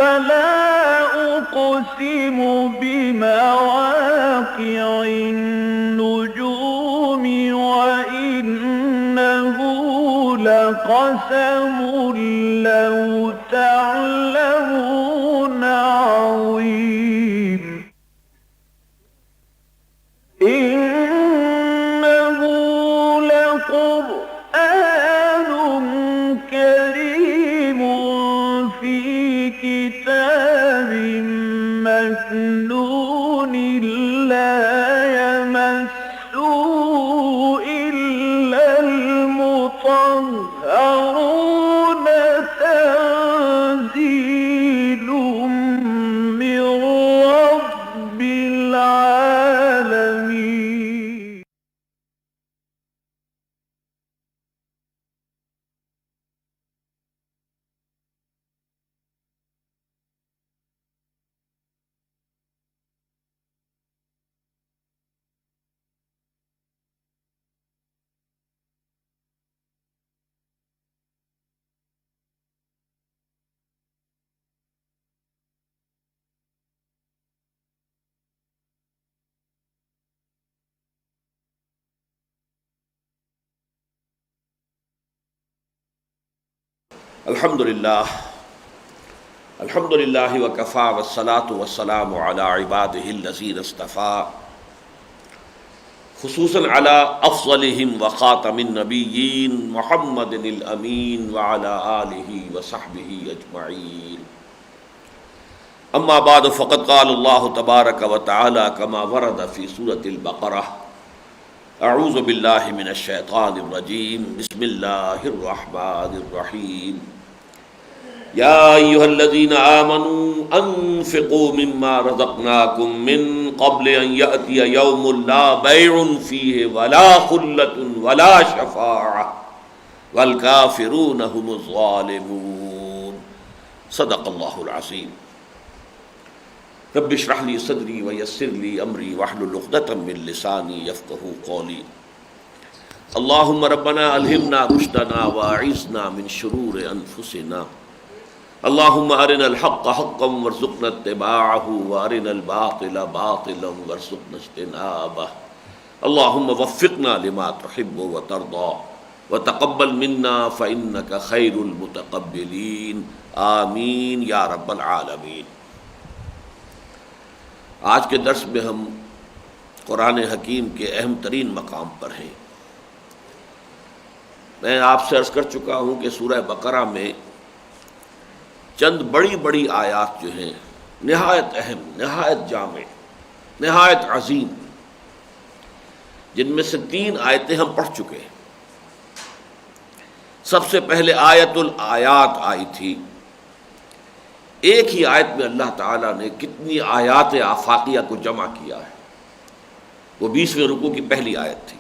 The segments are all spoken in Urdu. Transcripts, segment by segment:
فلا أقسم بمواقع النجوم وإنه لقسم لو تعلمون عظيم إنه لقرآن كريم في كتاب مكنون لا يمسه إلا المطهرون تنزيل من رب العالمين. الحمد للہ وکفا والصلاة والسلام علی عباده الذین اصطفى خصوصاً علی افضلهم وخاتم النبیین محمد الامین وعلی آلہ وصحبہ اجمعین. اما بعد فقد قال اللہ تبارک وتعالی کما ورد فی سورة البقرہ اعوذ باللہ من الشیطان الرجیم بسم اللہ الرحمن الرحیم یا ایھا الذین آمنوا انفقوا مما رزقناکم من قبل ان یأتی یوم لا بیع فیہ ولا خلۃ ولا شفاعۃ والکافرون هم الظالمون. صدق اللہ العظیم. رب اشرح لی صدری ویسر لی امری واحلل عقدۃ من لسانی یفقہوا قولی. اللہم ربنا الہمنا رشدنا واعذنا من شرور انفسنا. اللہم ارنا الحق حقا وارزقنا اتباعہ وارنا الباطل باطلا وارزقنا اجتنابہ. اللہم وفقنا لما تحب وترضى وتقبل منا فإنك خیر المتقبلین. آمین یا رب العالمین. آج کے درس میں ہم قرآن حکیم کے اہم ترین مقام پر ہیں. میں آپ سے عرض کر چکا ہوں کہ سورہ بقرہ میں چند بڑی بڑی آیات جو ہیں نہایت اہم، نہایت جامع، نہایت عظیم، جن میں سے 3 آیتیں ہم پڑھ چکے ہیں. سب سے پہلے آیت الآیات آئی تھی. ایک ہی آیت میں اللہ تعالیٰ نے کتنی آیات آفاقیہ کو جمع کیا ہے. وہ 20ویں رکوع کی پہلی آیت تھی.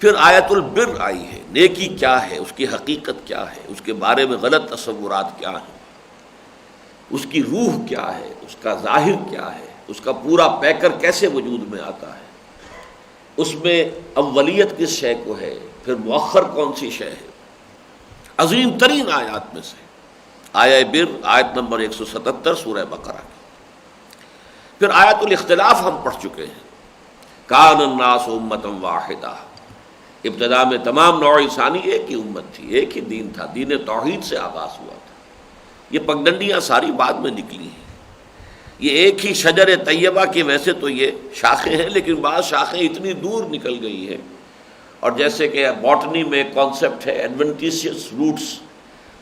پھر آیت البر آئی ہے. نیکی کیا ہے، اس کی حقیقت کیا ہے، اس کے بارے میں غلط تصورات کیا ہیں، اس کی روح کیا ہے، اس کا ظاہر کیا ہے، اس کا پورا پیکر کیسے وجود میں آتا ہے، اس میں اولیت کس شے کو ہے، پھر مؤخر کون سی شے ہے. عظیم ترین آیات میں سے آیہ بر، آیت نمبر 177 سورہ بقرہ کی. پھر آیت الاختلاف ہم پڑھ چکے ہیں. کان الناس امۃ واحدہ. ابتدا میں تمام نوع انسانی ایک ہی امت تھی، ایک ہی دین تھا، دین توحید سے آغاز ہوا تھا. یہ پگڈنڈیاں ساری بعد میں نکلی ہیں. یہ ایک ہی شجر طیبہ کی، ویسے تو یہ شاخیں ہیں لیکن بعض شاخیں اتنی دور نکل گئی ہیں. اور جیسے کہ باٹنی میں کانسیپٹ ہے ایڈوینٹیشیس روٹس،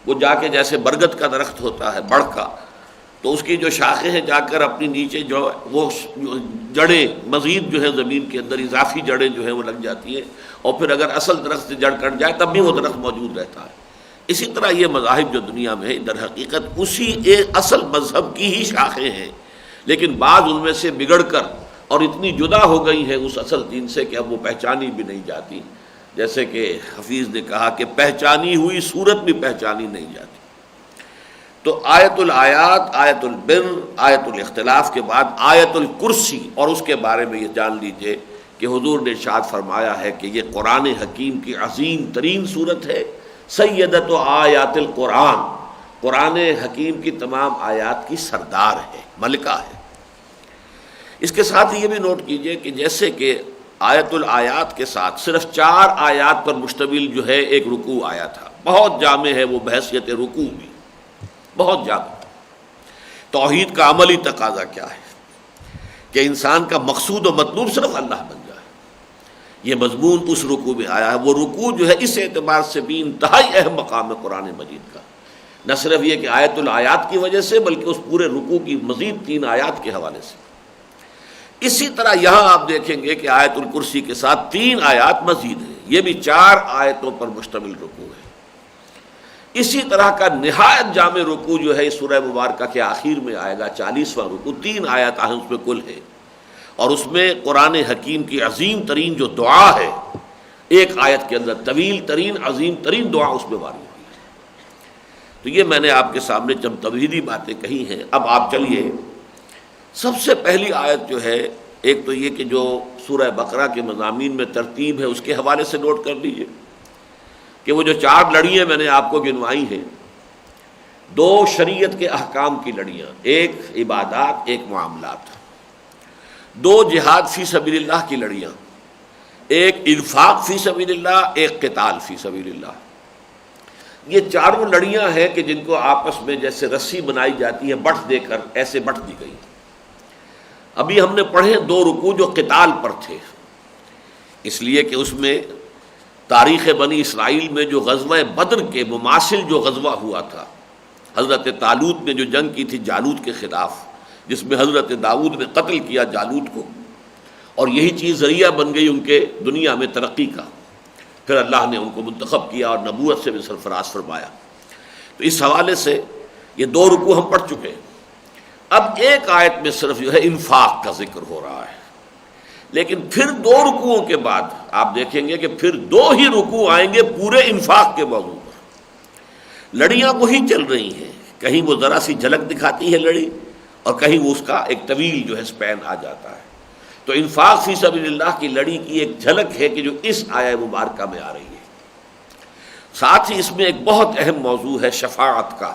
وہ جا کے جیسے برگد کا درخت ہوتا ہے بڑھ کا، تو اس کی جو شاخیں ہیں جا کر اپنی نیچے جو وہ جڑیں مزید جو ہے زمین کے اندر اضافی جڑیں جو ہیں وہ لگ جاتی ہیں، اور پھر اگر اصل درخت سے جڑ کٹ جائے تب بھی وہ درخت موجود رہتا ہے. اسی طرح یہ مذاہب جو دنیا میں ہے در حقیقت اسی ایک اصل مذہب کی ہی شاخیں ہیں، لیکن بعض ان میں سے بگڑ کر اور اتنی جدا ہو گئی ہیں اس اصل دین سے کہ اب وہ پہچانی بھی نہیں جاتی. جیسے کہ حفیظ نے کہا کہ پہچانی ہوئی صورت بھی پہچانی نہیں جاتی. تو آیت الآیات، آیت البر، آیت الاختلاف کے بعد آیت الکرسی، اور اس کے بارے میں یہ جان لیجئے کہ حضور نے ارشاد فرمایا ہے کہ یہ قرآن حکیم کی عظیم ترین صورت ہے. سیدۃ آیات القرآن، قرآن حکیم کی تمام آیات کی سردار ہے، ملکہ ہے۔ اس کے ساتھ یہ بھی نوٹ کیجئے کہ جیسے کہ آیت الآیات کے ساتھ صرف 4 آیات پر مشتمل جو ہے ایک رکوع آیا تھا، بہت جامع ہے وہ بحیثیت رکوع بھی، بہت جامع۔ توحید کا عملی تقاضا کیا ہے کہ انسان کا مقصود و مطلوب صرف اللہ بن جائے، یہ مضمون اس رکوع میں آیا ہے۔ وہ رکوع جو ہے اس اعتبار سے بھی انتہائی اہم مقام ہے قرآن مجید کا، نہ صرف یہ کہ آیت الآیات کی وجہ سے بلکہ اس پورے رکوع کی مزید 3 آیات کے حوالے سے۔ اسی طرح یہاں آپ دیکھیں گے کہ آیت الکرسی کے ساتھ 3 آیات مزید ہیں، یہ بھی 4 آیتوں پر مشتمل رکوع ہے۔ اسی طرح کا نہایت جامع رکوع جو ہے اس سورہ مبارکہ کے آخر میں آئے گا، 40واں رکوع، 3 آیات ہیں اس میں کل ہے، اور اس میں قرآن حکیم کی عظیم ترین جو دعا ہے ایک آیت کے اندر طویل ترین عظیم ترین دعا اس میں وارد ہوئی ہے۔ تو یہ میں نے آپ کے سامنے چند تمہیدی باتیں کہی ہیں۔ اب آپ چلیے سب سے پہلی آیت جو ہے، ایک تو یہ کہ جو سورہ بقرہ کے مضامین میں ترتیب ہے اس کے حوالے سے نوٹ کر لیجئے کہ وہ جو 4 لڑیاں میں نے آپ کو گنوائی ہیں، 2 شریعت کے احکام کی لڑیاں، ایک عبادات ایک معاملات، 2 جہاد فی سبیل اللہ کی لڑیاں، ایک انفاق فی سبیل اللہ، ایک قتال فی سبیل اللہ۔ یہ 4 لڑیاں ہیں کہ جن کو آپس میں جیسے رسی بنائی جاتی ہے بٹ دے کر، ایسے بٹ دی گئی۔ ابھی ہم نے پڑھے 2 رکوع جو قتال پر تھے، اس لیے کہ اس میں تاریخ بنی اسرائیل میں جو غزوہ بدر کے مماثل جو غزوہ ہوا تھا، حضرت طالوت نے جو جنگ کی تھی جالوت کے خلاف، جس میں حضرت داؤد نے قتل کیا جالوت کو، اور یہی چیز ذریعہ بن گئی ان کے دنیا میں ترقی کا، پھر اللہ نے ان کو منتخب کیا اور نبوت سے بھی سرفراز فرمایا۔ تو اس حوالے سے یہ 2 رکوع ہم پڑھ چکے ہیں۔ اب ایک آیت میں صرف جو ہے انفاق کا ذکر ہو رہا ہے، لیکن پھر 2 رکوعوں کے بعد آپ دیکھیں گے کہ پھر 2 ہی رکوع آئیں گے پورے انفاق کے موضوع پر۔ لڑیاں وہی چل رہی ہیں، کہیں وہ ذرا سی جھلک دکھاتی ہے لڑی، اور کہیں وہ اس کا ایک طویل جو ہے سپین آ جاتا ہے۔ تو انفاق فی سبیل اللہ کی لڑی کی ایک جھلک ہے کہ جو اس آیہ مبارکہ میں آ رہی ہے۔ ساتھ ہی اس میں ایک بہت اہم موضوع ہے شفاعت کا،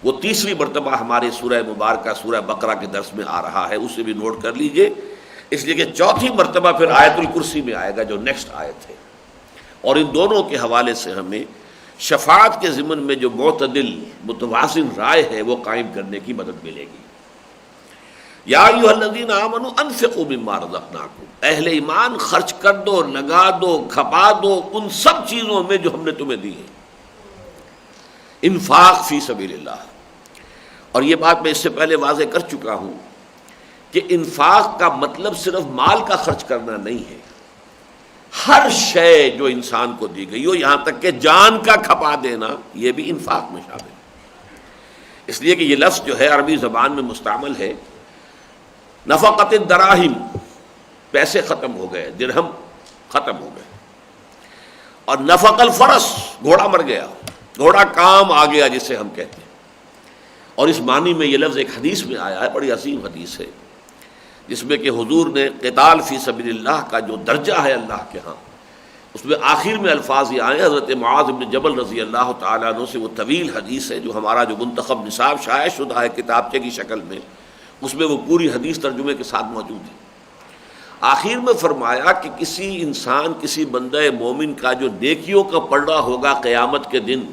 وہ 3ری مرتبہ ہمارے سورہ مبارکہ سورہ بقرہ کے درس میں آ رہا ہے، اسے بھی نوٹ کر لیجئے، اس لیے کہ 4تھی مرتبہ پھر آیت الکرسی میں آئے گا جو نیکسٹ آیت ہے، اور ان دونوں کے حوالے سے ہمیں شفاعت کے ضمن میں جو معتدل متوازن رائے ہے وہ قائم کرنے کی مدد ملے گی۔ یا ایھا الذین آمنوا انفقوا مما رزقناکم، اہل ایمان خرچ کر دو، لگا دو، کھپا دو ان سب چیزوں میں جو ہم نے تمہیں دی ہیں۔ انفاق فی سبیل اللہ، اور یہ بات میں اس سے پہلے واضح کر چکا ہوں کہ انفاق کا مطلب صرف مال کا خرچ کرنا نہیں ہے، ہر شے جو انسان کو دی گئی ہو، یہاں تک کہ جان کا کھپا دینا، یہ بھی انفاق میں شامل ہے۔ اس لیے کہ یہ لفظ جو ہے عربی زبان میں مستعمل ہے۔ نفقت الدراہم، پیسے ختم ہو گئے، درہم ختم ہو گئے، اور نفق الفرس، گھوڑا مر گیا، گھوڑا کام آ گیا جسے ہم کہتے ہیں۔ اور اس معنی میں یہ لفظ ایک حدیث میں آیا ہے، بڑی عظیم حدیث ہے، جس میں کہ حضور نے قتال فی سبیل اللہ کا جو درجہ ہے اللہ کے ہاں، اس میں آخر میں الفاظ یہ آئے، حضرت معاذ بن جبل رضی اللہ تعالیٰ عنہ سے وہ طویل حدیث ہے جو ہمارا جو منتخب نصاب شائع شدہ ہے کتابچے کی شکل میں، اس میں وہ پوری حدیث ترجمے کے ساتھ موجود ہے۔ آخر میں فرمایا کہ کسی انسان، کسی بندہ مومن کا جو نیکیوں کا پلڑا ہوگا قیامت کے دن،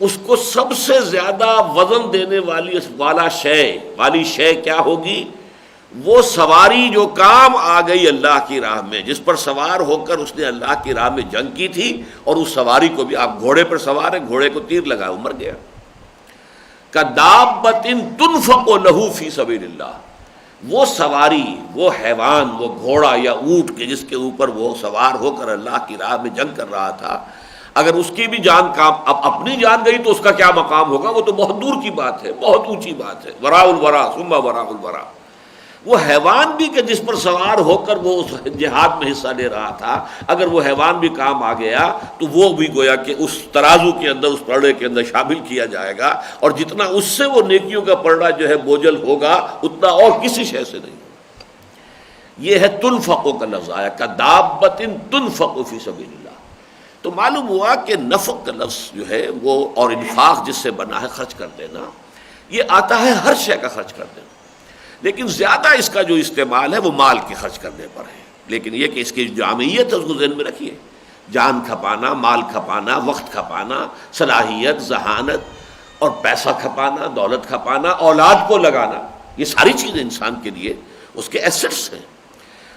اس کو سب سے زیادہ وزن دینے والی شے کیا ہوگی؟ وہ سواری جو کام آ گئی اللہ کی راہ میں، جس پر سوار ہو کر اس نے اللہ کی راہ میں جنگ کی تھی، اور اس سواری کو بھی، آپ گھوڑے پر سوار ہیں، گھوڑے کو تیر لگا وہ مر گیا۔ کدابۃ تنفق لہ فی سبیل اللہ، وہ سواری، وہ حیوان، وہ گھوڑا یا اونٹ کے جس کے اوپر وہ سوار ہو کر اللہ کی راہ میں جنگ کر رہا تھا، اگر اس کی بھی جان اب اپنی جان گئی تو اس کا کیا مقام ہوگا؟ وہ تو بہت دور کی بات ہے، بہت اونچی بات ہے۔ وراء الورا ثم وراء الورا، وہ حیوان بھی کہ جس پر سوار ہو کر وہ اس جہاد میں حصہ لے رہا تھا، اگر وہ حیوان بھی کام آ گیا تو وہ بھی گویا کہ اس ترازو کے اندر، اس پلڑے کے اندر شامل کیا جائے گا، اور جتنا اس سے وہ نیکیوں کا پلڑا جو ہے بوجھل ہوگا اتنا اور کسی شے سے نہیں۔ یہ ہے تنفق کا لفظ آیا، کدابۃ تنفق فی سبیل اللہ۔ تو معلوم ہوا کہ نفق کا لفظ جو ہے وہ اور انفاق جس سے بنا ہے خرچ کر دینا، یہ آتا ہے ہر شے کا خرچ کر دینا، لیکن زیادہ اس کا جو استعمال ہے وہ مال کے خرچ کرنے پر ہے۔ لیکن یہ کہ اس کی جامعیت ہے اس کو ذہن میں رکھیے، جان کھپانا، مال کھپانا، وقت کھپانا، صلاحیت، ذہانت اور پیسہ کھپانا، دولت کھپانا، اولاد کو لگانا، یہ ساری چیزیں انسان کے لیے اس کے ایسٹس ہیں۔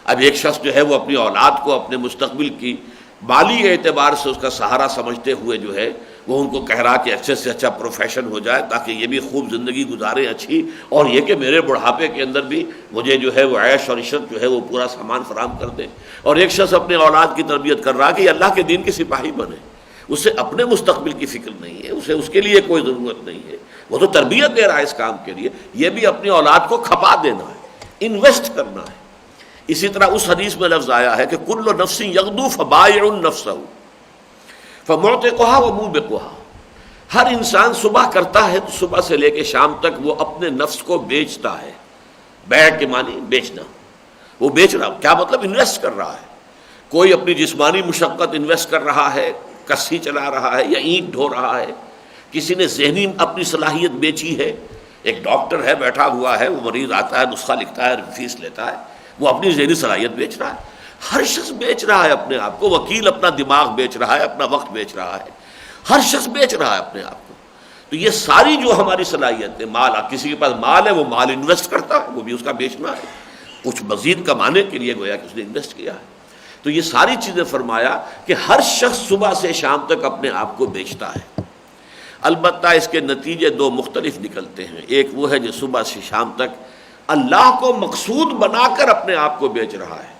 اب ایک شخص جو ہے وہ اپنی اولاد کو اپنے مستقبل کی مالی اعتبار سے اس کا سہارا سمجھتے ہوئے جو ہے وہ ان کو کہہ رہا کہ اچھے سے اچھا پروفیشن ہو جائے تاکہ یہ بھی خوب زندگی گزارے اچھی، اور یہ کہ میرے بڑھاپے کے اندر بھی مجھے جو ہے وہ عیش اور عشرت جو ہے وہ پورا سامان فراہم کر دے۔ اور ایک شخص اپنے اولاد کی تربیت کر رہا کہ یہ اللہ کے دین کے سپاہی بنے، اسے اپنے مستقبل کی فکر نہیں ہے، اسے اس کے لیے کوئی ضرورت نہیں ہے، وہ تو تربیت دے رہا ہے اس کام کے لیے، یہ بھی اپنی اولاد کو کھپا دینا ہے، انویسٹ کرنا ہے۔ اسی طرح اس حدیث میں لفظ آیا ہے کہ کل نفس یغدو فبائع نفسہ فمعتقها وموبقها، ہر انسان صبح کرتا ہے تو صبح سے لے کے شام تک وہ اپنے نفس کو بیچتا ہے۔ بیع کے معنی بیچنا، وہ بیچ رہا، کیا مطلب؟ انویسٹ کر رہا ہے۔ کوئی اپنی جسمانی مشقت انویسٹ کر رہا ہے، کسی چلا رہا ہے یا اینٹ ڈھو رہا ہے، کسی نے ذہنی اپنی صلاحیت بیچی ہے۔ ایک ڈاکٹر ہے بیٹھا ہوا ہے، وہ مریض آتا ہے، نسخہ لکھتا ہے، فیس لیتا ہے، وہ اپنی ذہنی صلاحیت بیچ رہا ہے۔ ہر شخص بیچ رہا ہے اپنے آپ کو، وکیل اپنا دماغ بیچ رہا ہے، اپنا وقت بیچ رہا ہے، ہر شخص بیچ رہا ہے اپنے آپ کو۔ تو یہ ساری جو ہماری صلاحیت ہے، مال، کسی کے پاس مال ہے وہ مال انویسٹ کرتا ہے، وہ بھی اس کا بیچنا ہے، کچھ مزید کمانے کے لیے گویا کہ اس نے انویسٹ کیا ہے۔ تو یہ ساری چیزیں فرمایا کہ ہر شخص صبح سے شام تک اپنے آپ کو بیچتا ہے۔ البتہ اس کے نتیجے دو مختلف نکلتے ہیں، ایک وہ ہے جو صبح سے شام تک اللہ کو مقصود بنا کر اپنے آپ کو بیچ رہا ہے،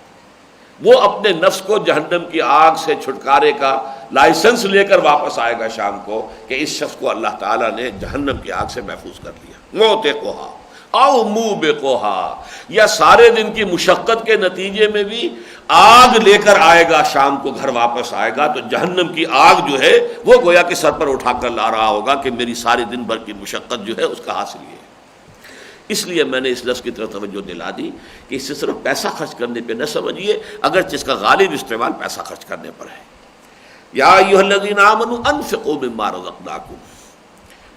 وہ اپنے نفس کو جہنم کی آگ سے چھٹکارے کا لائسنس لے کر واپس آئے گا شام کو کہ اس شخص کو اللہ تعالیٰ نے جہنم کی آگ سے محفوظ کر لیا۔ موتقوہا او موبقوہا، یا سارے دن کی مشقت کے نتیجے میں بھی آگ لے کر آئے گا، شام کو گھر واپس آئے گا تو جہنم کی آگ جو ہے وہ گویا کہ سر پر اٹھا کر لا رہا ہوگا کہ میری سارے دن بھر کی مشقت جو ہے اس کا حاصل یہ ہے۔ اس لیے میں نے اس لفظ کی طرف توجہ دلا دی کہ اس سے صرف پیسہ خرچ کرنے پہ نہ سمجھیے، اگرچہ اس کا غالب استعمال پیسہ خرچ کرنے پر ہے۔ یا ایھا الذین آمنوا انفقوا مما رزقناکم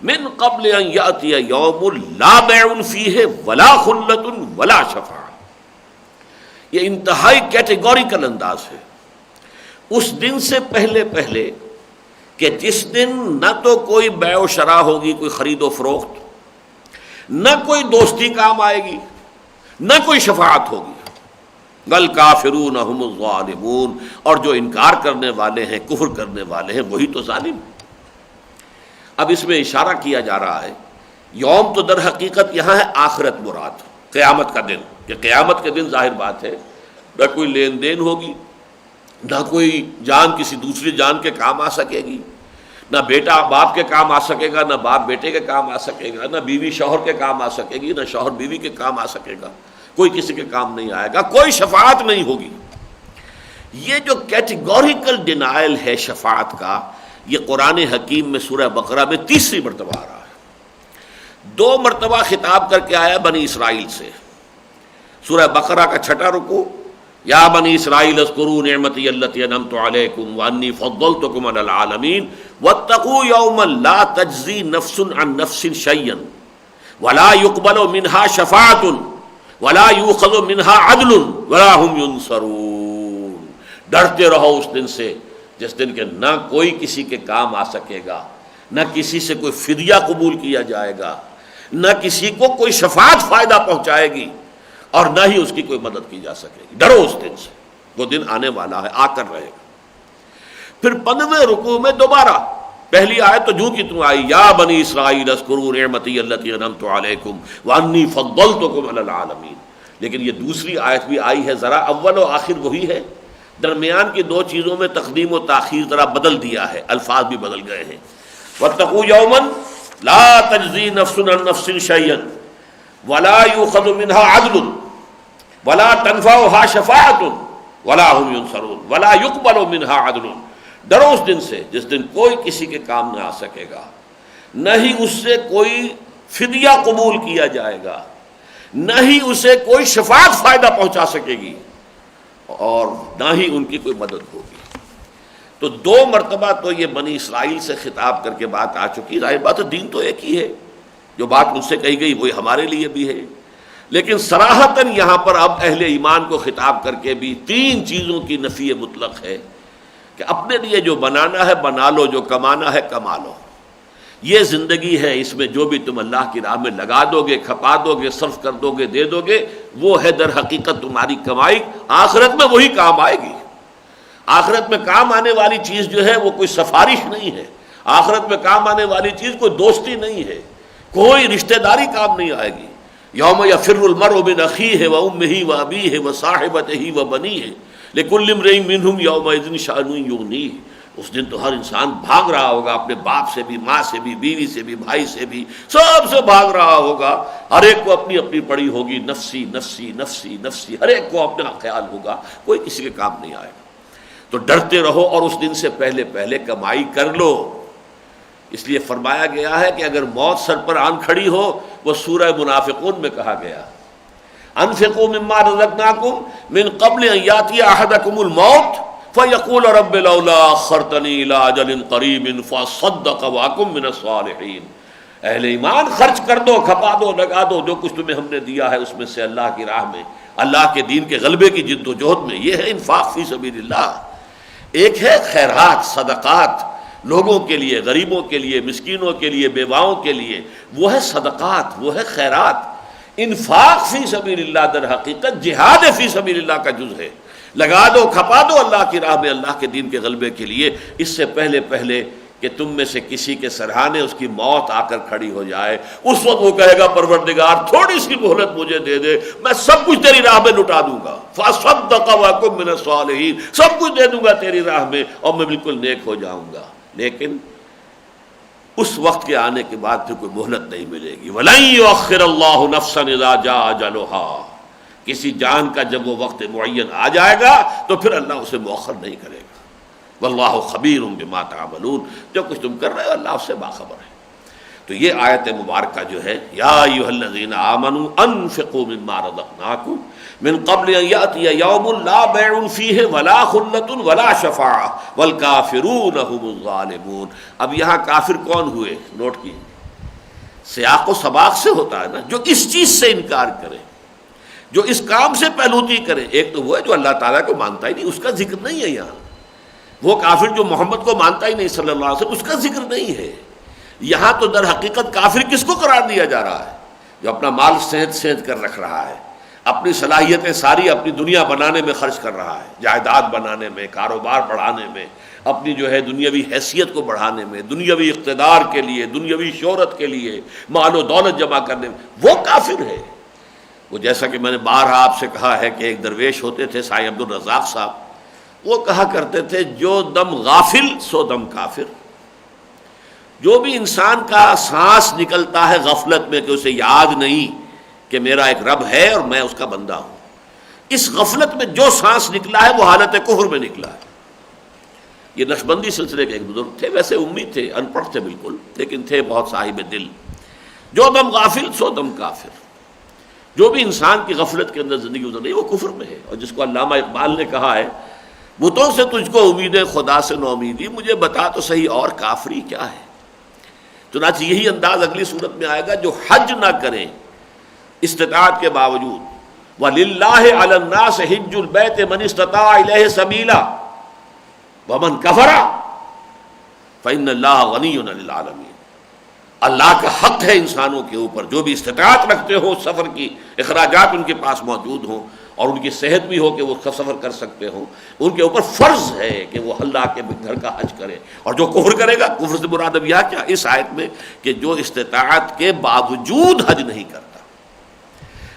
من قبل ان یأتی یوم لا بیع فیہ ولا خلۃ ولا شفاعۃ، یہ انتہائی کیٹیگوریکل انداز ہے، اس دن سے پہلے پہلے کہ جس دن نہ تو کوئی بیع و شراء ہوگی، کوئی خرید و فروخت، نہ کوئی دوستی کام آئے گی، نہ کوئی شفاعت ہوگی۔ والکافرون هم الظالمون، اور جو انکار کرنے والے ہیں، کفر کرنے والے ہیں، وہی تو ظالم۔ اب اس میں اشارہ کیا جا رہا ہے، یوم تو در حقیقت یہاں ہے آخرت مراد، قیامت کا دن، کہ قیامت کے دن ظاہر بات ہے نہ کوئی لین دین ہوگی، نہ کوئی جان کسی دوسری جان کے کام آ سکے گی، نہ بیٹا باپ کے کام آ سکے گا، نہ باپ بیٹے کے کام آ سکے گا، نہ بیوی شوہر کے کام آ سکے گی، نہ شوہر بیوی کے کام آ سکے گا، کوئی کسی کے کام نہیں آئے گا، کوئی شفاعت نہیں ہوگی۔ یہ جو کیٹیگوریکل ڈینائل ہے شفاعت کا، یہ قرآن حکیم میں سورہ بقرہ میں تیسری مرتبہ آ رہا ہے۔ 2 مرتبہ خطاب کر کے آیا بنی اسرائیل سے، سورہ بقرہ کا 6واں رکوع، یا بنی اسرائیل اذکروا نعمتی التی انعمت علیکم وانی فضلتکم علی العالمین واتقوا یوما لا تجزی نفس عن نفس شیئا ولا يقبل منها شفاعۃ ولا یؤخذ منها عدل ولا هم ينصرون، ڈرتے رہو اس دن سے جس دن کے نہ کوئی کسی کے کام آ سکے گا، نہ کسی سے کوئی فدیہ قبول کیا جائے گا، نہ کسی کو کوئی شفاعت فائدہ پہنچائے گی، اور نہ ہی اس کی کوئی مدد کی جا سکے گی۔ ڈرو اس دن سے، وہ دن آنے والا ہے، آ کر رہے گا۔ پھر 15ویں رکوع میں دوبارہ پہلی آیت تو جو کی تم آئی، یا بنی اسرائیل اذکروا نعمتی التی انعمت علیکم وانی فضلتکم علی العالمین، لیکن یہ دوسری آیت بھی آئی ہے، ذرا اول و آخر وہی ہے، درمیان کی 2 چیزوں میں تقدیم و تاخیر ذرا بدل دیا ہے، الفاظ بھی بدل گئے ہیں۔ واتقوا یوما لا تجزی نفس عن نفس شیئا ولا یؤخذ منها عدل ولا تنفعها شفاعۃ ولا هم ينصرون ولا يقبل منها عدل، ڈرو اس دن سے جس دن کوئی کسی کے کام نہ آ سکے گا، نہ ہی اس سے کوئی فدیہ قبول کیا جائے گا، نہ ہی اسے کوئی شفاعت فائدہ پہنچا سکے گی، اور نہ ہی ان کی کوئی مدد ہوگی۔ تو 2 مرتبہ تو یہ بنی اسرائیل سے خطاب کر کے بات آ چکی. ظاہر بات ہے دین تو ایک ہی ہے، جو بات مجھ سے کہی گئی وہی ہمارے لیے بھی ہے، لیکن صراحتاً یہاں پر اب اہل ایمان کو خطاب کر کے بھی 3 چیزوں کی نفی مطلق ہے کہ اپنے لیے جو بنانا ہے بنا لو، جو کمانا ہے کما لو. یہ زندگی ہے، اس میں جو بھی تم اللہ کی راہ میں لگا دو گے، کھپا دو گے، صرف کر دو گے، دے دو گے، وہ ہے در حقیقت تمہاری کمائی. آخرت میں وہی کام آئے گی. آخرت میں کام آنے والی چیز جو ہے وہ کوئی سفارش نہیں ہے. آخرت میں کام آنے والی چیز کوئی دوستی نہیں ہے، کوئی رشتہ داری کام نہیں آئے گی. یوم یفر المرء من اخیہ وامہ وابیہ وصاحبتہ وبنیہ لکل امرئ منہم یومئذ شأن یغنیہ. اس دن تو ہر انسان بھاگ رہا ہوگا، اپنے باپ سے بھی، ماں سے بھی، بیوی سے بھی، بھائی سے بھی، سب سے بھاگ رہا ہوگا. ہر ایک کو اپنی اپنی پڑی ہوگی، نفسی نفسی نفسی نفسی، ہر ایک کو اپنا خیال ہوگا، کوئی کسی کے کام نہیں آئے گا. تو ڈرتے رہو اور اس دن سے پہلے پہلے کمائی کر لو. اس لیے فرمایا گیا ہے کہ اگر موت سر پر آن کھڑی ہو، وہ سورہ منافقون میں کہا گیا انفقوا مما رزقناکم من قبل ان یاتی احدکم الموت فیقول رب لولا اخرتنی الی اجل قریب فاصدق واکن من الصالحین. اہل ایمان خرچ کر دو، کھپا دو، لگا دو جو کچھ تمہیں ہم نے دیا ہے اس میں سے اللہ کی راہ میں، اللہ کے دین کے غلبے کی جد و جہد میں. یہ ہے انفاق فی سبیل اللہ. ایک ہے خیرات، صدقات، لوگوں کے لیے، غریبوں کے لیے، مسکینوں کے لیے، بیواؤں کے لیے، وہ ہے صدقات، وہ ہے خیرات. انفاق فی سبیل اللہ در حقیقت جہاد فی سبیل اللہ کا جز ہے. لگا دو، کھپا دو اللہ کی راہ میں، اللہ کے دین کے غلبے کے لیے. اس سے پہلے پہلے کہ تم میں سے کسی کے سرہانے اس کی موت آ کر کھڑی ہو جائے، اس وقت وہ کہے گا پروردگار تھوڑی سی مہلت مجھے دے دے، میں سب کچھ تیری راہ میں لٹا دوں گا. فَصَدَّقَ وَكُن مِّنَ الصَّالِحِينَ، سب کچھ دے دوں گا تیری راہ میں اور میں بالکل نیک ہو جاؤں گا. لیکن اس وقت کے آنے کے بعد پھر کوئی مہلت نہیں ملے گی. وَلَن يُؤَخِّرَ اللَّهُ نَفْسًا إِذَا جَاءَ أَجَلُهَا. کسی جان کا جب وہ وقت معین آ جائے گا تو پھر اللہ اسے مؤخر نہیں کرے گا. واللہ خبیر بما تعملون، جو کچھ تم کر رہے ہو اللہ اس سے باخبر ہے. تو یہ آیت مبارکہ جو ہے یا ایھا الذین آمنوا انفقوا مما رزقناکم من قبل ان یأتی یوم لا بیع فیہ ولا خلۃ ولا شفاعہ والکافرون هم الظالمون. اب یہاں کافر کون ہوئے؟ نوٹ کیجیے، سیاق و سباق سے ہوتا ہے نا، جو اس چیز سے انکار کرے، جو اس کام سے پہلوتی کرے. ایک تو وہ ہے جو اللہ تعالیٰ کو مانتا ہی نہیں، اس کا ذکر نہیں ہے یہاں. وہ کافر جو محمد کو مانتا ہی نہیں صلی اللہ علیہ وسلم، اس کا ذکر نہیں ہے یہاں. تو در حقیقت کافر کس کو قرار دیا جا رہا ہے؟ جو اپنا مال سینت کر رکھ رہا ہے، اپنی صلاحیتیں ساری اپنی دنیا بنانے میں خرچ کر رہا ہے، جائیداد بنانے میں، کاروبار بڑھانے میں، اپنی جو ہے دنیاوی حیثیت کو بڑھانے میں، دنیاوی اقتدار کے لیے، دنیاوی شہرت کے لیے، مال و دولت جمع کرنے میں. وہ کافر ہے. وہ جیسا کہ میں نے بارہا آپ سے کہا ہے کہ ایک درویش ہوتے تھے سائی عبد الرزاق صاحب، وہ کہا کرتے تھے جو دم غافل سو دم کافر. جو بھی انسان کا سانس نکلتا ہے غفلت میں کہ اسے یاد نہیں کہ میرا ایک رب ہے اور میں اس کا بندہ ہوں، اس غفلت میں جو سانس نکلا ہے وہ حالت کفر میں نکلا ہے. یہ نقشبندی سلسلے کے ایک بزرگ تھے، ویسے امی تھے، ان پڑھ تھے بالکل، لیکن تھے بہت صاحب دل. جو دم غافل سو دم کافر. جو بھی انسان کی غفلت کے اندر زندگی گزر رہی ہے وہ کفر میں ہے. اور جس کو علامہ اقبال نے کہا ہے بتوں سے تجھ کو امید خدا سے نو امیدی، مجھے بتا تو صحیح اور کافری کیا ہے. چنانچہ یہی انداز اگلی صورت میں آئے گا، جو حج نہ کریں استطاعت کے باوجود. وَلِلَّهِ عَلَى النَّاسِ حِجُّ الْبَيْتِ مَنِ اسْتَطَاعَ إِلَيْهِ سَبِيلًا وَمَنْ كَفَرَ فَإِنَّ اللَّهَ غَنِيٌّ عَنِ الْعَالَمِينَ. اللہ کا حق ہے انسانوں کے اوپر جو بھی استطاعت رکھتے ہو، سفر کی اخراجات ان کے پاس موجود ہوں اور ان کی صحت بھی ہو کہ وہ سفر کر سکتے ہوں، ان کے اوپر فرض ہے کہ وہ اللہ کے گھر کا حج کرے. اور جو کفر کرے گا، کفر سے مراد اب یہاں کیا اس آیت میں کہ جو استطاعت کے باوجود حج نہیں کرتا.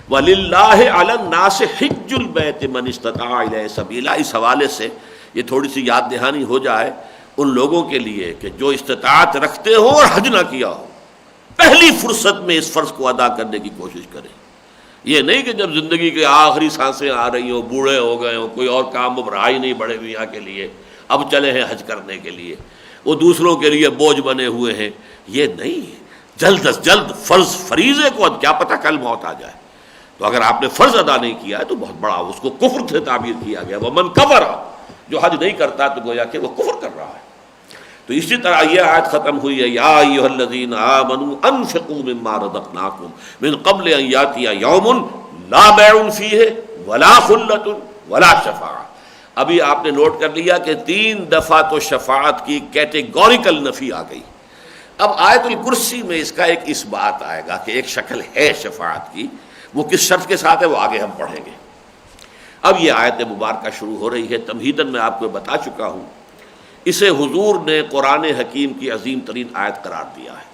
وَلِلَّهِ عَلَى النَّاسِ حِجُّ الْبَيْتِ مَنِ اسْتَطَاعَ إِلَيْهِ سَبِيلًا. اس حوالے سے یہ تھوڑی سی یاد دہانی ہو جائے ان لوگوں کے لیے کہ جو استطاعت رکھتے ہو اور حج نہ کیا ہو، پہلی فرصت میں اس فرض کو ادا کرنے کی کوشش کریں. یہ نہیں کہ جب زندگی کے آخری سانسیں آ رہی ہوں، بوڑھے ہو گئے ہوں، کوئی اور کام اب رہا ہی نہیں بڑے میاں کے لیے، اب چلے ہیں حج کرنے کے لیے، وہ دوسروں کے لیے بوجھ بنے ہوئے ہیں. یہ نہیں، جلد از جلد فرض فریضے کو، کیا پتہ کل موت آ جائے. تو اگر آپ نے فرض ادا نہیں کیا ہے تو بہت بڑا اس کو کفر سے تعبیر کیا گیا. وَمَنْ كَفَرَ جو حج نہیں کرتا تو گویا کہ وہ کفر کر رہا ہے۔ تو اسی طرح یہ آیت ختم ہوئی ہے، یا ایھا الذین آمنوا انفقوا مما رزقناکم من قبل ان یاتی یوم لا بیع فیہ ولا خلۃ ولا شفاعہ۔ ابھی آپ نے نوٹ کر لیا کہ 3 دفعہ تو شفاعت کی کیٹیگوریکل نفی آ گئی۔ اب آیت الکرسی میں اس کا ایک اس بات آئے گا کہ ایک شکل ہے شفاعت کی، وہ کس شرط کے ساتھ ہے وہ آگے ہم پڑھیں گے۔ اب یہ آیت مبارکہ شروع ہو رہی ہے، تمہیداً میں آپ کو بتا چکا ہوں، اسے حضور نے قرآن حکیم کی عظیم ترین آیت قرار دیا ہے۔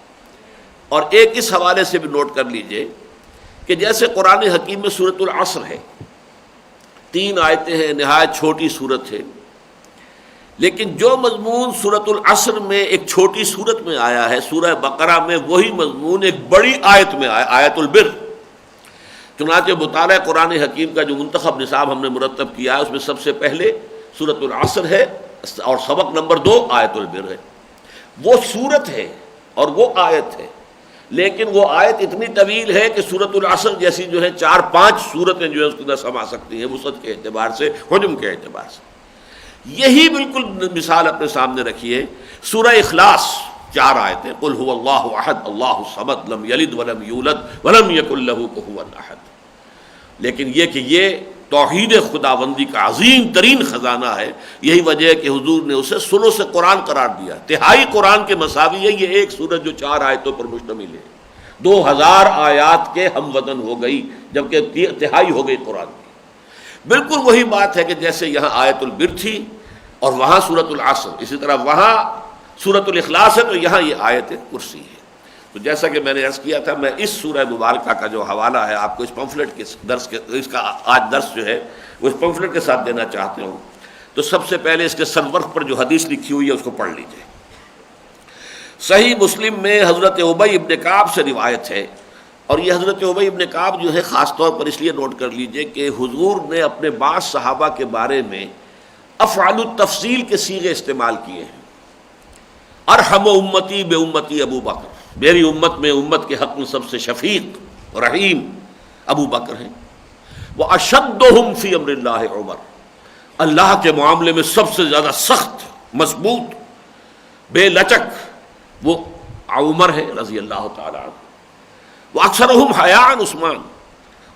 اور ایک اس حوالے سے بھی نوٹ کر لیجئے کہ جیسے قرآن حکیم میں سورۃ العصر ہے، 3 آیتیں ہیں، نہایت چھوٹی سورت ہے، لیکن جو مضمون سورۃ العصر میں ایک چھوٹی سورت میں آیا ہے، سورہ بقرہ میں وہی مضمون ایک بڑی آیت میں آیا، آیت البر۔ چنانچہ مطالعہ قرآن حکیم کا جو منتخب نصاب ہم نے مرتب کیا ہے، اس میں سب سے پہلے سورۃ العصر ہے اور سبق نمبر 2 آیت البر ہے۔ وہ سورت ہے اور وہ آیت ہے، لیکن وہ آیت اتنی طویل ہے کہ سورۃ العصر جیسی جو ہے 4-5 صورتیں جو ہے اس کے اندر سما سکتی ہیں، وسعت کے اعتبار سے، حجم کے اعتبار سے۔ یہی بالکل مثال اپنے سامنے رکھیے سورہ اخلاص، 4 آیتیں، قل هو اللہ احد اللہ الصمد لم یلد ولم یولد ولم یکن لہ کفوا احد۔ لیکن یہ کہ یہ توحید خداوندی کا عظیم ترین خزانہ ہے، یہی وجہ ہے کہ حضور نے اسے ثلث قرآن قرار دیا، تہائی قرآن کے مساوی ہے یہ ایک سورت جو 4 آیتوں پر مشتمل ہے، 2000 آیات کے ہم وزن ہو گئی، جبکہ تہائی ہو گئی قرآن کی۔ بالکل وہی بات ہے کہ جیسے یہاں آیت البر تھی اور وہاں سورۃ العصر، اسی طرح وہاں سورۃ الاخلاص ہے تو یہاں یہ آیت کرسی ہے۔ تو جیسا کہ میں نے عرض کیا تھا، میں اس سورہ مبارکہ کا جو حوالہ ہے آپ کو اس پمفلٹ کے درس کے، اس کا آج درس جو ہے وہ اس پمفلٹ کے ساتھ دینا چاہتے ہوں۔ تو سب سے پہلے اس کے سرورق پر جو حدیث لکھی ہوئی ہے اس کو پڑھ لیجئے۔ صحیح مسلم میں حضرت ابی ابن کعب سے روایت ہے، اور یہ حضرت ابی ابن کعب جو ہے خاص طور پر اس لیے نوٹ کر لیجئے کہ حضور نے اپنے بعض صحابہ کے بارے میں افعال التفضیل کے صیغے استعمال کیے ہیں۔ ارحم امتی بے امتی ابو بکر، میری امت میں امت کے حق میں سب سے شفیق رحیم ابو بکر ہیں۔ واشدہم فی امر اللہ عمر، اللہ کے معاملے میں سب سے زیادہ سخت، مضبوط، بے لچک وہ عمر ہے رضی اللہ تعالی عنہ۔ واکثرہم حیاء عثمان،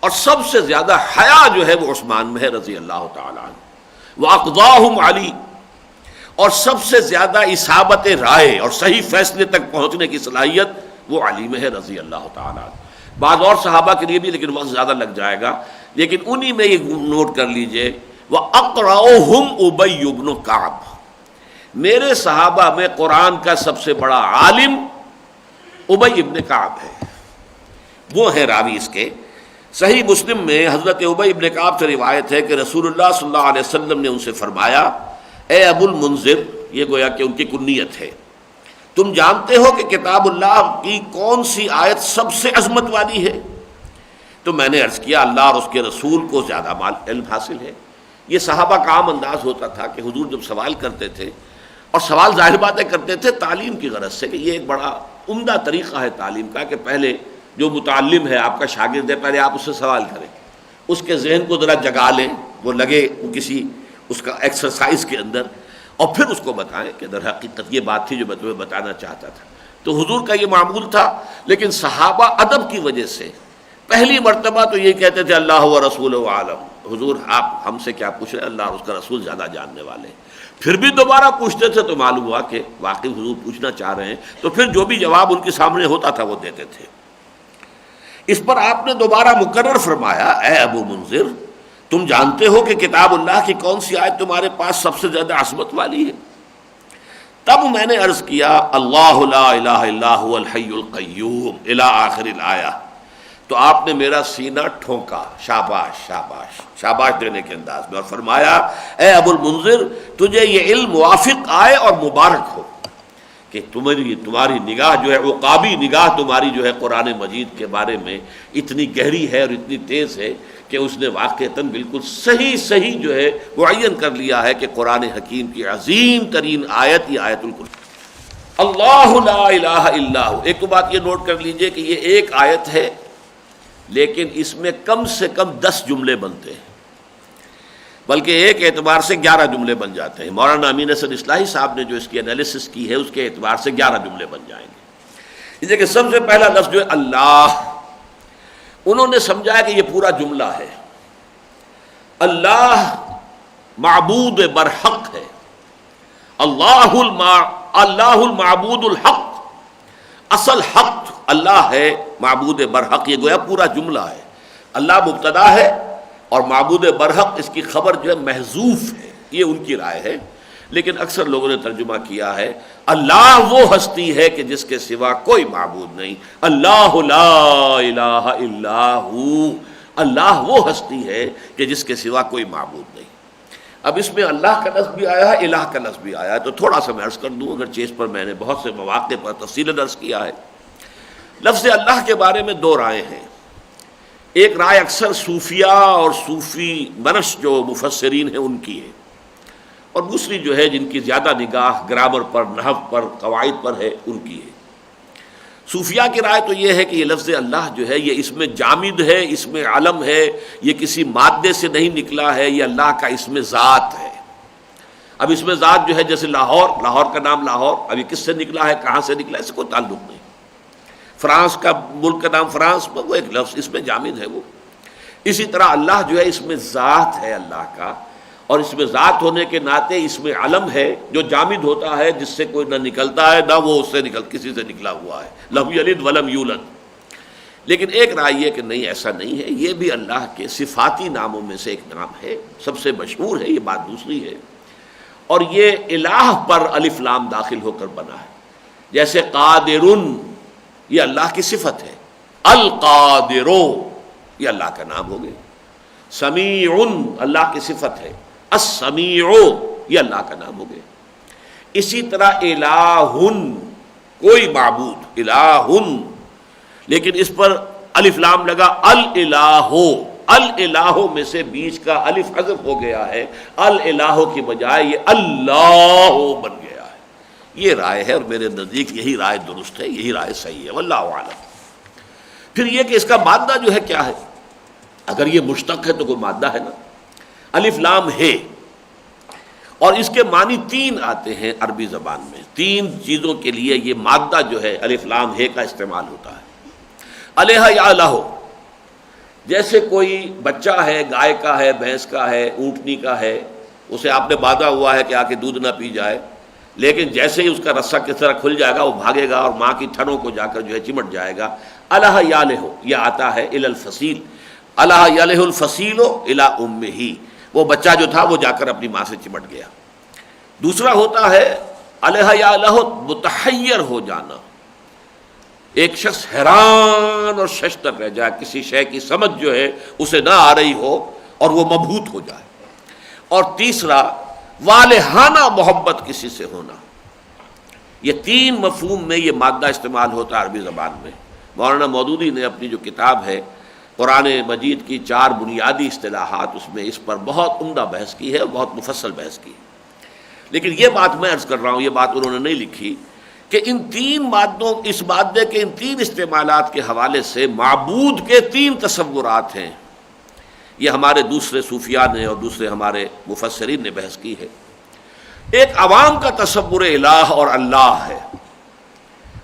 اور سب سے زیادہ حیا جو ہے وہ عثمان میں ہے رضی اللہ تعالی عنہ۔ واقضاہم علی، اور سب سے زیادہ اصابت رائے اور صحیح فیصلے تک پہنچنے کی صلاحیت وہ علی میں ہے رضی اللہ تعالی عنہ۔ بعض اور صحابہ کے لیے بھی، لیکن وقت زیادہ لگ جائے گا، لیکن انہی میں یہ نوٹ کر لیجئے وَأَقْرَأُهُمْ أُبَيُّ بْنُ کعب، میرے صحابہ میں قرآن کا سب سے بڑا عالم ابی ابن کعب ہے، وہ ہے راوی اس کے۔ صحیح مسلم میں حضرت ابی ابن کعب سے روایت ہے کہ رسول اللہ صلی اللہ علیہ وسلم نے ان سے فرمایا، اے ابو المنذر، یہ گویا کہ ان کی کنیت ہے، تم جانتے ہو کہ کتاب اللہ کی کون سی آیت سب سے عظمت والی ہے؟ تو میں نے عرض کیا، اللہ اور اس کے رسول کو زیادہ علم حاصل ہے۔ یہ صحابہ کا عام انداز ہوتا تھا کہ حضور جب سوال کرتے تھے، اور سوال ظاہر باتیں کرتے تھے تعلیم کی غرض سے، کہ یہ ایک بڑا عمدہ طریقہ ہے تعلیم کا کہ پہلے جو متعلم ہے، آپ کا شاگرد ہے، پہلے آپ اس سے سوال کریں، اس کے ذہن کو ذرا جگا لیں، وہ لگے کسی اس کا ایکسرسائز کے اندر، اور پھر اس کو بتائیں کہ در حقیقت یہ بات تھی جو میں تمہیں بتانا چاہتا تھا۔ تو حضور کا یہ معمول تھا، لیکن صحابہ ادب کی وجہ سے پہلی مرتبہ تو یہ کہتے تھے اللہ و رسول عالم، حضور آپ ہم سے کیا پوچھ رہے، اللہ اور اس کا رسول زیادہ جاننے والے۔ پھر بھی دوبارہ پوچھتے تھے تو معلوم ہوا کہ واقعی حضور پوچھنا چاہ رہے ہیں، تو پھر جو بھی جواب ان کے سامنے ہوتا تھا وہ دیتے تھے۔ اس پر آپ نے دوبارہ مکرر فرمایا، اے ابو منذر، تم جانتے ہو کہ کتاب اللہ کی کون سی آیت تمہارے پاس سب سے زیادہ عظمت والی ہے؟ تب میں نے عرض کیا، اللہ لا الہ الا هو الحی القیوم الی آخر الآیہ۔ تو آپ نے میرا سینہ ٹھونکا، شاباش شاباش شاباش دینے کے انداز میں، اور فرمایا، اے ابو المنذر، تجھے یہ علم موافق آئے اور مبارک ہو کہ تمہاری نگاہ جو ہے، عقابی نگاہ تمہاری جو ہے قرآن مجید کے بارے میں اتنی گہری ہے اور اتنی تیز ہے کہ اس نے واقعتاً بالکل صحیح جو ہے معین کر لیا ہے کہ قرآن حکیم کی عظیم ترین آیت یہ آیت الکرسی، اللہ لا الہ الا ہو۔ ایک تو بات یہ نوٹ کر لیجئے کہ یہ ایک آیت ہے، لیکن اس میں کم سے کم 10 جملے بنتے ہیں۔ بلکہ ایک اعتبار سے 11 جملے بن جاتے ہیں۔ مولانا امین حسن اصلاحی صاحب نے جو اس کی انالیسس کی ہے اس کے اعتبار سے 11 جملے بن جائیں گے۔ اس لیے کہ سب سے پہلا لفظ جو ہے اللہ، انہوں نے سمجھا کہ یہ پورا جملہ ہے۔ اللہ معبود برحق ہے، اللہ المعبود الحق، اصل حق اللہ ہے، معبود برحق، یہ گویا پورا جملہ ہے۔ اللہ مبتدا ہے اور معبود برحق اس کی خبر جو ہے محذوف ہے، یہ ان کی رائے ہے، لیکن اکثر لوگوں نے ترجمہ کیا ہے اللہ وہ ہستی ہے کہ جس کے سوا کوئی معبود نہیں، اللہ لا الہ الا ہو، اللہ وہ ہستی ہے کہ جس کے سوا کوئی معبود نہیں۔ اب اس میں اللہ کا لفظ بھی آیا ہے، الہ کا لفظ بھی آیا ہے، تو تھوڑا سا میں عرض کر دوں، اگرچہ اس پر میں نے بہت سے مواقع پر تفصیل عرض کیا ہے۔ لفظ اللہ کے بارے میں دو رائے ہیں۔ ایک رائے اکثر صوفیہ اور صوفی منش جو مفسرین ہیں ان کی ہے، اور دوسری جو ہے جن کی زیادہ نگاہ گرامر پر، نحو پر، قواعد پر ہے، ان کی ہے۔ صوفیہ کی رائے تو یہ ہے کہ یہ لفظ اللہ جو ہے یہ اس میں جامد ہے، اس میں علم ہے، یہ کسی مادے سے نہیں نکلا ہے، یہ اللہ کا اس میں ذات ہے۔ اب اس میں ذات جو ہے جیسے لاہور کا نام لاہور، اب یہ کس سے نکلا ہے، کہاں سے نکلا ہے، اس سے کوئی تعلق نہیں۔ فرانس کا ملک کا نام فرانس، وہ ایک لفظ اس میں جامد ہے وہ۔ اسی طرح اللہ جو ہے اس میں ذات ہے اللہ کا، اور اس میں ذات ہونے کے ناطے اس میں علم ہے جو جامد ہوتا ہے، جس سے کوئی نہ نکلتا ہے نہ وہ اس سے کسی سے نکلا ہوا ہے، لم یلد ولم یولد۔ لیکن ایک رائے یہ کہ نہیں، ایسا نہیں ہے، یہ بھی اللہ کے صفاتی ناموں میں سے ایک نام ہے، سب سے مشہور ہے، یہ بات دوسری ہے۔ اور یہ الہ پر الف لام داخل ہو کر بنا ہے، جیسے قادرن یہ اللہ کی صفت ہے، القادرو یہ اللہ کا نام ہو گیا، سمیع اللہ کی صفت ہے، السمیع یہ اللہ کا نام ہو گیا۔ اسی طرح الہن کوئی معبود، الہن، لیکن اس پر الف لام لگا، الالہو، الالہو میں سے بیچ کا الف حذف ہو گیا ہے، الالہو کی بجائے یہ اللہ بن گیا ہے۔ یہ رائے ہے، اور میرے نزدیک یہی رائے درست ہے، یہی رائے صحیح ہے، واللہ اعلم۔ پھر یہ کہ اس کا مادہ جو ہے کیا ہے، اگر یہ مشتق ہے تو کوئی مادہ ہے نا، الف لام ہے، اور اس کے معنی 3 آتے ہیں عربی زبان میں، 3 چیزوں کے لیے یہ مادہ جو ہے الف لام ہے کا استعمال ہوتا ہے۔ الہ یا الہو، جیسے کوئی بچہ ہے، گائے کا ہے، بھینس کا ہے، اونٹنی کا ہے، اسے آپ نے باندھا ہوا ہے کہ آ کے دودھ نہ پی جائے، لیکن جیسے ہی اس کا رسہ کس طرح کھل جائے گا وہ بھاگے گا اور ماں کی تھنوں کو جا کر جو ہے چمٹ جائے گا۔ الہ یا الہو یہ آتا ہے الی الفصیل، الہ یلہ الفصیل الی امہ، وہ بچہ جو تھا وہ جا کر اپنی ماں سے چمٹ گیا۔ دوسرا ہوتا ہے الہ یا الہ متحیر ہو جانا، ایک شخص حیران اور ششدر رہ جائے، کسی شے کی سمجھ جو ہے اسے نہ آ رہی ہو اور وہ مبہوت ہو جائے۔ اور تیسرا والہانہ محبت کسی سے ہونا۔ یہ 3 مفہوم میں یہ مادہ استعمال ہوتا ہے عربی زبان میں۔ مولانا مودودی نے اپنی جو کتاب ہے قرآن مجید کی 4 بنیادی اصطلاحات، اس میں اس پر بہت عمدہ بحث کی ہے اور بہت مفصل بحث کی ہے۔ لیکن یہ بات میں عرض کر رہا ہوں، یہ بات انہوں نے نہیں لکھی کہ ان 3 مادوں، اس مادے کے ان 3 استعمالات کے حوالے سے معبود کے 3 تصورات ہیں۔ یہ ہمارے دوسرے صوفیاء نے اور دوسرے ہمارے مفسرین نے بحث کی ہے۔ ایک عوام کا تصور الہ اور اللہ ہے،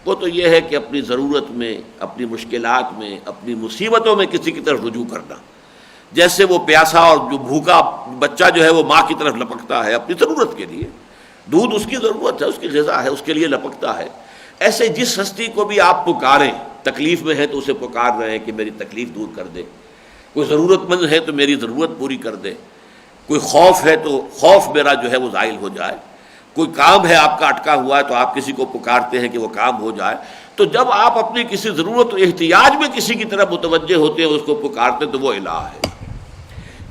وہ تو یہ ہے کہ اپنی ضرورت میں، اپنی مشکلات میں، اپنی مصیبتوں میں کسی کی طرف رجوع کرنا، جیسے وہ پیاسا اور جو بھوکا بچہ جو ہے وہ ماں کی طرف لپکتا ہے اپنی ضرورت کے لیے، دودھ اس کی ضرورت ہے، اس کی غذا ہے، اس کے لیے لپکتا ہے، ایسے جس ہستی کو بھی آپ پکاریں، تکلیف میں ہے تو اسے پکار رہے ہیں کہ میری تکلیف دور کر دے، کوئی ضرورت مند ہے تو میری ضرورت پوری کر دے، کوئی خوف ہے تو خوف میرا جو ہے وہ زائل ہو جائے، کوئی کام ہے آپ کا اٹکا ہوا ہے تو آپ کسی کو پکارتے ہیں کہ وہ کام ہو جائے۔ تو جب آپ اپنی کسی ضرورت و احتیاج میں کسی کی طرف متوجہ ہوتے ہیں، اس کو پکارتے تو وہ الہ ہے۔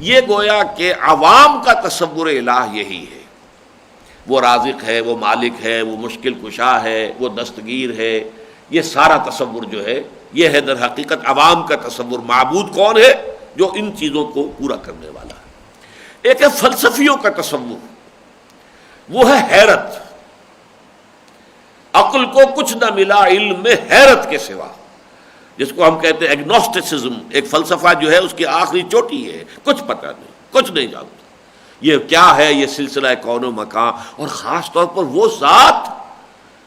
یہ گویا کہ عوام کا تصور الہ یہی ہے، وہ رازق ہے، وہ مالک ہے، وہ مشکل کشا ہے، وہ دستگیر ہے، یہ سارا تصور جو ہے یہ ہے در حقیقت عوام کا تصور۔ معبود کون ہے؟ جو ان چیزوں کو پورا کرنے والا ہے۔ ایک ہے فلسفیوں کا تصور، وہ ہے حیرت، عقل کو کچھ نہ ملا علم میں حیرت کے سوا، جس کو ہم کہتے ہیں ایگنوسٹسزم۔ ایک فلسفہ جو ہے اس کی آخری چوٹی ہے، کچھ پتہ نہیں، کچھ نہیں جانتا، یہ کیا ہے یہ سلسلہ کون و مکان، اور خاص طور پر وہ ذات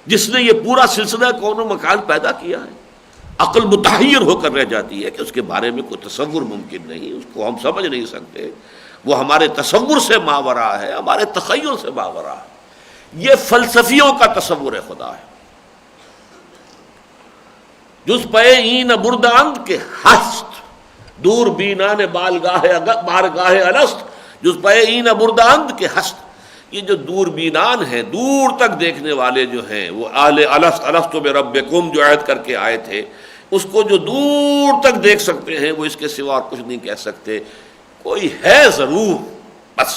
جس نے یہ پورا سلسلہ کون و مکان پیدا کیا ہے، عقل متحیر ہو کر رہ جاتی ہے کہ اس کے بارے میں کوئی تصور ممکن نہیں، اس کو ہم سمجھ نہیں سکتے، وہ ہمارے تصور سے ماورا ہے، ہمارے تخیل سے ماورا ہے۔ یہ فلسفیوں کا تصور خدا ہے۔ جز پہ این برداند کے ہست، دور بینان بارگاہ الست، جز پہ این برداند کے ہست۔ یہ جو دور بینان ہیں، دور تک دیکھنے والے جو ہیں، وہ اہل الست بربکم جو عہد کر کے آئے تھے، اس کو جو دور تک دیکھ سکتے ہیں وہ اس کے سوا اور کچھ نہیں کہہ سکتے۔ کوئی ہے ضرور، بس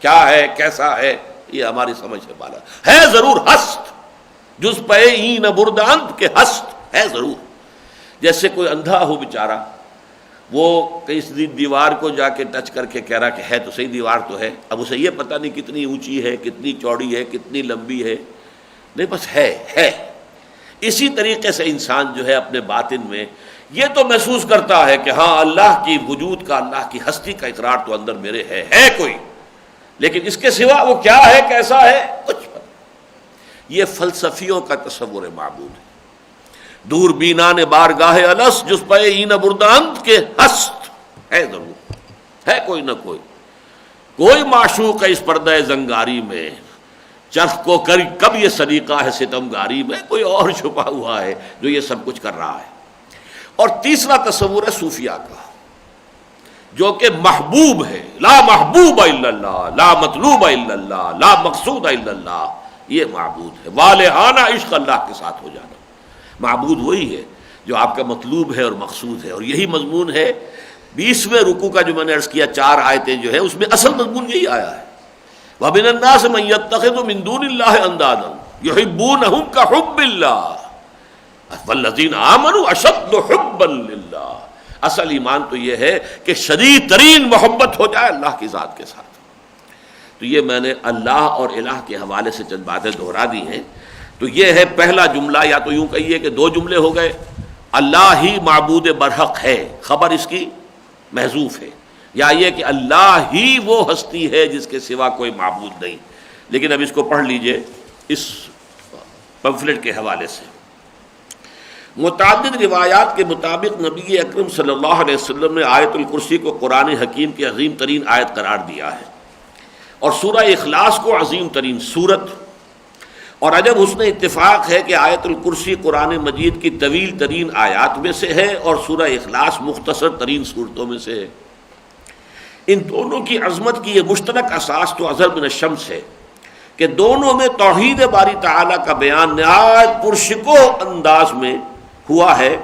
کیا ہے کیسا ہے یہ ہماری سمجھ سے بالا ہے، ضرور ہست، جز پہ این برداند کے ہست ہے ضرور۔ جیسے کوئی اندھا ہو بیچارہ، وہ کسی دیوار کو جا کے ٹچ کر کے کہہ رہا کہ ہے تو صحیح دیوار تو ہے، اب اسے یہ پتہ نہیں کتنی اونچی ہے، کتنی چوڑی ہے، کتنی لمبی ہے، نہیں بس ہے۔ اسی طریقے سے انسان جو ہے اپنے باطن میں یہ تو محسوس کرتا ہے کہ ہاں اللہ کی وجود کا، اللہ کی ہستی کا اقرار تو اندر میرے ہے کوئی، لیکن اس کے سوا وہ کیا ہے کیسا ہے کچھ پتہ نہیں۔ یہ فلسفیوں کا تصور معبود ہے۔ دور بینان بارگاہ الست، جس پہ این برداند کے ہست ہے ضرور، ہے کوئی نہ کوئی معشوق ہے اس پردہ زنگاری میں، چرخ کو کب یہ سلیقہ ہے ستمگاری میں، کوئی اور چھپا ہوا ہے جو یہ سب کچھ کر رہا ہے۔ اور تیسرا تصور ہے صوفیہ کا، جو کہ محبوب ہے، لا محبوب الا اللہ، لا مطلوب الا اللہ، لا مقصود الا اللہ، یہ معبود ہے۔ والہانہ عشق اللہ کے ساتھ ہو جانا، معبود وہی ہے جو آپ کا مطلوب ہے اور مقصود ہے۔ اور یہی مضمون ہے 20ویں رکوع کا جو میں نے عرض کیا، 4 آیتیں جو ہے اس میں اصل مضمون یہی آیا ہے۔ وَمِنَ النَّاسِ مَن يَتَّخِذُ مِن دُونِ اللَّهِ أَندَادًا يُحِبُّونَهُمْ كَحُبِّ اللَّهِ وَالَّذِينَ آمَنُوا أَشَدُّ حُبًّا لِلَّهِ۔ اصل ایمان تو یہ ہے کہ شدید ترین محبت ہو جائے اللہ کی ذات کے ساتھ۔ تو یہ میں نے اللہ اور الہ کے حوالے سے چند باتیں دہرا دی ہیں۔ تو یہ ہے پہلا جملہ، یا تو یوں کہیے کہ 2 جملے ہو گئے۔ اللہ ہی معبود برحق ہے، خبر اس کی محذوف ہے، یا یہ کہ اللہ ہی وہ ہستی ہے جس کے سوا کوئی معبود نہیں۔ لیکن اب اس کو پڑھ لیجئے اس پمفلٹ کے حوالے سے۔ متعدد روایات کے مطابق نبی اکرم صلی اللہ علیہ وسلم نے آیت الکرسی کو قرآن حکیم کی عظیم ترین آیت قرار دیا ہے، اور سورہ اخلاص کو عظیم ترین سورت، اور عجب حسن اتفاق ہے کہ آیت الکرسی قرآن مجید کی طویل ترین آیات میں سے ہے اور سورہ اخلاص مختصر ترین صورتوں میں سے ہے۔ ان دونوں کی عظمت کی یہ مشترک اساس تو اظہر من الشمس ہے کہ دونوں میں توحید باری تعالیٰ کا بیان نہایت پرشکوہ انداز میں ہوا ہے،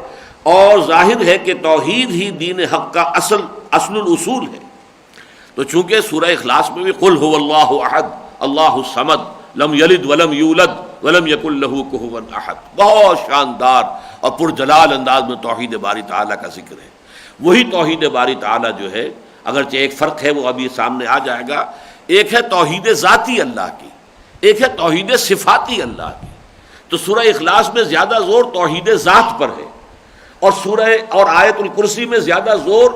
اور ظاہر ہے کہ توحید ہی دین حق کا اصل الاصول ہے۔ تو چونکہ سورہ اخلاص میں بھی قل هو اللہ احد اللہ الصمد لم یلد ولم یولد ولم یکن لہ کفوا احد، بہت شاندار اور پرجلال انداز میں توحید باری تعالیٰ کا ذکر ہے۔ وہی توحید باری تعالیٰ جو ہے، اگرچہ ایک فرق ہے وہ ابھی سامنے آ جائے گا، ایک ہے توحید ذاتی اللہ کی، ایک ہے توحید صفاتی اللہ کی۔ تو سورہ اخلاص میں زیادہ زور توحید ذات پر ہے، اور آیت الکرسی میں زیادہ زور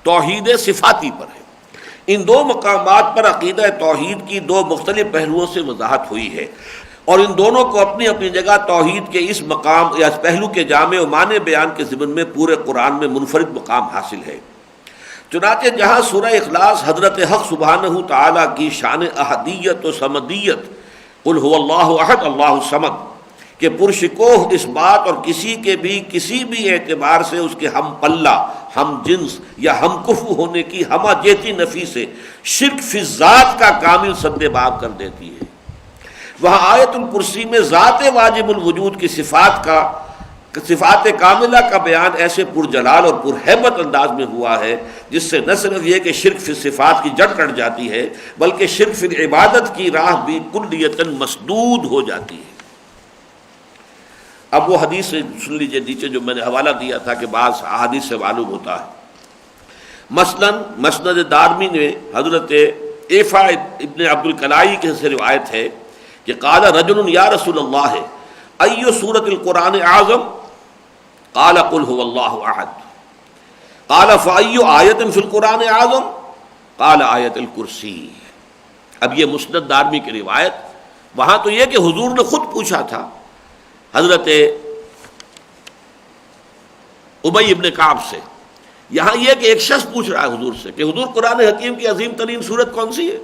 توحید صفاتی پر ہے۔ ان 2 مقامات پر عقیدہ توحید کی 2 مختلف پہلوؤں سے وضاحت ہوئی ہے، اور ان دونوں کو اپنی اپنی جگہ توحید کے اس مقام یا اس پہلو کے جامع و معنی بیان کے ضمن میں پورے قرآن میں منفرد مقام حاصل ہے۔ چنانچہ جہاں سورہ اخلاص حضرت حق سبحانہ تعالیٰ کی شان احدیت و صمدیت، قل هو اللہ احد اللہ الصمد، کہ پرشکوہ اس بات اور کسی بھی اعتبار سے اس کے ہم پلہ، ہم جنس یا ہم کفو ہونے کی ہمہ جیتی نفی سے شرک فی ذات کا کامل سد باب کر دیتی ہے۔ وہاں آیت الکرسی میں ذات واجب الوجود کی صفات کاملہ کا بیان ایسے پرجلال اور پرہیبت انداز میں ہوا ہے جس سے نہ صرف یہ کہ شرک فی صفات کی جڑ کٹ جاتی ہے، بلکہ شرک فی عبادت کی راہ بھی کلیتاً مسدود ہو جاتی ہے۔ اب وہ حدیث سن لیجئے نیچے جو میں نے حوالہ دیا تھا کہ بعض احادیث سے معلوم ہوتا ہے۔ مثلا مسند دارمی میں حضرت ایفا ابن عبد الکلائی کے سے روایت ہے کہ قال رجل یا رسول اللہ ای سورۃ القرآن اعظم؟ قال قل هو اللہ احد۔ قال فای آیۃ فی القرآن اعظم؟ قال آیت الکرسی. اب یہ مسند دارمی کی روایت. وہاں تو یہ کہ حضور نے خود پوچھا تھا حضرت ابی ابن کعب سے. یہاں یہ کہ ایک شخص پوچھ رہا ہے حضور سے کہ حضور قرآن حکیم کی عظیم ترین سورت کون سی ہے؟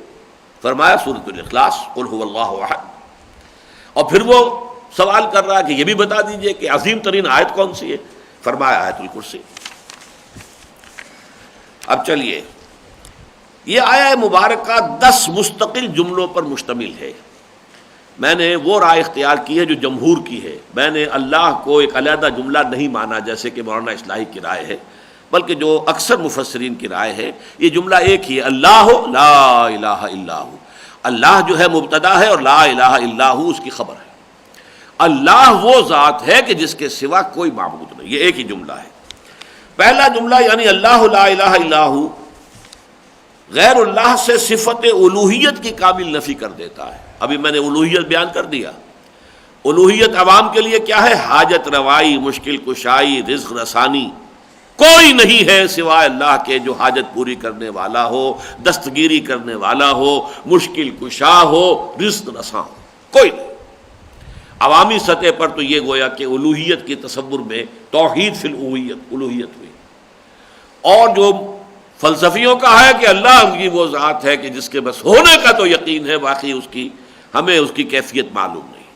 فرمایا سورۃ الاخلاص، قل هو اللہ احد. اور پھر وہ سوال کر رہا ہے کہ یہ بھی بتا دیجئے کہ عظیم ترین آیت کون سی ہے؟ فرمایا آیت الکرسی. اب چلیے، یہ آیہ مبارکہ 10 مستقل جملوں پر مشتمل ہے. میں نے وہ رائے اختیار کی ہے جو جمہور کی ہے. میں نے اللہ کو ایک علیحدہ جملہ نہیں مانا جیسے کہ مولانا اصلاحی کی رائے ہے، بلکہ جو اکثر مفسرین کی رائے ہے یہ جملہ ایک ہی ہے، اللہ لا الہ الا ہو. اللہ جو ہے مبتدا ہے اور لا الہ الا ہو اس کی خبر ہے. اللہ وہ ذات ہے کہ جس کے سوا کوئی معبود نہیں. یہ ایک ہی جملہ ہے. پہلا جملہ یعنی اللہ لا الہ الا ہو غیر اللہ سے صفت الوہیت کی کامل نفی کر دیتا ہے. ابھی میں نے الوہیت بیان کر دیا. الوہیت عوام کے لیے کیا ہے؟ حاجت روائی، مشکل کشائی، رزق رسانی. کوئی نہیں ہے سوائے اللہ کے جو حاجت پوری کرنے والا ہو، دستگیری کرنے والا ہو، مشکل کشا ہو، رزق رساں ہو. کوئی نہیں. عوامی سطح پر تو یہ گویا کہ الوہیت کے تصور میں توحید فی الوہیت ہوئی. اور جو فلسفیوں کا ہے کہ اللہ کی وہ ذات ہے کہ جس کے بس ہونے کا تو یقین ہے، باقی ہمیں اس کی کیفیت معلوم نہیں.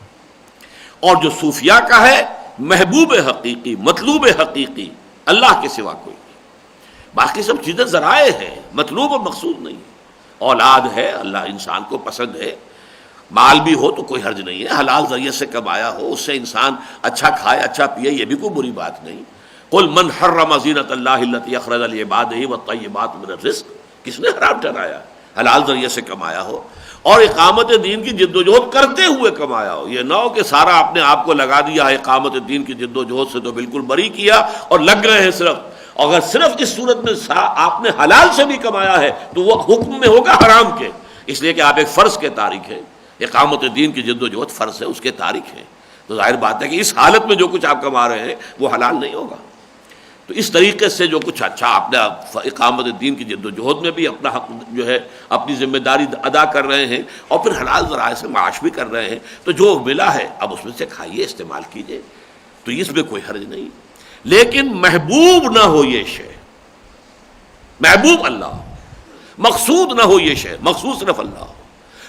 اور جو صوفیاء کا ہے محبوب حقیقی، مطلوب حقیقی اللہ کے سوا کوئی نہیں. باقی سب چیزیں ذرائع ہیں، مطلوب اور مقصود نہیں. اولاد ہے، اللہ انسان کو پسند ہے. مال بھی ہو تو کوئی حرج نہیں ہے، حلال ذریعے سے کمایا ہو، اس سے انسان اچھا کھائے اچھا پیے، یہ بھی کوئی بری بات نہیں. قل من حرم زینۃ اللہ التی اخرج لعبادہ والطیبات من الرزق. کس نے حرام ٹھہرایا؟ حلال ذریعے سے کمایا ہو اور اقامت دین کی جد و جہد کرتے ہوئے کمایا ہو. یہ نہ ہو کہ سارا اپنے آپ کو لگا دیا ہے اقامت دین کی جد و جہد سے تو بالکل بری کیا اور لگ گئے ہیں صرف. اگر صرف اس صورت میں آپ نے حلال سے بھی کمایا ہے تو وہ حکم میں ہوگا حرام کے، اس لیے کہ آپ ایک فرض کے تارک ہیں. اقامت دین کی جد و جہد فرض ہے، اس کے تارک ہیں. تو ظاہر بات ہے کہ اس حالت میں جو کچھ آپ کما رہے ہیں وہ حلال نہیں ہوگا. تو اس طریقے سے جو کچھ اچھا اپنے اقامت دین کی جد و جہد میں بھی اپنا حق جو ہے اپنی ذمہ داری ادا کر رہے ہیں اور پھر حلال ذرائع سے معاش بھی کر رہے ہیں، تو جو ملا ہے اب اس میں سے کھائیے، استعمال کیجیے، تو اس میں کوئی حرج نہیں. لیکن محبوب نہ ہو یہ شے، محبوب اللہ ہو. مقصود نہ ہو یہ شے، مقصود صرف اللہ ہو.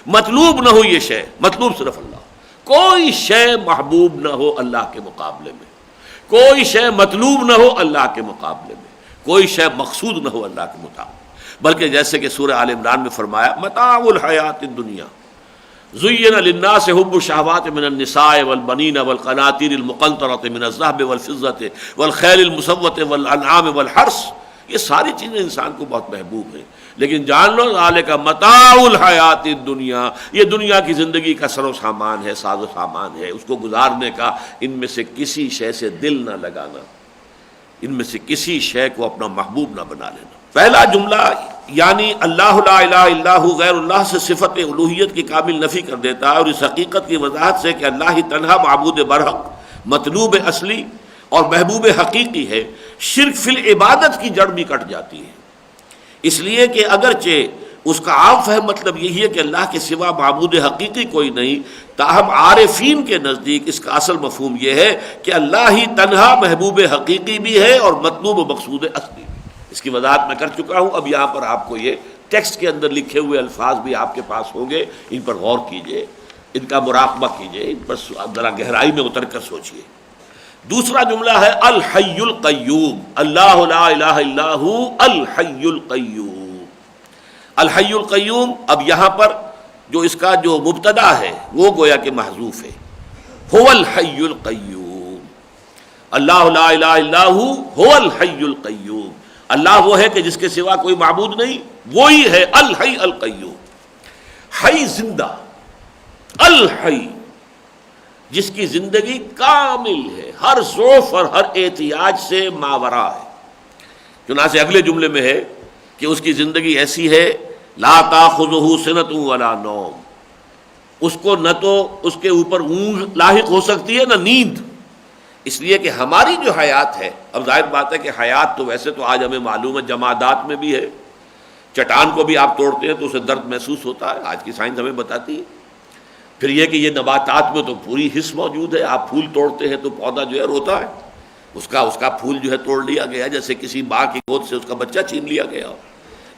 مطلوب نہ ہو یہ شے، مطلوب صرف اللہ ہو. کوئی شے محبوب نہ ہو اللہ کے مقابلے میں، کوئی شے مطلوب نہ ہو اللہ کے مقابلے میں، کوئی شے مقصود نہ ہو اللہ کے مطابق. بلکہ جیسے کہ سورہ آل عمران میں فرمایا متاع الحیات الدنیا زین للناس حب الشہوات من النساء والبنین والقناطیر المقنطرۃ من الذہب والفضۃ والخیل المسومۃ والانعام والحرث. یہ ساری چیزیں انسان کو بہت محبوب ہیں، لیکن جان لو ذالک متاع الحیات الدنیا، یہ دنیا کی زندگی کا سر و سامان ہے، ساز و سامان ہے، اس کو گزارنے کا. ان میں سے کسی شے سے دل نہ لگانا، ان میں سے کسی شے کو اپنا محبوب نہ بنا لینا. پہلا جملہ یعنی اللہ لا الہ الا ہو غیر اللہ سے صفت الوہیت کی کامل نفی کر دیتا ہے، اور اس حقیقت کی وضاحت سے کہ اللہ ہی تنہا معبود برحق، مطلوب اصلی اور محبوب حقیقی ہے. شرک فی العبادت کی جڑ بھی کٹ جاتی ہے، اس لیے کہ اگرچہ اس کا عام فہم مطلب یہی ہے کہ اللہ کے سوا معبود حقیقی کوئی نہیں، تاہم عارفین کے نزدیک اس کا اصل مفہوم یہ ہے کہ اللہ ہی تنہا محبوب حقیقی بھی ہے اور مطلوب و مقصود اصلی بھی. اس کی وضاحت میں کر چکا ہوں. اب یہاں پر آپ کو یہ ٹیکسٹ کے اندر لکھے ہوئے الفاظ بھی آپ کے پاس ہوں گے، ان پر غور کیجئے، ان کا مراقبہ کیجئے، ان پر ذرا گہرائی میں اتر کر سوچئے. دوسرا جملہ ہے الحی القیوم. اللہ لا الہ الا ہو الحی القیوم. الحی القیوم. اب یہاں پر جو اس کا جو مبتدا ہے وہ گویا کہ محذوف ہے. هو الحی القیوم. اللہ لا الہ الا ہو هو الحی القیوم. اللہ وہ ہے کہ جس کے سوا کوئی معبود نہیں، وہی ہے الحی القیوم. حی زندہ، الحی جس کی زندگی کامل ہے، ہر ضعف اور ہر احتیاج سے ماورا ہے. چنانچہ اگلے جملے میں ہے کہ اس کی زندگی ایسی ہے لا تاخذہ سنۃ ولا نوم. اس کو نہ تو اس کے اوپر اونگ لاحق ہو سکتی ہے نہ نیند. اس لیے کہ ہماری جو حیات ہے، اب ظاہر بات ہے کہ حیات تو ویسے تو آج ہمیں معلوم ہے جمادات میں بھی ہے، چٹان کو بھی آپ توڑتے ہیں تو اسے درد محسوس ہوتا ہے، آج کی سائنس ہمیں بتاتی ہے۔ پھر یہ کہ یہ نباتات میں تو پوری حس موجود ہے، آپ پھول توڑتے ہیں تو پودا جو ہے روتا ہے، اس کا پھول جو ہے توڑ لیا گیا جیسے کسی ماں کی گود سے اس کا بچہ چھین لیا گیا ہو۔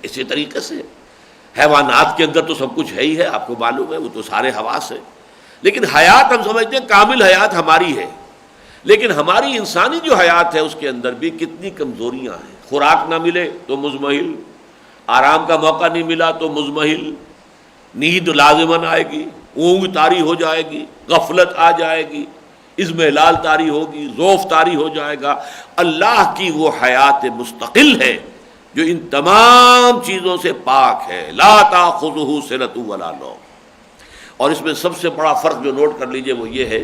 اسی طریقے سے حیوانات کے اندر تو سب کچھ ہے ہی ہے، آپ کو معلوم ہے، وہ تو سارے حواس ہیں، لیکن حیات ہم سمجھتے ہیں کامل حیات ہماری ہے، لیکن ہماری انسانی جو حیات ہے اس کے اندر بھی کتنی کمزوریاں ہیں۔ خوراک نہ ملے تو مزمحل، آرام کا موقع نہیں ملا تو مزمحل، نیند لازماً آئے گی، اونگ طاری ہو جائے گی، غفلت آ جائے گی، اضمحلال طاری ہوگی، ذوف طاری ہو جائے گا۔ اللہ کی وہ حیات مستقل ہے جو ان تمام چیزوں سے پاک ہے، لا تاخذہ سنۃ ولا نوم۔ اور اس میں سب سے بڑا فرق جو نوٹ کر لیجئے وہ یہ ہے،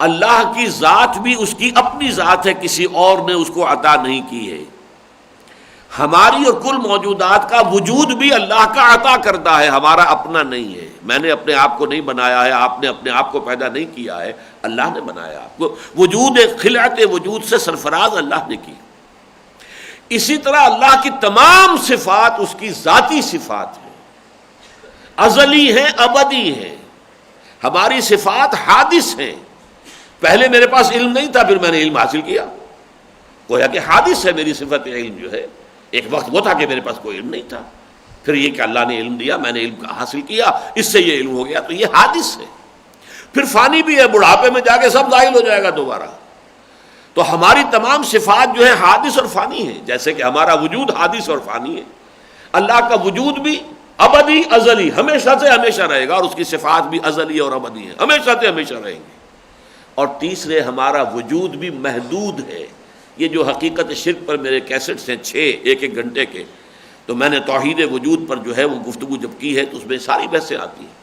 اللہ کی ذات بھی اس کی اپنی ذات ہے، کسی اور نے اس کو عطا نہیں کی ہے۔ ہماری اور کل موجودات کا وجود بھی اللہ کا عطا کردہ ہے، ہمارا اپنا نہیں ہے۔ میں نے اپنے آپ کو نہیں بنایا ہے، آپ نے اپنے آپ کو پیدا نہیں کیا ہے، اللہ نے بنایا آپ کو۔ وجود خلعت وجود سے سرفراز اللہ نے کی۔ اسی طرح اللہ کی تمام صفات اس کی ذاتی صفات ہیں، ازلی ہیں، ابدی ہیں۔ ہماری صفات حادث ہیں، پہلے میرے پاس علم نہیں تھا، پھر میں نے علم حاصل کیا، گویا کہ حادث ہے میری صفت علم جو ہے۔ ایک وقت وہ تھا کہ میرے پاس کوئی علم نہیں تھا، پھر یہ کہ اللہ نے علم دیا، میں نے علم حاصل کیا، اس سے یہ علم ہو گیا، تو یہ حادث ہے۔ پھر فانی بھی ہے، بڑھاپے میں جا کے سب زائل ہو جائے گا دوبارہ۔ تو ہماری تمام صفات جو ہے حادث اور فانی ہیں، جیسے کہ ہمارا وجود حادث اور فانی ہے، اللہ کا وجود بھی ابدی ازلی ہمیشہ سے ہمیشہ رہے گا، اور اس کی صفات بھی ازلی اور ابدی ہیں، ہمیشہ سے ہمیشہ رہیں گے۔ اور تیسرے ہمارا وجود بھی محدود ہے۔ یہ جو حقیقت شرک پر میرے کیسٹس ہیں 6 ایک گھنٹے کے، تو میں نے توحید وجود پر جو ہے وہ گفتگو جب کی ہے تو اس میں ساری بحثیں آتی ہیں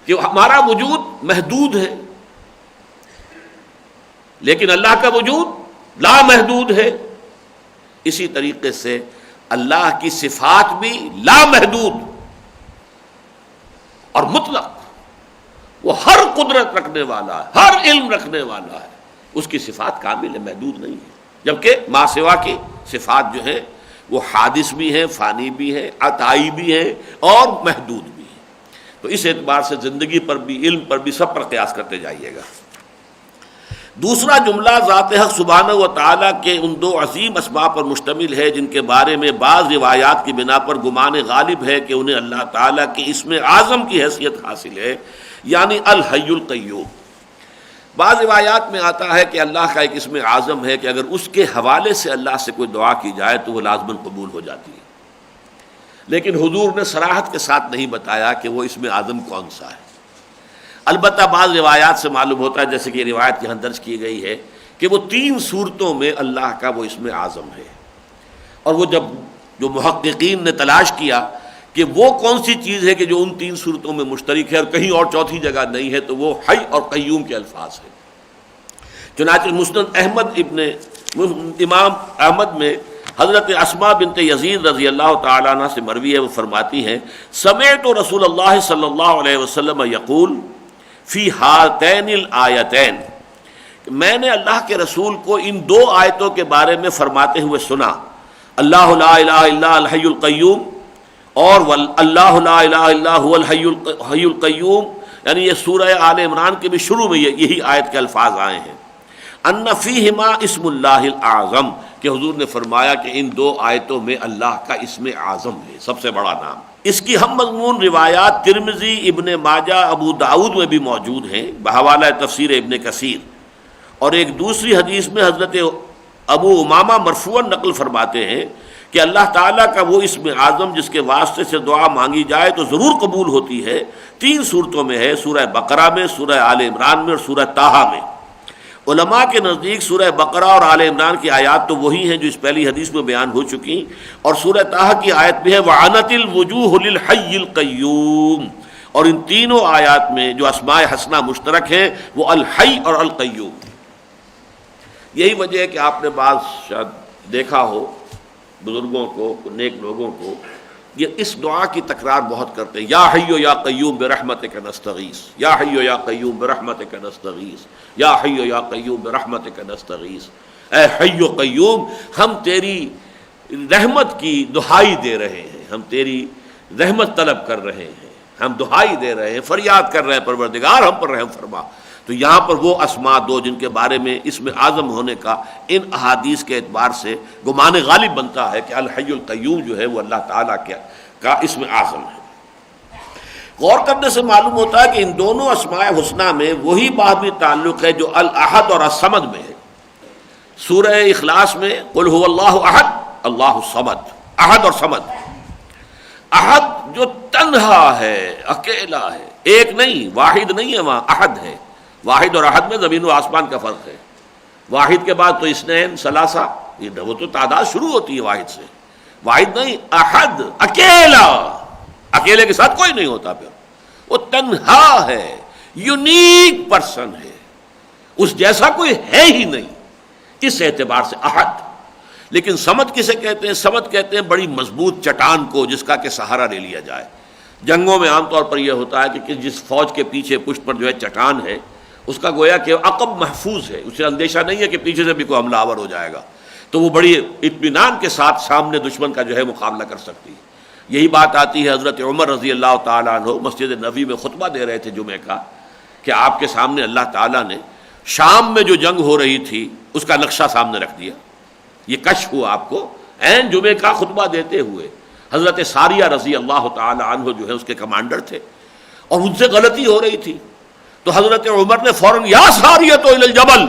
کہ ہمارا وجود محدود ہے، لیکن اللہ کا وجود لامحدود ہے۔ اسی طریقے سے اللہ کی صفات بھی لامحدود اور مطلق، وہ ہر قدرت رکھنے والا ہے، ہر علم رکھنے والا ہے، اس کی صفات کامل ہے، محدود نہیں ہے۔ جبکہ ما سوا کی صفات جو ہیں وہ حادث بھی ہیں، فانی بھی ہیں، عطائی بھی ہیں اور محدود بھی ہیں۔ تو اس اعتبار سے زندگی پر بھی، علم پر بھی، سب پر قیاس کرتے جائیے گا۔ دوسرا جملہ ذات حق سبحانہ و تعالیٰ کے ان 2 عظیم اسماء پر مشتمل ہے جن کے بارے میں بعض روایات کی بنا پر گمان غالب ہے کہ انہیں اللہ تعالیٰ کے اسم اعظم کی حیثیت حاصل ہے، یعنی الحی القیوم۔ بعض روایات میں آتا ہے کہ اللہ کا ایک اسم اعظم ہے کہ اگر اس کے حوالے سے اللہ سے کوئی دعا کی جائے تو وہ لازماً قبول ہو جاتی ہے، لیکن حضور نے صراحت کے ساتھ نہیں بتایا کہ وہ اسم اعظم کون سا ہے۔ البتہ بعض روایات سے معلوم ہوتا ہے، جیسے کہ یہ روایت یہاں درج کی گئی ہے، کہ وہ 3 صورتوں میں اللہ کا وہ اسم اعظم ہے۔ اور وہ جو محققین نے تلاش کیا کہ وہ کون سی چیز ہے کہ جو ان 3 صورتوں میں مشترک ہے اور کہیں اور چوتھی جگہ نہیں ہے، تو وہ حی اور قیوم کے الفاظ ہیں۔ چنانچہ مسند احمد امام احمد میں حضرت اسماء بنت یزید رضی اللہ تعالیٰ عنہ سے مروی ہے، وہ فرماتی ہیں سمعت رسول اللہ صلی اللہ علیہ وسلم یقول فی ہاتین الآیتین، میں نے اللہ کے رسول کو ان 2 آیتوں کے بارے میں فرماتے ہوئے سنا، اللہ لا الہ الا الحی القیوم اور اللہ لا الہ الا هو الحی القیوم، یعنی یہ سورہ آل عمران کے بھی شروع میں یہی آیت کے الفاظ آئے ہیں، ان فیہما اسم اللہ الاعظم، کہ حضور نے فرمایا کہ ان 2 آیتوں میں اللہ کا اسم اعظم ہے، سب سے بڑا نام۔ اس کی ہم مضمون روایات ترمذی، ابن ماجہ، ابو داؤد میں بھی موجود ہیں بحوالہ تفسیر ابن کثیر، اور ایک دوسری حدیث میں حضرت ابو امامہ مرفوعاً نقل فرماتے ہیں کہ اللہ تعالیٰ کا وہ اسم اعظم جس کے واسطے سے دعا مانگی جائے تو ضرور قبول ہوتی ہے، 3 صورتوں میں ہے، سورہ بقرہ میں، سورہ آل عمران میں اور سورہ طٰہٰ میں۔ علماء کے نزدیک سورہ بقرہ اور آل عمران کی آیات تو وہی ہیں جو اس پہلی حدیث میں بیان ہو چکی، اور سورہ طٰہٰ کی آیت بھی ہے وَعَنَتِ الْوُجُوهُ لِلْحَيِّ الْقَيُّومِ، اور ان تینوں آیات میں جو اسماء حسنہ مشترک ہیں وہ الحی اور القیوم۔ یہی وجہ ہے کہ آپ نے بعض شاید دیکھا ہو بزرگوں کو، نیک لوگوں کو، یہ اس دعا کی تکرار بہت کرتے ہیں، یا حی یا قیوم برحمتک نستغیث، یا حی یا قیوم برحمتک نستغیث، یا حی یا قیوم برحمتک نستغیث، اے حی و قیوم ہم تیری رحمت کی دہائی دے رہے ہیں، ہم تیری رحمت طلب کر رہے ہیں، ہم دہائی دے رہے ہیں، فریاد کر رہے ہیں پروردگار ہم پر رحم فرما۔ تو یہاں پر وہ اسماء دو جن کے بارے میں اسم اعظم ہونے کا ان احادیث کے اعتبار سے گمان غالب بنتا ہے کہ الحی القیوم جو ہے وہ اللہ تعالیٰ کا اسم اعظم ہے۔ غور کرنے سے معلوم ہوتا ہے کہ ان دونوں اسماء حسنہ میں وہی باہمی تعلق ہے جو الاحد اور الصمد میں ہے۔ سورہ اخلاص میں قل هو اللہ احد اللہ الصمد، احد اور صمد۔ احد جو تنہا ہے، اکیلا ہے، ایک نہیں، واحد نہیں ہے، وہاں احد ہے۔ واحد اور احد میں زمین و آسمان کا فرق ہے۔ واحد کے بعد تو اثنین، ثلاثہ، وہ تو تعداد شروع ہوتی ہے واحد سے۔ واحد نہیں، احد، اکیلا، اکیلے کے ساتھ کوئی نہیں ہوتا، پھر وہ تنہا ہے، یونیک پرسن ہے، اس جیسا کوئی ہے ہی نہیں، اس اعتبار سے احد۔ لیکن صمد کسے کہتے ہیں؟ صمد کہتے ہیں بڑی مضبوط چٹان کو جس کا کہ سہارا لے لیا جائے۔ جنگوں میں عام طور پر یہ ہوتا ہے کہ جس فوج کے پیچھے پشت پر جو ہے چٹان ہے، اس کا گویا کہ عقب محفوظ ہے، اسے اندیشہ نہیں ہے کہ پیچھے سے بھی کوئی حملہ آور ہو جائے گا، تو وہ بڑی اطمینان کے ساتھ سامنے دشمن کا جو ہے مقابلہ کر سکتی ہے۔ یہی بات آتی ہے حضرت عمر رضی اللہ تعالیٰ عنہ مسجد نبوی میں خطبہ دے رہے تھے جمعہ کا، کہ آپ کے سامنے اللہ تعالیٰ نے شام میں جو جنگ ہو رہی تھی اس کا نقشہ سامنے رکھ دیا۔ یہ کشف ہوا آپ کو عین جمعہ کا خطبہ دیتے ہوئے۔ حضرت ساریہ رضی اللہ تعالیٰ عنہ جو ہے اس کے کمانڈر تھے، اور ان سے غلطی ہو رہی تھی، تو حضرت عمر نے فوراً یا ساریۃ الی الجبل۔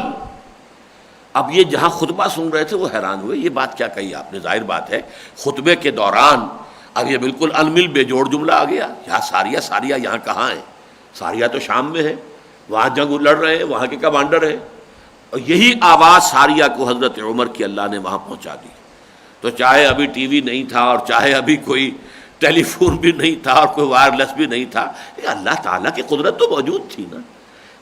اب یہ جہاں خطبہ سن رہے تھے وہ حیران ہوئے، یہ بات کیا کہی آپ نے؟ ظاہر بات ہے خطبے کے دوران اب یہ بالکل انمل بے جوڑ جملہ آ گیا، یا ساریہ، ساریہ یہاں کہاں ہے؟ ساریہ تو شام میں ہے، وہاں جنگ لڑ رہے ہیں، وہاں کے کمانڈر ہیں۔ اور یہی آواز ساریہ کو حضرت عمر کی اللہ نے وہاں پہنچا دی۔ تو چاہے ابھی ٹی وی نہیں تھا، اور چاہے ابھی کوئی ٹیلی فون بھی نہیں تھا، اور کوئی وائرلیس بھی نہیں تھا، اللہ تعالیٰ کی قدرت تو موجود تھی نا۔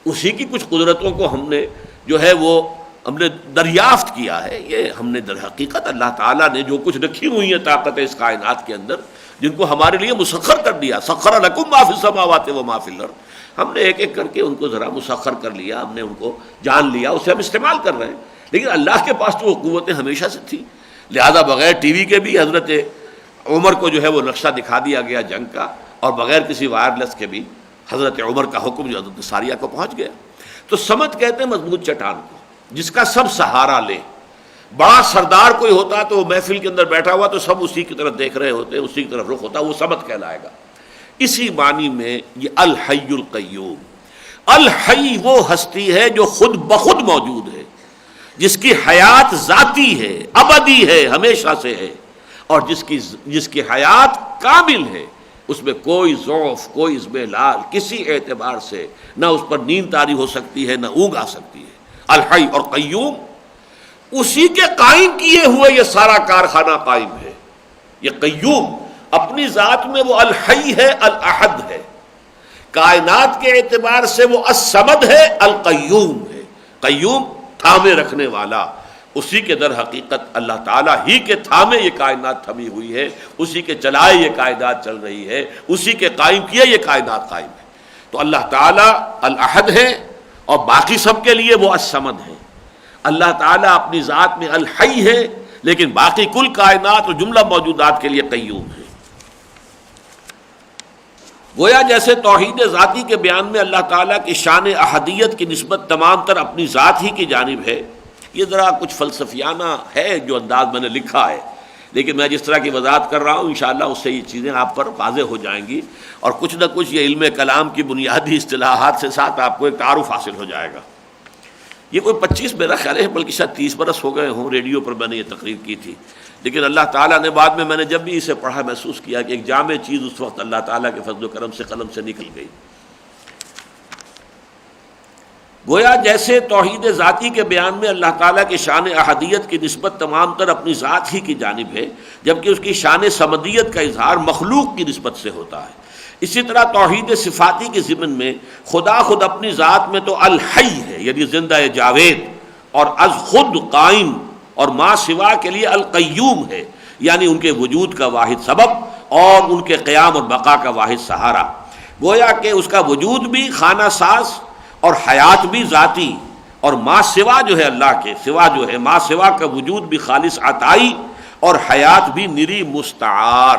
اسی کی کچھ قدرتوں کو ہم نے جو ہے وہ ہم نے دریافت کیا ہے۔ یہ ہم نے در حقیقت اللہ تعالیٰ نے جو کچھ رکھی ہوئی ہیں طاقت اس کائنات کے اندر، جن کو ہمارے لیے مسخر کر دیا، سخر لکم ما فی السماوات و ما فی الارض، ہم نے ایک ایک کر کے ان کو ذرا مسخر کر لیا، ہم نے ان کو جان لیا، اسے ہم استعمال کر رہے ہیں۔ لیکن اللہ کے پاس تو وہ قوتیں ہمیشہ سے تھی، لہذا بغیر ٹی وی کے بھی حضرت عمر کو جو ہے وہ نقشہ دکھا دیا گیا جنگ کا، اور بغیر کسی وائرلیس کے بھی حضرت عمر کا حکم جو حضرت ساریہ کو پہنچ گیا۔ تو سمت کہتے ہیں مضبوط چٹان کو جس کا سب سہارا لے۔ بڑا سردار کوئی ہوتا تو وہ محفل کے اندر بیٹھا ہوا تو سب اسی کی طرف دیکھ رہے ہوتے، اسی کی طرف رخ ہوتا، وہ سمت کہلائے گا۔ اسی معنی میں یہ الحی القیوم، الحی وہ ہستی ہے جو خود بخود موجود ہے، جس کی حیات ذاتی ہے، ابدی ہے، ہمیشہ سے ہے، اور جس کی حیات کامل ہے، اس میں کوئی ضعف، کوئی اضمحلال کسی اعتبار سے نہ اس پر نیند طاری ہو سکتی ہے، نہ اونگ آ سکتی ہے۔ الحی اور قیوم اسی کے قائم کیے ہوئے یہ سارا کارخانہ قائم ہے۔ یہ قیوم اپنی ذات میں وہ الحی ہے، الاحد ہے، کائنات کے اعتبار سے وہ الصمد ہے، القیوم ہے۔ قیوم تھامے رکھنے والا، اسی کے در حقیقت اللہ تعالیٰ ہی کے تھامے یہ کائنات تھمی ہوئی ہے، اسی کے چلائے یہ کائنات چل رہی ہے، اسی کے قائم کیے یہ کائنات قائم ہے۔ تو اللہ تعالیٰ الاحد ہے، اور باقی سب کے لیے وہ الصمد ہے۔ اللہ تعالیٰ اپنی ذات میں الحی ہے، لیکن باقی کل کائنات اور جملہ موجودات کے لیے قیوم ہے۔ گویا جیسے توحید ذاتی کے بیان میں اللہ تعالیٰ کی شان احدیت کی نسبت تمام تر اپنی ذات ہی کی جانب ہے، یہ ذرا کچھ فلسفیانہ ہے جو انداز میں نے لکھا ہے، لیکن میں جس طرح کی وضاحت کر رہا ہوں انشاءاللہ اس سے یہ چیزیں آپ پر واضح ہو جائیں گی، اور کچھ نہ کچھ یہ علم کلام کی بنیادی اصطلاحات سے ساتھ آپ کو ایک تعارف حاصل ہو جائے گا۔ یہ کوئی 25 میرا خیال ہے بلکہ شاید 30 برس ہو گئے ہوں، ریڈیو پر میں نے یہ تقریر کی تھی، لیکن اللہ تعالیٰ نے بعد میں نے جب بھی اسے پڑھا محسوس کیا کہ ایک جامع چیز اس وقت اللہ تعالیٰ کے فضل و کرم سے قلم سے نکل گئی۔ گویا جیسے توحید ذاتی کے بیان میں اللہ تعالیٰ کی شان احدیت کی نسبت تمام تر اپنی ذات ہی کی جانب ہے، جبکہ اس کی شان صمدیت کا اظہار مخلوق کی نسبت سے ہوتا ہے، اسی طرح توحید صفاتی کے ضمن میں خدا خود اپنی ذات میں تو الحی ہے، یعنی زندہ جاوید، اور از خود قائم، اور ما سوا کے لیے القیوم ہے، یعنی ان کے وجود کا واحد سبب اور ان کے قیام اور بقا کا واحد سہارا۔ گویا کہ اس کا وجود بھی خانہ ساز اور حیات بھی ذاتی، اور ما سوا جو ہے اللہ کے سوا جو ہے ما سوا کا وجود بھی خالص عطائی اور حیات بھی نری مستعار،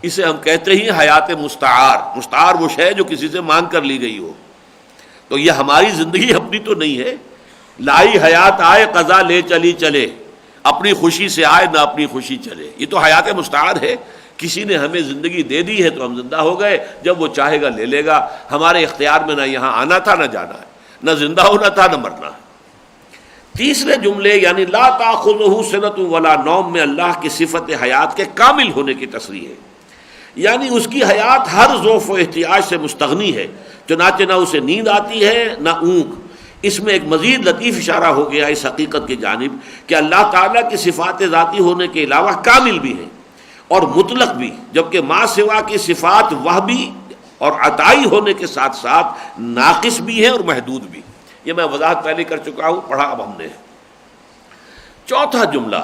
اسے ہم کہتے ہیں حیات مستعار۔ مستعار وہ شے جو کسی سے مانگ کر لی گئی ہو، تو یہ ہماری زندگی اپنی تو نہیں ہے۔ لائی حیات آئے قضا لے چلی چلے، اپنی خوشی سے آئے نہ اپنی خوشی چلے، یہ تو حیات مستعار ہے۔ کسی نے ہمیں زندگی دے دی ہے تو ہم زندہ ہو گئے، جب وہ چاہے گا لے لے گا۔ ہمارے اختیار میں نہ یہاں آنا تھا نہ جانا ہے، نہ زندہ ہونا تھا نہ مرنا ہے۔ تیسرے جملے یعنی لا تاخذہ سنۃ ولا نوم میں اللہ کی صفت حیات کے کامل ہونے کی تصریح ہے، یعنی اس کی حیات ہر ذوف و احتیاج سے مستغنی ہے، چنانچہ نہ اسے نیند آتی ہے نہ اونگ۔ اس میں ایک مزید لطیف اشارہ ہو گیا اس حقیقت کی جانب کہ اللہ تعالیٰ کی صفات ذاتی ہونے کے علاوہ کامل بھی ہیں اور مطلق بھی، جبکہ ما سوا کی صفات وہبی اور عطائی ہونے کے ساتھ ساتھ ناقص بھی ہیں اور محدود بھی۔ یہ میں وضاحت پہلے کر چکا ہوں، پڑھا اب ہم نے۔ چوتھا جملہ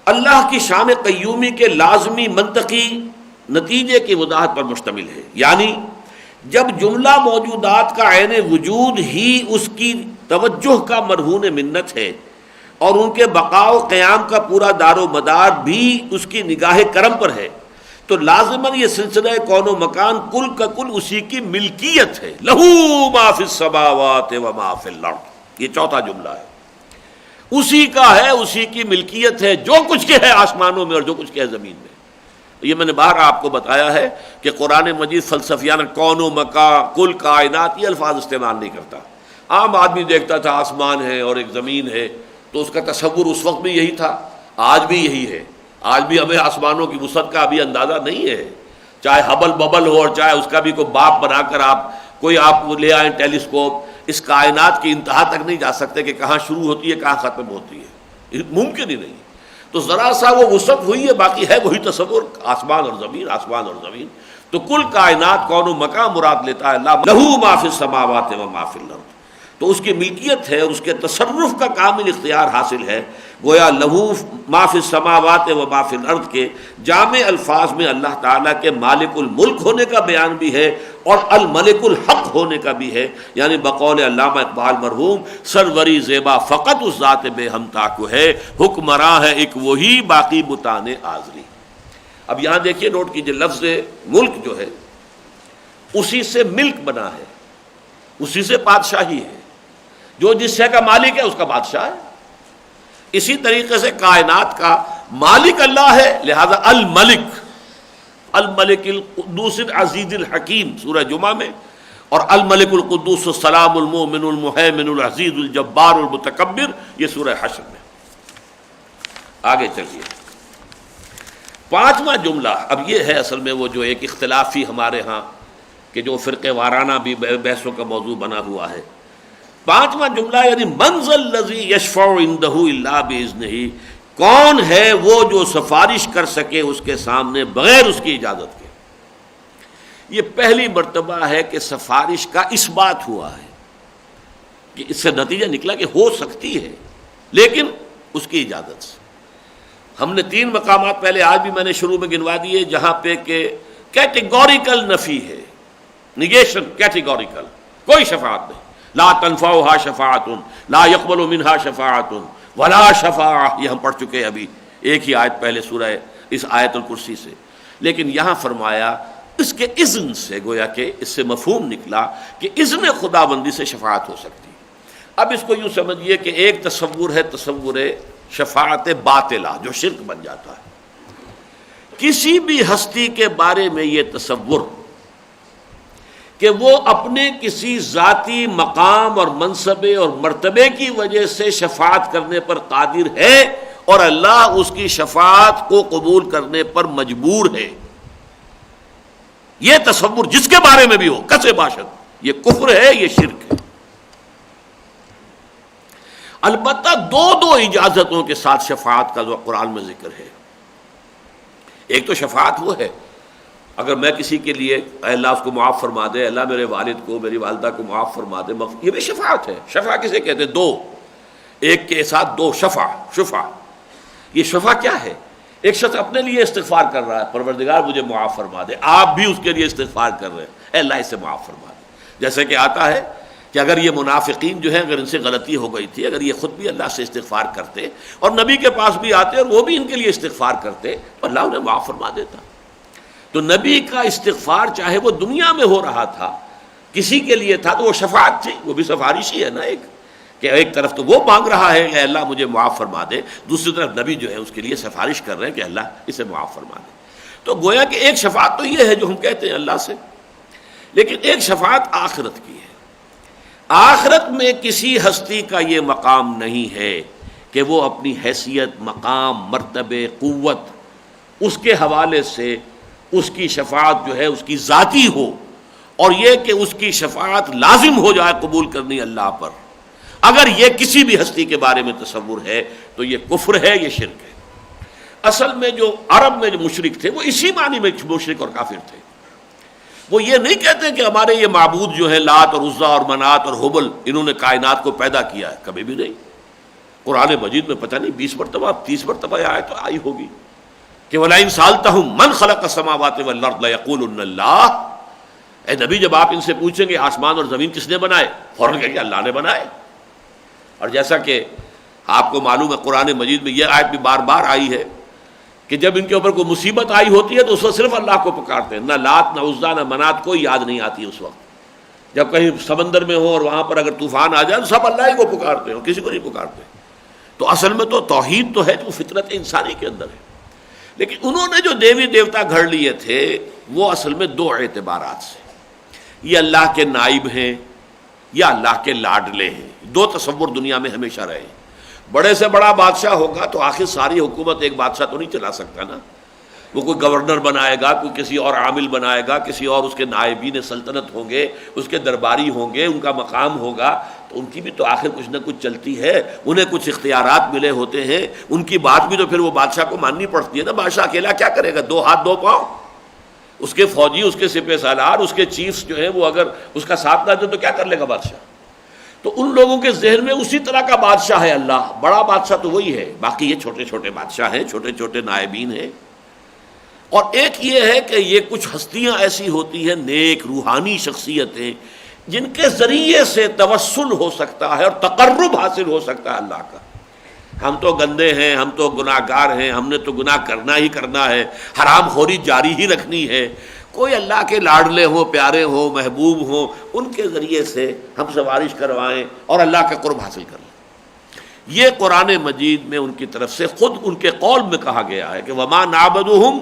اللہ کی شان قیومی کے لازمی منطقی نتیجے کی وضاحت پر مشتمل ہے، یعنی جب جملہ موجودات کا عین وجود ہی اس کی توجہ کا مرہون منت ہے اور ان کے بقاء و قیام کا پورا دار و مدار بھی اس کی نگاہ کرم پر ہے، تو لازماً یہ سلسلہ کون و مکان کل کا کل اسی کی ملکیت ہے۔ لہو ما فی السماوات و ما فی الارض، یہ چوتھا جملہ ہے، اسی کا ہے، اسی کی ملکیت ہے جو کچھ کے ہے آسمانوں میں اور جو کچھ کے ہے زمین میں۔ یہ میں نے باہر آپ کو بتایا ہے کہ قرآن مجید فلسفیانہ کون و مکان کل کائنات یہ الفاظ استعمال نہیں کرتا۔ عام آدمی دیکھتا تھا آسمان ہے اور ایک زمین ہے تو اس کا تصور اس وقت بھی یہی تھا، آج بھی یہی ہے۔ آج بھی ہمیں آسمانوں کی وسعت کا ابھی اندازہ نہیں ہے، چاہے ہبل ببل ہو اور چاہے اس کا بھی کوئی باپ بنا کر آپ لے آئیں ٹیلیسکوپ، اس کائنات کی انتہا تک نہیں جا سکتے کہ کہاں شروع ہوتی ہے کہاں ختم ہوتی ہے، ممکن ہی نہیں۔ تو ذرا سا وہ وسعت ہوئی ہے، باقی ہے وہی تصور، آسمان اور زمین، آسمان اور زمین۔ تو کل کائنات کون و مکان مراد لیتا ہے اللہ، لہو ما فی السماوات و ما فی الارض، تو اس کی ملکیت ہے اور اس کے تصرف کا کامل اختیار حاصل ہے۔ گویا لہو ما فی السماوات و ما فی الارض کے جامع الفاظ میں اللہ تعالیٰ کے مالک الملک ہونے کا بیان بھی ہے اور الملک الحق ہونے کا بھی ہے، یعنی بقول علامہ اقبال مرحوم سروری زیبا فقط اس ذات بے ہمتا کو ہے، حکمراں ہے ایک وہی باقی بتان آزری۔ اب یہاں دیکھیے نوٹ کیجیے، لفظ ملک جو ہے اسی سے ملک بنا ہے، اسی سے بادشاہی ہے، جو جس شے کا مالک ہے اس کا بادشاہ ہے۔ اسی طریقے سے کائنات کا مالک اللہ ہے، لہذا الملک، الملک القدوس العزیز الحکیم سورہ جمعہ میں، اور الملک القدوس السلام المؤمن المہیمن العزیز الجبار المتکبر یہ سورہ حشر میں۔ آگے چلیے، پانچواں جملہ اب یہ ہے اصل میں وہ جو ایک اختلافی ہمارے ہاں کہ جو فرقے وارانہ بھی بحثوں کا موضوع بنا ہوا ہے۔ پانچواں جملہ یعنی من ذا الذی یشفع عندہ الا باذنہ، کون ہے وہ جو سفارش کر سکے اس کے سامنے بغیر اس کی اجازت کے۔ یہ پہلی مرتبہ ہے کہ سفارش کا اس بات ہوا ہے کہ اس سے نتیجہ نکلا کہ ہو سکتی ہے لیکن اس کی اجازت سے۔ ہم نے 3 مقامات پہلے آج بھی میں نے شروع میں گنوا دیے جہاں پہ کہ کیٹیگوریکل نفی ہے، نگیشن کیٹیگوریکل، کوئی شفاعت نہیں، لا تنفعها شفاعت لا يقبل منها شفاعت ولا شفاعہ، یہ ہم پڑھ چکے ہیں ابھی ایک ہی آیت پہلے سورہ اس آیت الکرسی سے۔ لیکن یہاں فرمایا اس کے اذن سے، گویا کہ اس سے مفہوم نکلا کہ اذن خداوندی سے شفاعت ہو سکتی ہے۔ اب اس کو یوں سمجھیے کہ ایک تصور ہے تصور شفاعت باطلہ جو شرک بن جاتا ہے۔ کسی بھی ہستی کے بارے میں یہ تصور کہ وہ اپنے کسی ذاتی مقام اور منصبے اور مرتبے کی وجہ سے شفاعت کرنے پر قادر ہے اور اللہ اس کی شفاعت کو قبول کرنے پر مجبور ہے، یہ تصور جس کے بارے میں بھی ہو کسے باشد، یہ کفر ہے، یہ شرک ہے۔ البتہ دو اجازتوں کے ساتھ شفاعت کا جو قرآن میں ذکر ہے۔ ایک تو شفاعت وہ ہے اگر میں کسی کے لیے اے اللہ اس کو معاف فرما دے، اللہ میرے والد کو میری والدہ کو معاف فرما دے، یہ بھی شفاعت ہے۔ شفاعت کسے کہتے ہیں؟ دو، ایک کے ساتھ دو، شفع۔ یہ شفع کیا ہے؟ ایک شخص اپنے لیے استغفار کر رہا ہے، پروردگار مجھے معاف فرما دے، آپ بھی اس کے لیے استغفار کر رہے ہیں، اے اللہ اسے معاف فرما دے۔ جیسے کہ آتا ہے کہ اگر یہ منافقین جو ہیں اگر ان سے غلطی ہو گئی تھی، اگر یہ خود بھی اللہ سے استغفار کرتے اور نبی کے پاس بھی آتے اور وہ بھی ان کے لیے استغفار کرتے تو اللہ انہیں معاف فرما دیتا۔ تو نبی کا استغفار چاہے وہ دنیا میں ہو رہا تھا، کسی کے لیے تھا، تو وہ شفاعت تھی، وہ بھی سفارش ہی ہے نا، کہ ایک طرف تو وہ مانگ رہا ہے کہ اللہ مجھے معاف فرما دے، دوسری طرف نبی جو ہے اس کے لیے سفارش کر رہے ہیں کہ اللہ اسے معاف فرما دے۔ تو گویا کہ ایک شفاعت تو یہ ہے جو ہم کہتے ہیں اللہ سے، لیکن ایک شفاعت آخرت کی ہے۔ آخرت میں کسی ہستی کا یہ مقام نہیں ہے کہ وہ اپنی حیثیت، مقام، مرتبے، قوت اس کے حوالے سے اس کی شفاعت جو ہے اس کی ذاتی ہو، اور یہ کہ اس کی شفاعت لازم ہو جائے قبول کرنی اللہ پر۔ اگر یہ کسی بھی ہستی کے بارے میں تصور ہے تو یہ کفر ہے، یہ شرک ہے۔ اصل میں جو عرب میں جو مشرک تھے وہ اسی معنی میں مشرک اور کافر تھے۔ وہ یہ نہیں کہتے کہ ہمارے یہ معبود جو ہیں لات اور عزا اور منات اور حبل انہوں نے کائنات کو پیدا کیا ہے، کبھی بھی نہیں۔ قرآن مجید میں پتہ نہیں 20 مرتبہ 30 مرتبہ یہ آیت آئی ہوگی کہ وَلَئِن سَأَلْتَهُم مَّنْ خَلَقَ السَّمَاوَاتِ وَالْأَرْضَ لَيَقُولُنَّ اللَّهُ۔ اے نبی جب آپ ان سے پوچھیں گے آسمان اور زمین کس نے بنائے، فوراً کہیں گے اللہ نے بنائے۔ اور جیسا کہ آپ کو معلوم ہے قرآن مجید میں یہ آیت بھی بار بار آئی ہے کہ جب ان کے اوپر کوئی مصیبت آئی ہوتی ہے تو اس وقت صرف اللہ کو پکارتے ہیں، نہ لات نہ عزا نہ منات کوئی یاد نہیں آتی اس وقت۔ جب کہیں سمندر میں ہو اور وہاں پر اگر طوفان آ جائے تو سب اللہ ہی کو پکارتے ہیں اور کسی کو نہیں پکارتے۔ تو اصل میں تو توحید تو ہے جو فطرت انسانی کے اندر ہے، لیکن انہوں نے جو دیوی دیوتا گھڑ لیے تھے وہ اصل میں دو اعتبارات سے، یہ اللہ کے نائب ہیں یا اللہ کے لاڈلے ہیں۔ دو تصور دنیا میں ہمیشہ رہے ہیں۔ بڑے سے بڑا بادشاہ ہوگا تو آخر ساری حکومت ایک بادشاہ تو نہیں چلا سکتا نا، وہ کوئی گورنر بنائے گا، کوئی کسی اور عامل بنائے گا، کسی اور اس کے نائبین سلطنت ہوں گے، اس کے درباری ہوں گے، ان کا مقام ہوگا، تو ان کی بھی تو آخر کچھ نہ کچھ چلتی ہے، انہیں کچھ اختیارات ملے ہوتے ہیں، ان کی بات بھی تو پھر وہ بادشاہ کو ماننی پڑتی ہے نا۔ بادشاہ اکیلا کیا کرے گا، 2 ہاتھ 2 پاؤں، اس کے فوجی، اس کے سپہ سالار، اس کے چیفز جو ہیں وہ اگر اس کا ساتھ نہ دیں تو کیا کر لے گا بادشاہ۔ تو ان لوگوں کے ذہن میں اسی طرح کا بادشاہ ہے اللہ، بڑا بادشاہ تو وہی ہے، باقی یہ چھوٹے چھوٹے بادشاہ ہیں، چھوٹے چھوٹے نائبین ہیں۔ اور ایک یہ ہے کہ یہ کچھ ہستیاں ایسی ہوتی ہیں، نیک روحانی شخصیتیں، جن کے ذریعے سے توسل ہو سکتا ہے اور تقرب حاصل ہو سکتا ہے اللہ کا۔ ہم تو گندے ہیں، ہم تو گناہ گار ہیں، ہم نے تو گناہ کرنا ہی کرنا ہے، حرام خوری جاری ہی رکھنی ہے۔ کوئی اللہ کے لاڈلے ہوں، پیارے ہوں، محبوب ہوں، ان کے ذریعے سے ہم سفارش کروائیں اور اللہ کا قرب حاصل کر لیں۔ یہ قرآن مجید میں ان کی طرف سے خود ان کے قول میں کہا گیا ہے کہ وَمَا نَعْبُدُهُمْ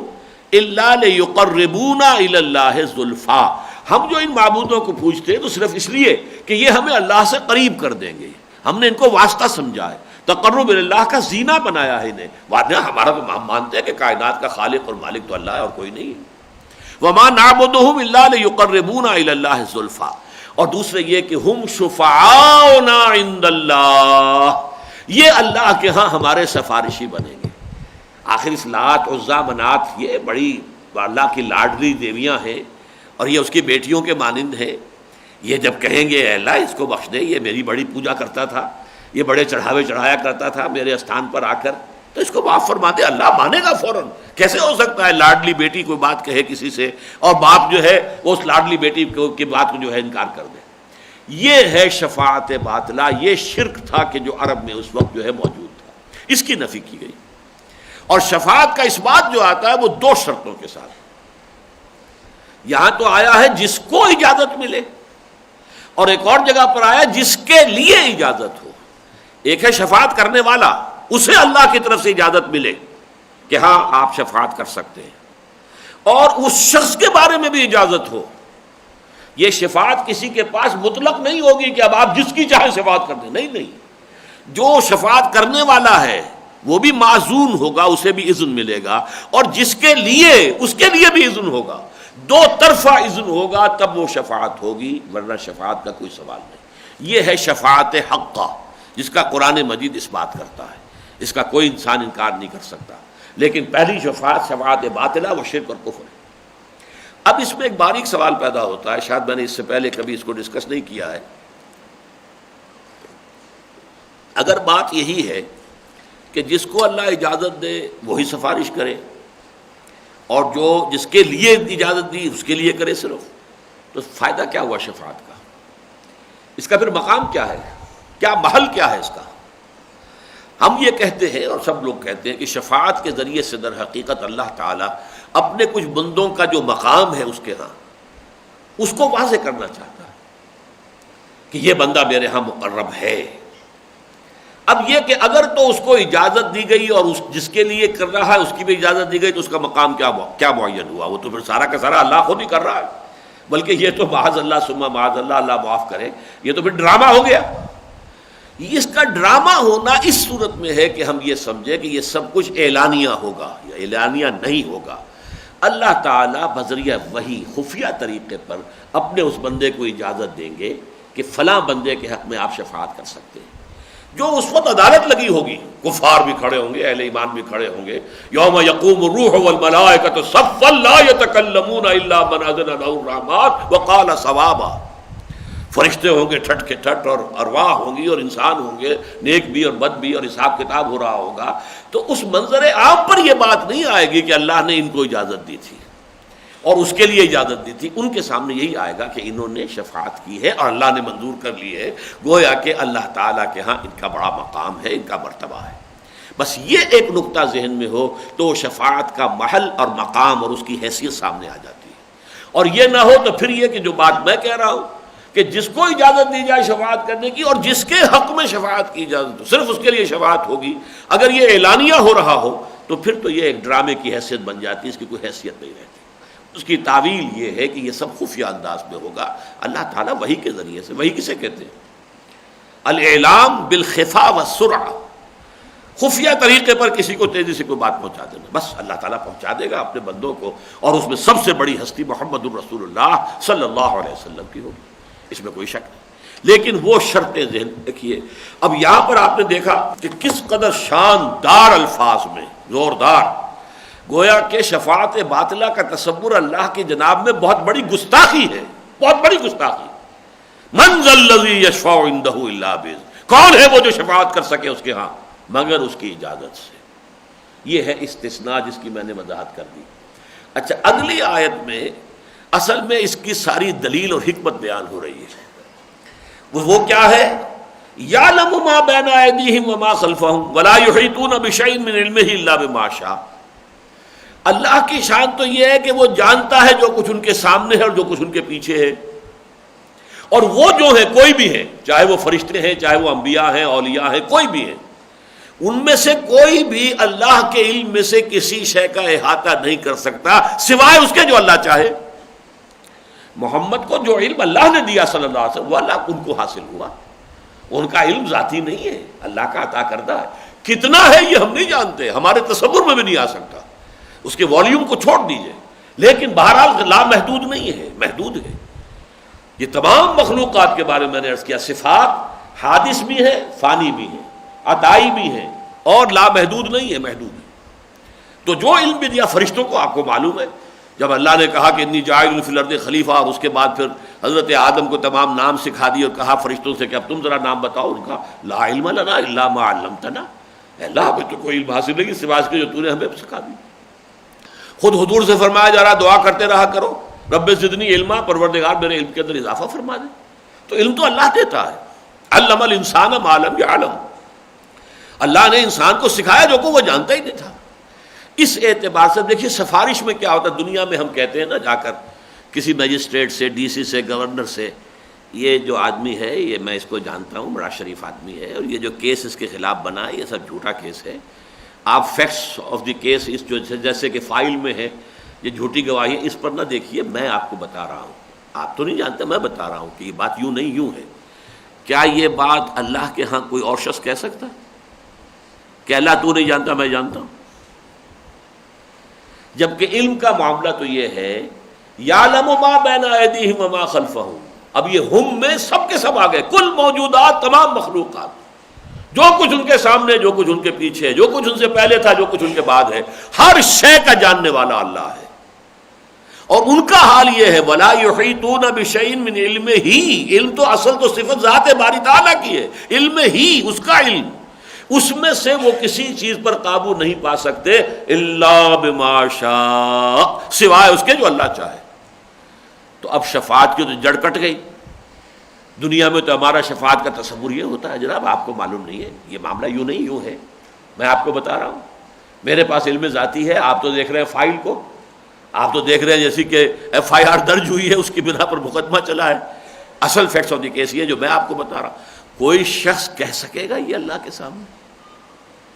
إِلَّا لِيُقَرِّبُونَا إِلَى اللَّهِ زُلْفَىٰ۔ ہم جو ان معبودوں کو پوجتے ہیں تو صرف اس لیے کہ یہ ہمیں اللہ سے قریب کر دیں گے، ہم نے ان کو واسطہ سمجھا ہے، تقرب اللہ کا زینہ بنایا ہے انہیں، ورنہ ہمارا تو ہم مانتے ہیں کہ کائنات کا خالق اور مالک تو اللہ ہے اور کوئی نہیں ہے۔ وَمَا نَعْبُدُهُمْ إِلَّا لِيُقَرِّبُونَا إِلَى اللَّهِ زُلْفَىٰ۔ اور دوسرے یہ کہ ہم شفعاؤنا عند اللہ، یہ اللہ کے ہاں ہمارے سفارشی بنیں گے۔ آخر اس لات عزا منات یہ بڑی اللہ کی لاڈلی دیویاں ہیں اور یہ اس کی بیٹیوں کے مانند ہیں۔ یہ جب کہیں گے اے اللہ اس کو بخش دے، یہ میری بڑی پوجا کرتا تھا، یہ بڑے چڑھاوے چڑھایا کرتا تھا میرے استھان پر آ کر، تو اس کو معاف فرما دے، اللہ مانے گا فوراً۔ کیسے ہو سکتا ہے لاڈلی بیٹی کوئی بات کہے کسی سے اور باپ جو ہے وہ اس لاڈلی بیٹی کی بات کو جو ہے انکار کر دے؟ یہ ہے شفاعت باطلہ، یہ شرک تھا کہ جو عرب میں اس وقت جو ہے موجود تھا، اس کی نفی کی گئی۔ اور شفاعت کا اس بات جو آتا ہے وہ 2 شرطوں کے ساتھ۔ یہاں تو آیا ہے جس کو اجازت ملے، اور ایک اور جگہ پر آیا جس کے لیے اجازت ہو۔ ایک ہے شفاعت کرنے والا، اسے اللہ کی طرف سے اجازت ملے کہ ہاں آپ شفاعت کر سکتے ہیں، اور اس شخص کے بارے میں بھی اجازت ہو۔ یہ شفاعت کسی کے پاس مطلق نہیں ہوگی کہ اب آپ جس کی چاہیں شفاعت کر دیں، نہیں، جو شفاعت کرنے والا ہے وہ بھی معذون ہوگا، اسے بھی اذن ملے گا، اور جس کے لیے اس کے لیے بھی اذن ہوگا، 2 طرفہ اذن ہوگا، تب وہ شفاعت ہوگی، ورنہ شفاعت کا کوئی سوال نہیں۔ یہ ہے شفاعت حقہ جس کا قرآن مجید اس بات کرتا ہے، اس کا کوئی انسان انکار نہیں کر سکتا۔ لیکن پہلی شفاعت شفاعت باطلہ وہ شرک اور کفر ہے۔ اب اس میں ایک باریک سوال پیدا ہوتا ہے، شاید میں نے اس سے پہلے کبھی اس کو ڈسکس نہیں کیا ہے۔ اگر بات یہی ہے کہ جس کو اللہ اجازت دے وہی سفارش کرے، اور جو جس کے لیے اجازت دی اس کے لیے کرے صرف، تو فائدہ کیا ہوا شفاعت کا؟ اس کا پھر مقام کیا ہے، کیا محل کیا ہے اس کا؟ ہم یہ کہتے ہیں اور سب لوگ کہتے ہیں کہ شفاعت کے ذریعے سے در حقیقت اللہ تعالیٰ اپنے کچھ بندوں کا جو مقام ہے اس کے ہاں، اس کو واضح کرنا چاہتا ہے کہ یہ بندہ میرے ہاں مقرب ہے۔ اب یہ کہ اگر تو اس کو اجازت دی گئی اور جس کے لیے کر رہا ہے اس کی بھی اجازت دی گئی تو اس کا مقام کیا معین ہوا؟ وہ تو پھر سارا کا سارا اللہ خود ہی کر رہا ہے، بلکہ یہ تو معاذ اللہ ثم معاذ اللہ، اللہ معاف کرے، یہ تو پھر ڈرامہ ہو گیا۔ اس کا ڈرامہ ہونا اس صورت میں ہے کہ ہم یہ سمجھے کہ یہ سب کچھ اعلانیہ ہوگا یا اعلانیہ نہیں ہوگا۔ اللہ تعالیٰ بذریعہ وحی خفیہ طریقے پر اپنے اس بندے کو اجازت دیں گے کہ فلاں بندے کے حق میں آپ شفاعت کر سکتے ہیں۔ جو اس وقت عدالت لگی ہوگی، کفار بھی کھڑے ہوں گے، اہل ایمان بھی کھڑے ہوں گے، یوم یقوم الروح والملائکۃ صفا لا یتکلمون الا من اذن له الرحمن وقال صوابا، فرشتے ہوں گے ٹھٹ کے ٹھٹ، اور ارواح ہوں گی اور انسان ہوں گے، نیک بھی اور بد بھی، اور حساب کتاب ہو رہا ہوگا۔ تو اس منظر عام پر یہ بات نہیں آئے گی کہ اللہ نے ان کو اجازت دی تھی اور اس کے لیے اجازت دی تھی، ان کے سامنے یہی آئے گا کہ انہوں نے شفاعت کی ہے اور اللہ نے منظور کر لی ہے، گویا کہ اللہ تعالیٰ کے ہاں ان کا بڑا مقام ہے، ان کا مرتبہ ہے۔ بس یہ ایک نقطہ ذہن میں ہو تو شفاعت کا محل اور مقام اور اس کی حیثیت سامنے آ جاتی ہے، اور یہ نہ ہو تو پھر یہ کہ جو بات میں کہہ رہا ہوں کہ جس کو اجازت دی جائے شفاعت کرنے کی اور جس کے حق میں شفاعت کی اجازت ہو صرف اس کے لیے شفاعت ہوگی، اگر یہ اعلانیہ ہو رہا ہو تو پھر تو یہ ایک ڈرامے کی حیثیت بن جاتی ہے، اس کی کوئی حیثیت نہیں رہتی۔ اس کی تعویل یہ ہے کہ یہ سب خفیہ انداز میں ہوگا، اللہ تعالیٰ وحی کے ذریعے سے۔ وحی کسے کہتے ہیں؟ الاعلام بالخفا والسرعہ، خفیہ طریقے پر کسی کو تیزی سے کوئی بات پہنچا دینا، بس اللہ تعالیٰ پہنچا دے گا اپنے بندوں کو، اور اس میں سب سے بڑی ہستی محمد الرسول اللہ صلی اللہ علیہ وسلم کی ہوگی، اس میں کوئی شک نہیں۔ لیکن وہ شرطیں ذہن دیکھیے، اب یہاں پر آپ نے دیکھا کہ کس قدر شاندار الفاظ میں، زوردار، گویا کہ شفاعت باطلہ کا تصور اللہ کی جناب میں بہت بڑی گستاخی ہے، بہت بڑی گستاخی۔ من ذا الذی یشفع عندہ الا باذنہ، کون ہے وہ جو شفاعت کر سکے اس کے ہاں مگر اس کی اجازت سے؟ یہ ہے استثناء جس کی میں نے وضاحت کر دی۔ اچھا، اگلی آیت میں اصل میں اس کی ساری دلیل اور حکمت بیان ہو رہی ہے۔ وہ کیا ہے؟ یعلم ما بین ایدیہم وما خلفہم ولا یحیطون بشیء من علمہ الا بما شاء۔ اللہ کی شان تو یہ ہے کہ وہ جانتا ہے جو کچھ ان کے سامنے ہے اور جو کچھ ان کے پیچھے ہے، اور وہ جو ہے کوئی بھی ہے، چاہے وہ فرشتے ہیں، چاہے وہ انبیاء ہیں، اولیاء ہیں، کوئی بھی ہے، ان میں سے کوئی بھی اللہ کے علم میں سے کسی شے کا احاطہ نہیں کر سکتا سوائے اس کے جو اللہ چاہے۔ محمد کو جو علم اللہ نے دیا صلی اللہ علیہ وسلم وہ اللہ ان کو حاصل ہوا، ان کا علم ذاتی نہیں ہے، اللہ کا عطا کردہ ہے۔ کتنا ہے یہ ہم نہیں جانتے، ہمارے تصور میں بھی نہیں آ سکتا، اس کے والیوم کو چھوڑ دیجئے، لیکن بہرحال لامحدود نہیں ہے، محدود ہے۔ یہ تمام مخلوقات کے بارے میں نے عرض کیا، صفات حادث بھی ہے، فانی بھی ہے، عطائی بھی ہے، اور لامحدود نہیں ہے، محدود ہے۔ تو جو علم بھی دیا فرشتوں کو، آپ کو معلوم ہے جب اللہ نے کہا کہ انی جاعل فی الارض خلیفہ، اور اس کے بعد پھر حضرت آدم کو تمام نام سکھا دی اور کہا فرشتوں سے کہ اب تم ذرا نام بتاؤ، ان کا لا علم لنا الا ما علمتنا، اللہ ہمیں تو کوئی علم حاصل نہیں سوائے اس کے جو تو نے ہمیں سکھا دی۔ خود حضور سے فرمایا جا رہا دعا کرتے رہا کرو، رب زدنی علما، پروردگار میرے علم کے اندر اضافہ فرما دے۔ تو علم تو اللہ دیتا ہے، علم الانسان ما لم یعلم، اللہ نے انسان کو سکھایا جو کو وہ جانتا ہی نہیں تھا۔ اس اعتبار سے دیکھیے سفارش میں کیا ہوتا ہے، دنیا میں ہم کہتے ہیں نا جا کر کسی مجسٹریٹ سے، ڈی سی سے، گورنر سے، یہ جو آدمی ہے یہ میں اس کو جانتا ہوں، بڑا شریف آدمی ہے، اور یہ جو کیس اس کے خلاف بنا ہے یہ سب جھوٹا کیس ہے، آپ فیکٹس آف دی کیس اس جو جیسے کہ فائل میں ہے یہ جھوٹی گواہی ہے، اس پر نہ دیکھیے، میں آپ کو بتا رہا ہوں، آپ تو نہیں جانتے، میں بتا رہا ہوں کہ یہ بات یوں نہیں یوں ہے۔ کیا یہ بات اللہ کے ہاں کوئی اور شخص کہہ سکتا کہ اللہ تو نہیں جانتا میں جانتا ہوں؟ جبکہ علم کا معاملہ تو یہ ہے یعلم ما بین ایدیہم وما خلفہم، اب یہ ہم میں سب کے سب آ گئے، کل موجودات، تمام مخلوقات، جو کچھ ان کے سامنے، جو کچھ ان کے پیچھے، جو کچھ ان سے پہلے تھا، جو کچھ ان کے بعد ہے، ہر شے کا جاننے والا اللہ ہے۔ اور ان کا حال یہ ہے ولا یحیطون بشیء من علمہ، علم تو اصل تو صفت ذات باری تعالیٰ کی ہے، علم ہی اس کا علم، اس میں سے وہ کسی چیز پر قابو نہیں پا سکتے الا بما شاء، سوائے اس کے جو اللہ چاہے۔ تو اب شفاعت کی تو جڑ کٹ گئی، دنیا میں تو ہمارا شفاعت کا تصور یہ ہوتا ہے جناب آپ کو معلوم نہیں ہے، یہ معاملہ یوں نہیں یوں ہے، میں آپ کو بتا رہا ہوں، میرے پاس علم ذاتی ہے، آپ تو دیکھ رہے ہیں فائل کو، آپ تو دیکھ رہے ہیں جیسی کہ ایف آئی آر درج ہوئی ہے اس کی بنا پر مقدمہ چلا ہے، اصل فیکٹس آف دی کیس یہ جو میں آپ کو بتا رہا ہوں۔ کوئی شخص کہہ سکے گا یہ اللہ کے سامنے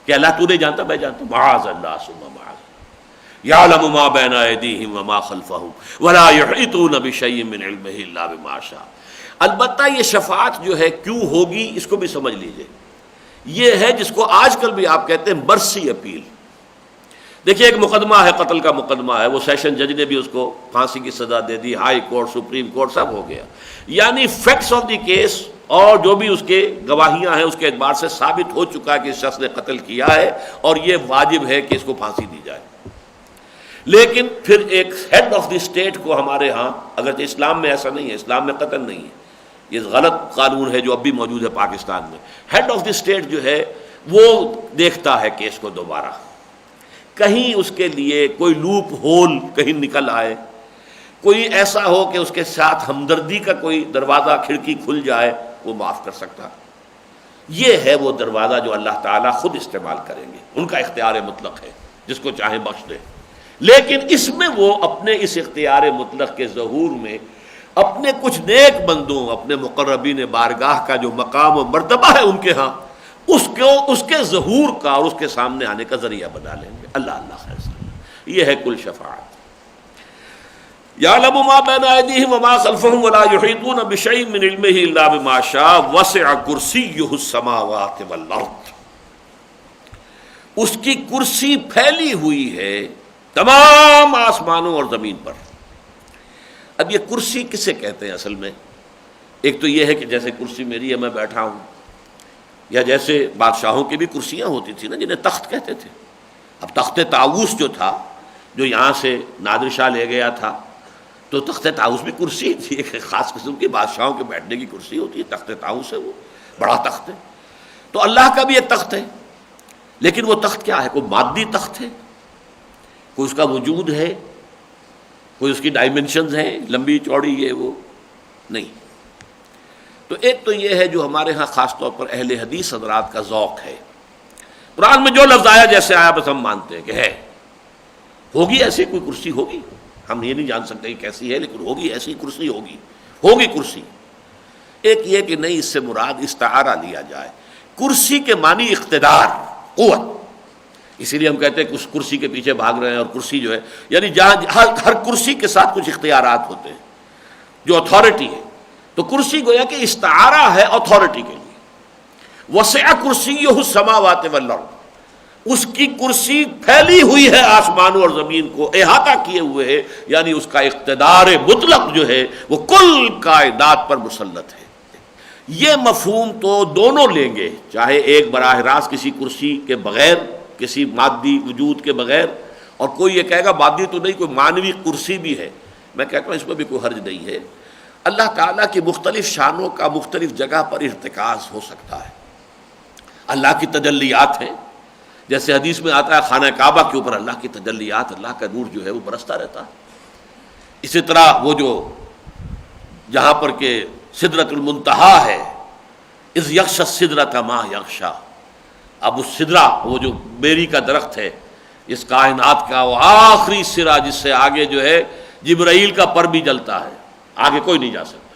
کہ اللہ تو نہیں جانتا میں جانتا ہوں؟ معاذ اللہ ثم معاذ، یعلم ما بین ایدیہم وما خلفہم ولا یحیطون بشیء من علمہ الا بما شاء۔ البتہ یہ شفاعت جو ہے کیوں ہوگی اس کو بھی سمجھ لیجئے، یہ ہے جس کو آج کل بھی آپ کہتے ہیں مرسی اپیل۔ دیکھیے ایک مقدمہ ہے، قتل کا مقدمہ ہے، وہ سیشن جج نے بھی اس کو پھانسی کی سزا دے دی، ہائی کورٹ سپریم کورٹ سب ہو گیا، یعنی فیکٹس آف دی کیس اور جو بھی اس کے گواہیاں ہیں اس کے اعتبار سے ثابت ہو چکا ہے کہ اس شخص نے قتل کیا ہے اور یہ واجب ہے کہ اس کو پھانسی دی جائے۔ لیکن پھر ایک ہیڈ آف دی اسٹیٹ کو ہمارے ہاں، اگرچہ اسلام میں ایسا نہیں ہے، اسلام میں قتل نہیں ہے، یہ غلط قانون ہے جو اب بھی موجود ہے پاکستان میں، ہیڈ آف دی اسٹیٹ جو ہے وہ دیکھتا ہے کیس کو دوبارہ، کہیں اس کے لیے کوئی لوپ ہول کہیں نکل آئے، کوئی ایسا ہو کہ اس کے ساتھ ہمدردی کا کوئی دروازہ کھڑکی کھل جائے، وہ معاف کر سکتا۔ یہ ہے وہ دروازہ جو اللہ تعالیٰ خود استعمال کریں گے، ان کا اختیار مطلق ہے، جس کو چاہیں بخش دے۔ لیکن اس میں وہ اپنے اس اختیار مطلق کے ظہور میں اپنے کچھ نیک بندوں، اپنے مقربین بارگاہ کا جو مقام و مرتبہ ہے ان کے ہاں، اس کے ظہور کا اور اس کے سامنے آنے کا ذریعہ بنا لیں گے۔ اللہ اللہ خیر سے، یہ ہے کل شفاعت۔ یعلم ما بین ایدیہم وما خلفہم ولا یحیطون بشیء من علمہ الا بما شاء وسع کرسیہ السماوات والارض۔ اس کی کرسی پھیلی ہوئی ہے تمام آسمانوں اور زمین پر۔ اب یہ کرسی کسے کہتے ہیں اصل میں؟ ایک تو یہ ہے کہ جیسے کرسی میری ہے میں بیٹھا ہوں، یا جیسے بادشاہوں کی بھی کرسیاں ہوتی تھی نا جنہیں تخت کہتے تھے۔ اب تخت طاؤس جو تھا، جو یہاں سے نادر شاہ لے گیا تھا، تو تخت طاؤس بھی کرسی تھی، ایک خاص قسم کی بادشاہوں کے بیٹھنے کی کرسی ہوتی ہے، تخت طاؤس ہے، وہ بڑا تخت ہے۔ تو اللہ کا بھی ایک تخت ہے، لیکن وہ تخت کیا ہے؟ کوئی مادی تخت ہے، کوئی اس کا وجود ہے، کوئی اس کی ڈائمنشنز ہیں لمبی چوڑی یہ وہ نہیں۔ تو ایک تو یہ ہے جو ہمارے ہاں خاص طور پر اہل حدیث حضرات کا ذوق ہے، قرآن میں جو لفظ آیا جیسے آیا بس ہم مانتے ہیں کہ ہے، ہوگی ایسی کوئی کرسی ہوگی، ہم یہ نہیں جان سکتے کہ کیسی ہے، لیکن ہوگی ایسی کرسی، ہوگی کرسی۔ ایک یہ کہ نہیں، اس سے مراد استعارہ لیا جائے، کرسی کے معنی اقتدار، قوت، اسی لیے ہم کہتے ہیں کہ اس کرسی کے پیچھے بھاگ رہے ہیں، اور کرسی جو ہے یعنی جہاں ہر کرسی کے ساتھ کچھ اختیارات ہوتے ہیں، جو اتھارٹی ہے، تو کرسی گویا کہ استعارہ ہے اتھارٹی کے لیے۔ وسع کرسیہ السماوات والارض، اس کی کرسی پھیلی ہوئی ہے آسمانوں اور زمین کو احاطہ کیے ہوئے ہے، یعنی اس کا اقتدار مطلق جو ہے وہ کل کائنات پر مسلط ہے۔ یہ مفہوم تو دونوں لیں گے، چاہے ایک براہ راست کسی کرسی کے بغیر، کسی مادی وجود کے بغیر، اور کوئی یہ کہے گا مادی تو نہیں، کوئی مانوی کرسی بھی ہے، میں کہتا ہوں اس میں بھی کوئی حرج نہیں ہے۔ اللہ تعالیٰ کی مختلف شانوں کا مختلف جگہ پر ارتکاز ہو سکتا ہے، اللہ کی تجلیات ہیں، جیسے حدیث میں آتا ہے خانہ کعبہ کے اوپر اللہ کی تجلیات، اللہ کا نور جو ہے وہ برستا رہتا ہے۔ اسی طرح وہ جو جہاں پر کہ سدرۃ المنتہا ہے، اذ یغشی السدرۃ ما یغشی، اب اس سدرہ وہ جو بیری کا درخت ہے اس کائنات کا، وہ آخری سرا جس سے آگے جو ہے جبرائیل کا پر بھی جلتا ہے، آگے کوئی نہیں جا سکتا،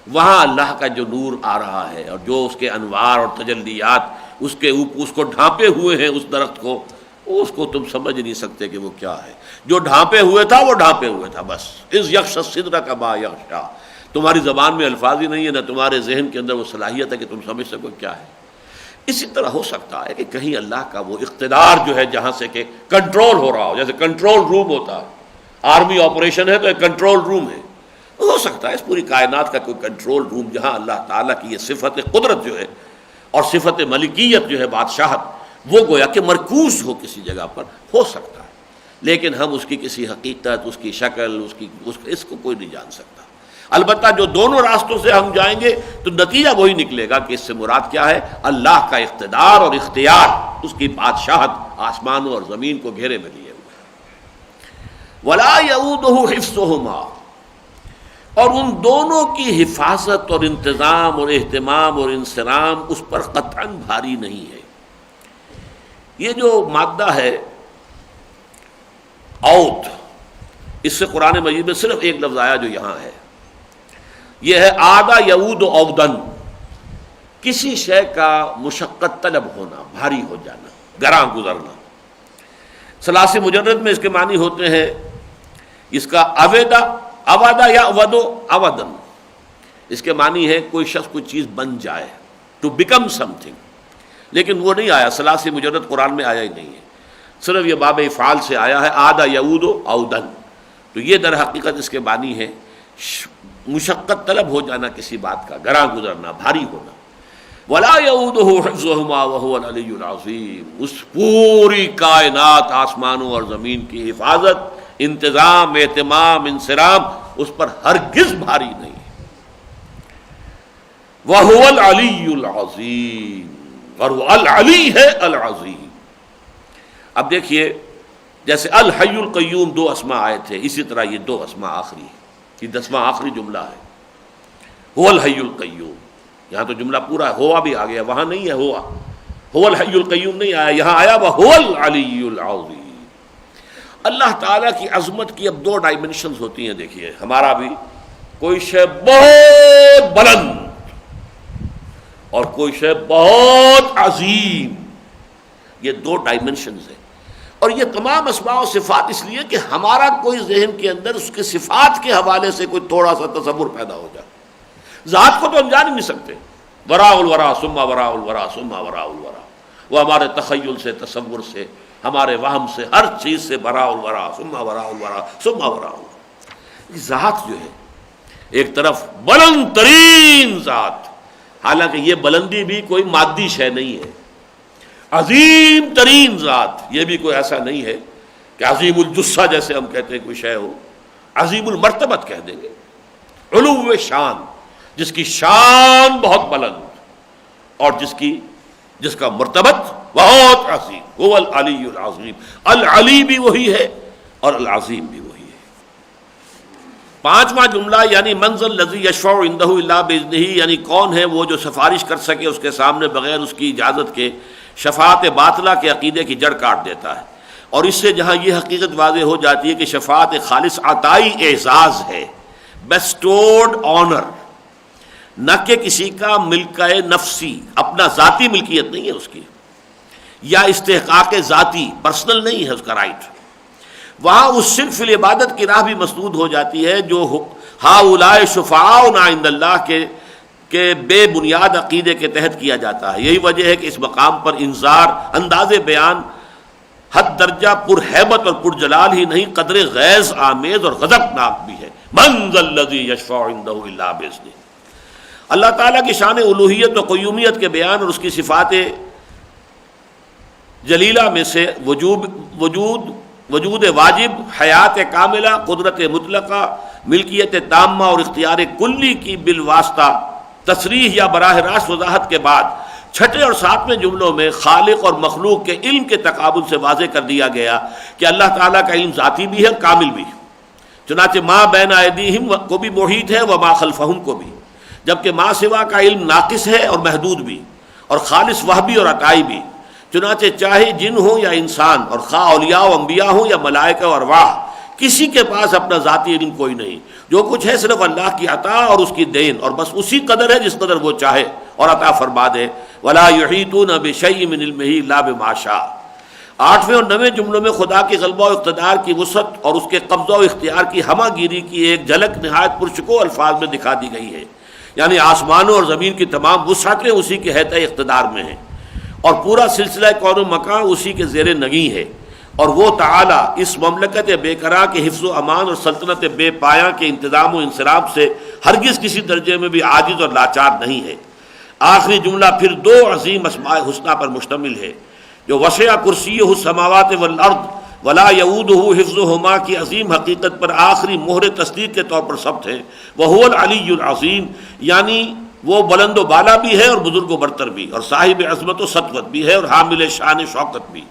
وہاں اللہ کا جو نور آ رہا ہے اور جو اس کے انوار اور تجلیات اس کے اوپر اس کو ڈھانپے ہوئے ہیں، اس درخت کو، اس کو تم سمجھ نہیں سکتے کہ وہ کیا ہے۔ جو ڈھانپے ہوئے تھا وہ ڈھانپے ہوئے تھا، بس اذ یغشی السدرۃ ما یغشی۔ تمہاری زبان میں الفاظ ہی نہیں ہے، نہ تمہارے ذہن کے اندر وہ صلاحیت ہے کہ تم سمجھ سکو کیا ہے۔ اسی طرح ہو سکتا ہے کہ کہیں اللہ کا وہ اقتدار جو ہے جہاں سے کہ کنٹرول ہو رہا ہو، جیسے کنٹرول روم ہوتا ہے، آرمی آپریشن ہے تو ایک کنٹرول روم ہے، ہو سکتا ہے اس پوری کائنات کا کوئی کنٹرول روم جہاں اللہ تعالیٰ کی یہ صفت قدرت جو ہے اور صفت ملکیت جو ہے بادشاہت، وہ گویا کہ مرکوز ہو کسی جگہ پر، ہو سکتا ہے، لیکن ہم اس کی کسی حقیقت، اس کی شکل، اس کو کوئی نہیں جان سکتا۔ البتہ جو دونوں راستوں سے ہم جائیں گے تو نتیجہ وہی نکلے گا کہ اس سے مراد کیا ہے، اللہ کا اقتدار اور اختیار، اس کی بادشاہت آسمانوں اور زمین کو گھیرے میں لیے ہوئے۔ وَلَا يَئُودُهُ حِفْظُهُمَا، اور ان دونوں کی حفاظت اور انتظام اور اہتمام اور انصرام اس پر قطعاً بھاری نہیں ہے۔ یہ جو مادہ ہے اوت، اس سے قرآن مجید میں صرف ایک لفظ آیا جو یہاں ہے، یہ ہے آدھا یعود عودن، کسی شے کا مشقت طلب ہونا، بھاری ہو جانا، گراں گزرنا۔ ثلاثی مجرد میں اس کے معنی ہوتے ہیں، اس کا اودا یا اودو اودن، اس کے معنی ہے کوئی شخص کوئی چیز بن جائے، ٹو بیکم سم تھنگ، لیکن وہ نہیں آیا، ثلاثی مجرد قرآن میں آیا ہی نہیں ہے، صرف یہ باب افعال سے آیا ہے آدھا یعود عودن۔ تو یہ در حقیقت اس کے معنی ہے مشقت طلب ہو جانا کسی بات کا، گراں گزرنا، بھاری ہونا۔ ولا یعودہ حفظہما وہو العلی العظیم، اس پوری کائنات آسمانوں اور زمین کی حفاظت، انتظام، اہتمام، انصرام اس پر ہرگز بھاری نہیں۔ وہو العلی العظیم، اور وہ العلی ہے العظیم۔ اب دیکھیے جیسے الحی القیوم دو اسماء آئے تھے، اسی طرح یہ دو اسماء آخری ہے، یہ 10واں آخری جملہ ہے، هو الحی القیوم۔ یہاں تو جملہ پورا ہے، ہوا بھی آ گیا، وہاں نہیں ہے ہوا، هو الحی القیوم نہیں آیا، یہاں آیا وهو العلی العظیم۔ اللہ تعالیٰ کی عظمت کی اب دو ڈائمنشنز ہوتی ہیں، دیکھیے ہمارا بھی کوئی شے بہت بلند اور کوئی شے بہت عظیم، یہ دو ڈائمنشنز ہیں، اور یہ تمام اسماء و صفات اس لیے کہ ہمارا کوئی ذہن کے اندر اس کے صفات کے حوالے سے کوئی تھوڑا سا تصور پیدا ہو جائے۔ ذات کو تو ہم جان ہی نہیں سکتے، وراء الورا ثم وراء الورا ثم وراء الورا، وہ ہمارے تخیل سے، تصور سے، ہمارے وہم سے، ہر چیز سے وراء الورا ثم وراء الورا ثم وراء الورا۔ ذات جو ہے ایک طرف بلند ترین ذات، حالانکہ یہ بلندی بھی کوئی مادی شے نہیں ہے، عظیم ترین ذات، یہ بھی کوئی ایسا نہیں ہے کہ عظیم الجثہ جیسے ہم کہتے ہیں کوئی شے ہو، عظیم المرتبت کہہ دیں گے، علو شان، جس کی شان بہت بلند اور جس کا مرتبت بہت عظیم، وہ العلی العظیم۔ العلی بھی وہی ہے اور العظیم بھی وہی ہے۔ پانچواں جملہ یعنی من ذا الذی یشفع عندہ الا باذنہ، یعنی کون ہے وہ جو سفارش کر سکے اس کے سامنے بغیر اس کی اجازت کے، شفاعت باطلہ کے عقیدے کی جڑ کاٹ دیتا ہے۔ اور اس سے جہاں یہ حقیقت واضح ہو جاتی ہے کہ شفاعت خالص عطائی اعزاز ہے، بیسٹورڈ آنر، نہ کہ کسی کا ملکہ نفسی، اپنا ذاتی ملکیت نہیں ہے اس کی، یا استحقاق ذاتی، پرسنل نہیں ہے اس کا رائٹ۔ وہاں اس صرف العبادت کی راہ بھی مسدود ہو جاتی ہے جو ہؤلاء شفعاؤنا عند اللہ کے بے بنیاد عقیدے کے تحت کیا جاتا ہے۔ یہی وجہ ہے کہ اس مقام پر انذار، انداز بیان حد درجہ پر ہیبت اور پر جلال ہی نہیں، قدر غیظ آمیز اور غضبناک بھی ہے۔ من ذا الذی یشفع عندہ الا باذنہ۔ اللہ تعالیٰ کی شان الوہیت و قیومیت کے بیان اور اس کی صفات جلیلہ میں سے وجود واجب، حیات کاملہ، قدرت مطلقہ، ملکیت تامہ اور اختیار کلی کی بالواسطہ تصریح یا براہ راست وضاحت کے بعد چھٹے اور ساتویں جملوں میں خالق اور مخلوق کے علم کے تقابل سے واضح کر دیا گیا کہ اللہ تعالیٰ کا علم ذاتی بھی ہے، کامل بھی، چنانچہ ما بین ایدیہم کو بھی محیط ہے وما خلفہم کو بھی، جبکہ ما سوا کا علم ناقص ہے اور محدود بھی، اور خالص وہبی اور عطائی بھی، چنانچہ چاہے جن ہوں یا انسان، اور خواہ اولیاء و انبیاء ہوں یا ملائکہ اور ارواح، کسی کے پاس اپنا ذاتی علم کوئی نہیں، جو کچھ ہے صرف اللہ کی عطا اور اس کی دین، اور بس اسی قدر ہے جس قدر وہ چاہے اور عطا فرما دے۔ ولا یحیطون بشیء من علمہ الا بما شاء۔ 8ویں اور 9ویں جملوں میں خدا کے غلبہ و اقتدار کی وسعت اور اس کے قبضہ و اختیار کی ہمہ گیری کی ایک جھلک نہایت پرشکوہ الفاظ میں دکھا دی گئی ہے، یعنی آسمانوں اور زمین کی تمام وسعتیں اسی کے حیطۂ اقتدار میں ہیں، اور پورا سلسلہ کون و مکان اسی کے زیر نگیں ہے، اور وہ تعالیٰ اس مملکت بے قرار کے حفظ و امان اور سلطنت بے پایاں کے انتظام و انصراف سے ہرگز کسی درجے میں بھی عاجز اور لاچار نہیں ہے۔ آخری جملہ پھر دو عظیم اسماء حسنہ پر مشتمل ہے جو وسع کرسیہ السماوات والارض ولا یعودہ حفظہما کی عظیم حقیقت پر آخری مہر تصدیق کے طور پر ثبت ہے۔ وہو العلی العظیم، یعنی وہ بلند و بالا بھی ہے اور بزرگ و برتر بھی، اور صاحب عظمت و سطوت بھی ہے اور حامل شان شوکت بھی۔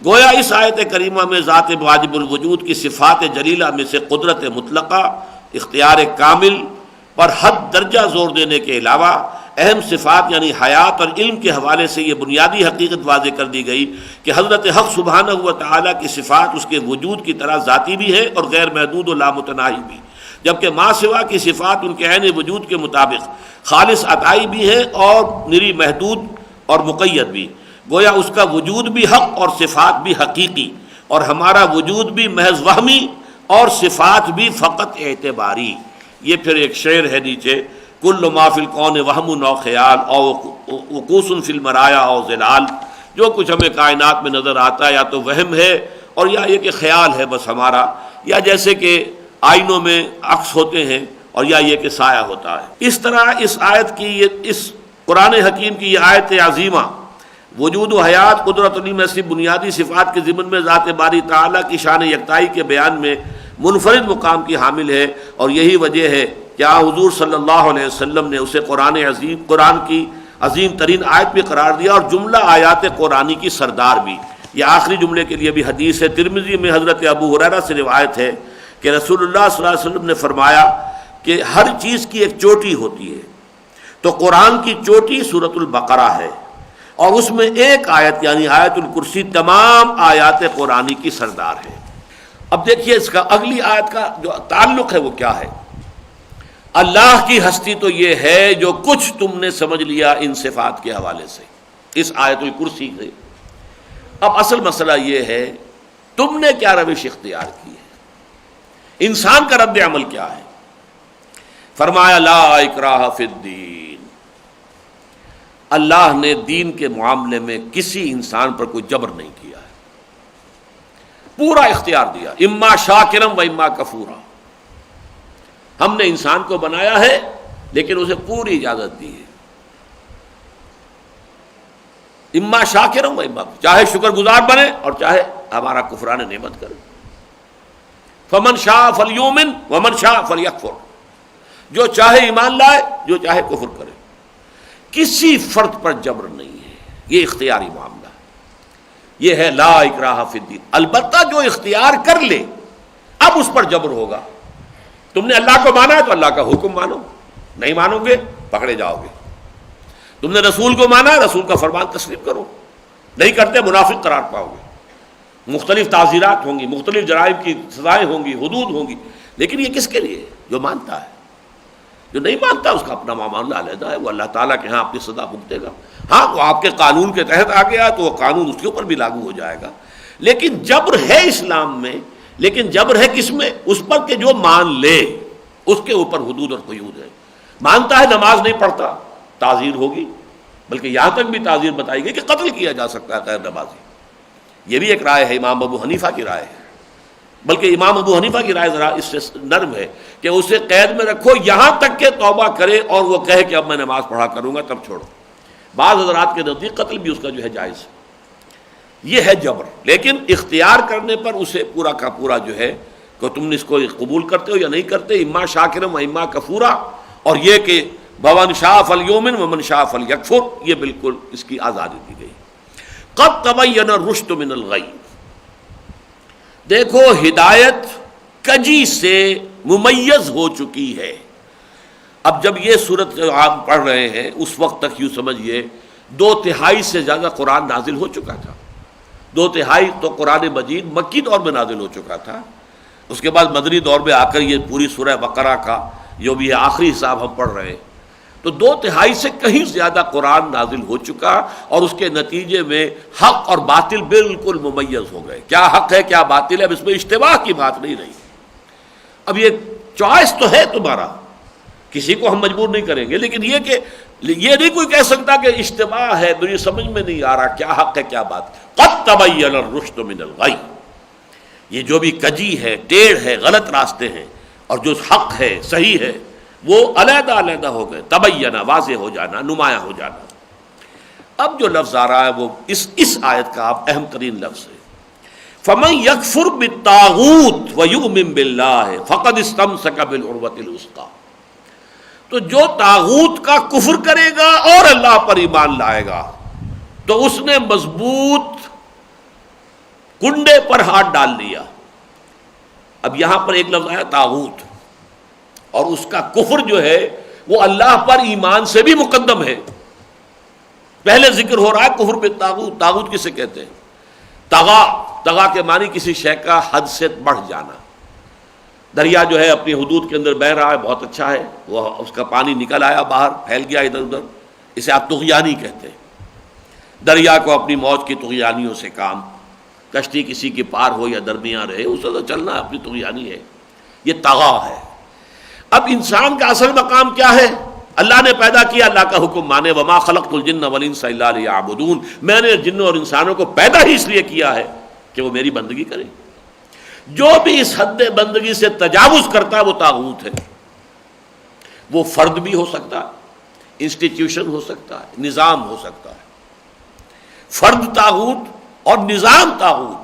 گویا اس آیت کریمہ میں ذات واجب الوجود کی صفات جلیلہ میں سے قدرت مطلقہ اختیار کامل پر حد درجہ زور دینے کے علاوہ اہم صفات یعنی حیات اور علم کے حوالے سے یہ بنیادی حقیقت واضح کر دی گئی کہ حضرت حق سبحانہ و تعالیٰ کی صفات اس کے وجود کی طرح ذاتی بھی ہے اور غیر محدود و لامتناہی بھی، جبکہ ما سوا کی صفات ان کے عین وجود کے مطابق خالص عطائی بھی ہے اور نری محدود اور مقید بھی، گویا اس کا وجود بھی حق اور صفات بھی حقیقی، اور ہمارا وجود بھی محض وہمی اور صفات بھی فقط اعتباری۔ یہ پھر ایک شعر ہے نیچے، کل ما فی الکون وہم او خیال او وقوس فی المرایا او ظلال، جو کچھ ہمیں کائنات میں نظر آتا ہے یا تو وہم ہے اور یا یہ کہ خیال ہے بس ہمارا، یا جیسے کہ آئینوں میں عکس ہوتے ہیں، اور یا یہ کہ سایہ ہوتا ہے۔ اس طرح اس آیت کی اس قرآن حکیم کی یہ آیت عظیمہ وجود و حیات، قدرت علیم ایسی بنیادی صفات کے ضمن میں ذات باری تعالیٰ کی شان یکتائی کے بیان میں منفرد مقام کی حامل ہے، اور یہی وجہ ہے کہ حضور صلی اللہ علیہ وسلم نے اسے قرآن کی عظیم ترین آیت بھی قرار دیا، اور جملہ آیات قرآنی کی سردار بھی۔ یہ آخری جملے کے لیے بھی حدیث ہے، ترمذی میں حضرت ابو ہریرہ سے روایت ہے کہ رسول اللہ صلی اللہ علیہ وسلم نے فرمایا کہ ہر چیز کی ایک چوٹی ہوتی ہے، تو قرآن کی چوٹی سورۃ البقرہ ہے، اور اس میں ایک آیت یعنی آیت الکرسی تمام آیات قرآنی کی سردار ہے۔ اب دیکھیے اس کا اگلی آیت کا جو تعلق ہے وہ کیا ہے۔ اللہ کی ہستی تو یہ ہے جو کچھ تم نے سمجھ لیا ان صفات کے حوالے سے، اس آیت الکرسی سے۔ اب اصل مسئلہ یہ ہے تم نے کیا روش اختیار کی ہے، انسان کا رد عمل کیا ہے۔ فرمایا لا اکراہ فی الدین، اللہ نے دین کے معاملے میں کسی انسان پر کوئی جبر نہیں کیا ہے، پورا اختیار دیا، اما شاکرم و اما کفورا۔ ہم نے انسان کو بنایا ہے لیکن اسے پوری اجازت دی ہے، اما شاکرم و اما، چاہے شکر گزار بنے اور چاہے ہمارا کفران نعمت کرے۔ فمن شاء فلیؤمن ومن شاء فلیکفر، جو چاہے ایمان لائے جو چاہے کفر کرے، کسی فرد پر جبر نہیں ہے، یہ اختیاری معاملہ ہے، یہ ہے لا اکراہ فی الدین۔ البتہ جو اختیار کر لے اب اس پر جبر ہوگا۔ تم نے اللہ کو مانا ہے تو اللہ کا حکم مانو، نہیں مانو گے پکڑے جاؤ گے۔ تم نے رسول کو مانا ہے، رسول کا فرمان تسلیم کرو، نہیں کرتے منافق قرار پاؤ گے، مختلف تعزیرات ہوں گی، مختلف جرائم کی سزائیں ہوں گی، حدود ہوں گی، لیکن یہ کس کے لیے؟ جو مانتا ہے۔ جو نہیں مانتا اس کا اپنا معاملہ علیحدہ ہے، وہ اللہ تعالیٰ کے ہاں اپنی سزا بھگتے گا۔ ہاں وہ آپ کے قانون کے تحت آ گیا تو وہ قانون اس کے اوپر بھی لاگو ہو جائے گا، لیکن جبر ہے اسلام میں، لیکن جبر ہے کس میں؟ اس پر کہ جو مان لے، اس کے اوپر حدود اور قیود ہے۔ مانتا ہے نماز نہیں پڑھتا، تعزیر ہوگی، بلکہ یہاں تک بھی تعزیر بتائی گئی کہ قتل کیا جا سکتا ہے غیر نمازی۔ یہ بھی ایک رائے ہے، امام ابو حنیفہ کی رائے ہے، بلکہ امام ابو حنیفہ کی رائے ذرا اس سے نرم ہے کہ اسے قید میں رکھو یہاں تک کہ توبہ کرے اور وہ کہے کہ اب میں نماز پڑھا کروں گا تب چھوڑو۔ بعض حضرات کے نزدیک قتل بھی اس کا جو ہے جائز ہے۔ یہ ہے جبر، لیکن اختیار کرنے پر اسے پورا کا پورا جو ہے کہ تم نے اس کو قبول کرتے ہو یا نہیں کرتے، اما شاکرم و اما کفورا، اور یہ کہ ومن شاء فلیؤمن ومن شاء فلیکفر، یہ بالکل اس کی آزادی دی گئی۔ قد تبین الرشد من الغی، دیکھو ہدایت کجی سے ممیز ہو چکی ہے۔ اب جب یہ صورت آپ پڑھ رہے ہیں اس وقت تک یوں سمجھیے 2/3 سے زیادہ قرآن نازل ہو چکا تھا۔ 2/3 تو قرآن مجید مکی دور میں نازل ہو چکا تھا، اس کے بعد مدنی دور میں آ کر یہ پوری سورہ بقرہ کا جو بھی آخری حساب ہم پڑھ رہے ہیں، تو 2/3 سے کہیں زیادہ قرآن نازل ہو چکا، اور اس کے نتیجے میں حق اور باطل بالکل ممیز ہو گئے۔ کیا حق ہے کیا باطل ہے، اب اس میں اشتباہ کی بات نہیں رہی۔ اب یہ چوائس تو ہے تمہارا، کسی کو ہم مجبور نہیں کریں گے، لیکن یہ کہ یہ نہیں کوئی کہہ سکتا کہ اشتباہ ہے، مجھے سمجھ میں نہیں آ رہا کیا حق ہے کیا بات۔ قد تبین الرشد من الغی، یہ جو بھی کجی ہے، ٹیڑھ ہے، غلط راستے ہیں، اور جو حق ہے صحیح ہے وہ علیحدہ علیحدہ ہو گئے۔ تبینہ، واضح ہو جانا، نمایاں ہو جانا۔ اب جو لفظ آ رہا ہے وہ اس آیت کا اہم ترین لفظ ہے، فَمَن يَكْفُرْ بِالطَّاغُوتِ وَيُؤْمِن بِاللَّهِ فَقَدِ اسْتَمْسَكَ بِالْعُرْوَةِ الْوُثْقَىٰ، تو جو طاغوت کا کفر کرے گا اور اللہ پر ایمان لائے گا تو اس نے مضبوط کنڈے پر ہاتھ ڈال لیا۔ اب یہاں پر ایک لفظ آیا طاغوت، اور اس کا کفر جو ہے وہ اللہ پر ایمان سے بھی مقدم ہے. پہلے ذکر ہو رہا ہے کفر بالطاغوت. طاغوت کسے کہتے ہیں؟ طغا کے معنی کسی شے کا حد سے بڑھ جانا. دریا جو ہے اپنی حدود کے اندر بہہ رہا ہے، بہت اچھا ہے، وہ اس کا پانی نکل آیا باہر، پھیل گیا ادھر ادھر، اسے آپ طغیانی کہتے ہیں. دریا کو اپنی موج کی طغیانیوں سے کام، کشتی کسی کی پار ہو یا درمیان رہے اسے تو چلنا اپنی طغیانی ہے، یہ طغا ہے. اب انسان کا اصل مقام کیا ہے؟ اللہ نے پیدا کیا، اللہ کا حکم مانے. وما خلقت الجن والانس الا لیعبدون، میں نے جنوں اور انسانوں کو پیدا ہی اس لیے کیا ہے کہ وہ میری بندگی کریں. جو بھی اس حد بندگی سے تجاوز کرتا ہے وہ طاغوت ہے. وہ فرد بھی ہو سکتا ہے، انسٹیٹیوشن ہو سکتا ہے، نظام ہو سکتا ہے. فرد طاغوت اور نظام طاغوت.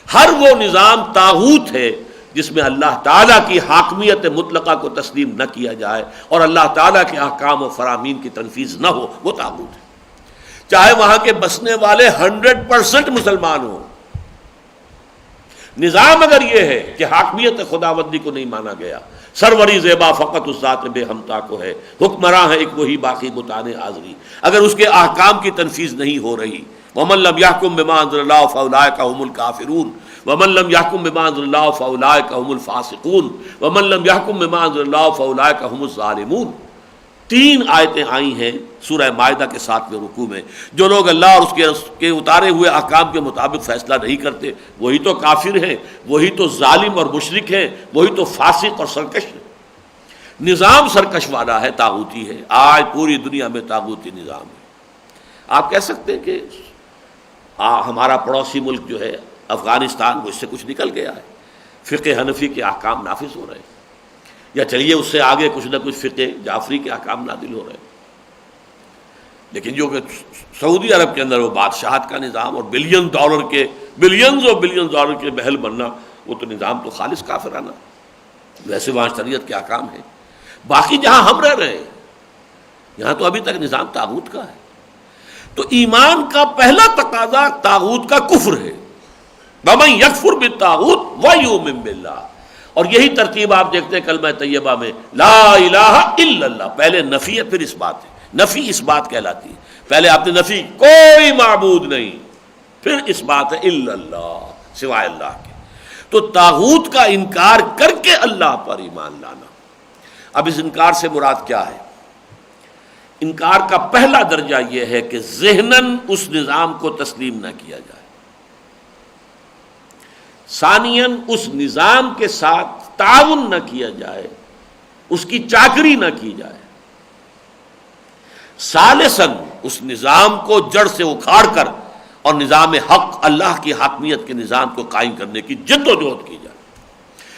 ہر وہ نظام طاغوت ہے جس میں اللہ تعالیٰ کی حاکمیت مطلقہ کو تسلیم نہ کیا جائے اور اللہ تعالیٰ کے احکام و فرامین کی تنفیذ نہ ہو، وہ طاغوت ہے. چاہے وہاں کے بسنے والے 100% مسلمان ہوں. نظام اگر یہ ہے کہ حاکمیت خداوندی کو نہیں مانا گیا، سروری زیبا فقط اس ذات بے ہمتا کو ہے، حکمراں ہے ایک وہی باقی بتانے حاضری، اگر اس کے احکام کی تنفیذ نہیں ہو رہی، ومن لم يحكم بما انزل الله فاولئك هم الكافرون ومن لم يحكم بما انزل الله فاولئك هم الفاسقون ومن لم يحكم بما انزل الله فاولئك هم الظالمون. 3 آیتیں آئی ہیں سورہ مائدہ کے 7ویں رکوع میں. جو لوگ اللہ اور اس کے اتارے ہوئے احکام کے مطابق فیصلہ نہیں کرتے وہی تو کافر ہیں، وہی تو ظالم اور مشرک ہیں، وہی تو فاسق اور سرکش ہیں. نظام سرکش والا ہے، طاغوتی ہے. آج پوری دنیا میں طاغوتی نظام ہے. آپ کہہ سکتے ہیں کہ ہمارا پڑوسی ملک جو ہے افغانستان وہ اس سے کچھ نکل گیا ہے، فقہ حنفی کے احکام نافذ ہو رہے ہیں، یا چلیے اس سے آگے کچھ نہ کچھ فقہ جعفری کے احکام نازل ہو رہے ہیں. لیکن جو کہ سعودی عرب کے اندر وہ بادشاہت کا نظام اور بلینز اور بلین ڈالر کے محل بننا، وہ تو نظام تو خالص کافرانہ. ویسے وہاں شریعت کے احکام ہیں. باقی جہاں ہم رہ رہے ہیں یہاں تو ابھی تک نظام طاغوت کا ہے. تو ایمان کا پہلا تقاضا طاغوت کا کفر ہے. وَمَن يَكْفُرْ بِالطَّاغُوتِ وَيُؤْمِن بِاللَّهِ. اور یہی ترتیب آپ دیکھتے ہیں کلمہ طیبہ میں، لا الہ الا اللہ. پہلے نفی ہے پھر اس بات ہے. نفی اس بات کہلاتی ہے. پہلے آپ نے نفی کوئی معبود نہیں، پھر اس بات ہے الا اللہ، سوائے اللہ کے. تو طاغوت کا انکار کر کے اللہ پر ایمان لانا. اب اس انکار سے مراد کیا ہے؟ انکار کا پہلا درجہ یہ ہے کہ ذہناً اس نظام کو تسلیم نہ کیا جائے. ثانیاً اس نظام کے ساتھ تعاون نہ کیا جائے، اس کی چاکری نہ کی جائے. ثالثاً اس نظام کو جڑ سے اکھاڑ کر اور نظام حق اللہ کی حاکمیت کے نظام کو قائم کرنے کی جد و جہد کی جائے.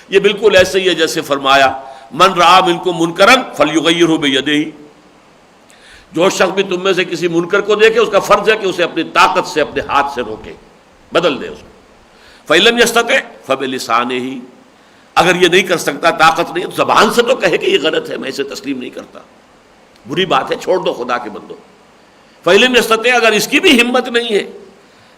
یہ بالکل ایسے ہی ہے جیسے فرمایا من رآ منکم منکرا فلیغیرہ بیدہ. جو شخص بھی تم میں سے کسی منکر کو دیکھے اس کا فرض ہے کہ اسے اپنی طاقت سے اپنے ہاتھ سے روکے، بدل دے اس کو. فَإِن لَمْ يَسْتَطِعْ فَبِلِسَانِهِ. اگر یہ نہیں کر سکتا، طاقت نہیں، تو زبان سے تو کہے کہ یہ غلط ہے، میں اسے تسلیم نہیں کرتا، بری بات ہے، چھوڑ دو خدا کے بندو. فَإِن لَمْ يَسْتَطِعْ. اگر اس کی بھی ہمت نہیں ہے،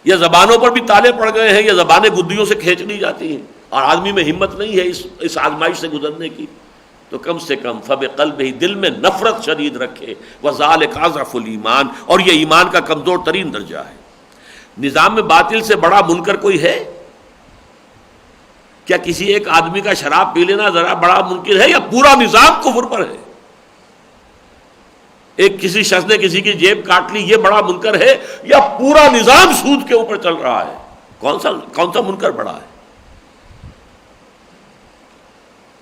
یا زبانوں پر بھی تالے پڑ گئے ہیں، یا زبانیں گدیوں سے کھینچ لی جاتی ہیں اور آدمی میں ہمت نہیں ہے اس آزمائش سے گزرنے کی، تو کم سے کم فبقلبہ، دل میں نفرت شدید رکھے. وذالک اضعف الایمان. اور یہ ایمان کا کمزور ترین درجہ ہے. نظام میں باطل سے بڑا منکر کوئی ہے؟ کیا کسی ایک آدمی کا شراب پی لینا ذرا بڑا منکر ہے، یا پورا نظام کفر پر ہے؟ ایک کسی شخص نے کسی کی جیب کاٹ لی، یہ بڑا منکر ہے، یا پورا نظام سود کے اوپر چل رہا ہے؟ کون سا منکر بڑا ہے؟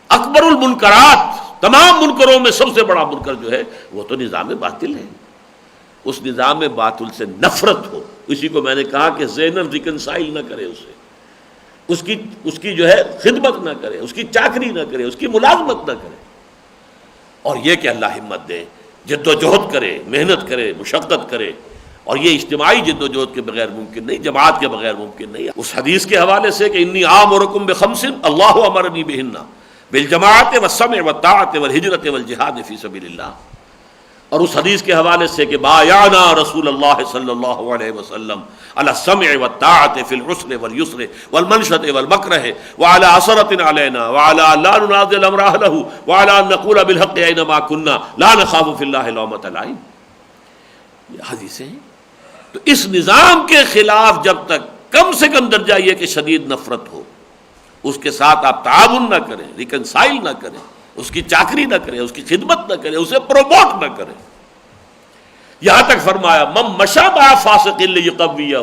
اکبر المنکرات، تمام منکروں میں سب سے بڑا منکر جو ہے وہ تو نظام باطل ہے. اس نظام باطل سے نفرت ہو. اسی کو میں نے کہا کہ ذہناً ریکنسائل نہ کرے اسے، اس کی جو ہے خدمت نہ کرے، اس کی چاکری نہ کرے، اس کی ملازمت نہ کرے. اور یہ کہ اللہ ہمت دے، جد و جہد کرے، محنت کرے، مشقت کرے. اور یہ اجتماعی جد و جہد کے بغیر ممکن نہیں، جماعت کے بغیر ممکن نہیں. اس حدیث کے حوالے سے کہ انی آمرکم بخمس اللہ امرنی بہن بالجماعت والسمع والطاعت والہجرت والجہاد فی سبیل اللہ. اور اس حدیث کے حوالے سے کہ بایعنا رسول اللہ صلی اللہ علیہ وسلم علی السمع والطاعۃ فی العسر والیسر والمنشۃ والمکرہ وعلی عثرۃ علینا وعلی لا ننازع الامر اہلہ وعلی ان نقول بالحق اینما کنا لا نخاف فی اللہ لومۃ لائم. یہ حدیثیں ہیں. تو اس نظام کے خلاف جب تک کم سے کم درجہ یہ کہ شدید نفرت ہو، اس کے ساتھ آپ تعاون نہ کریں، ریکنسائل نہ کریں، اس کی چاکری نہ کریں، اس کی خدمت نہ کریں، اسے پروموٹ نہ کریں. یہاں تک فرمایا من مشى مع فاسق لیقویہ،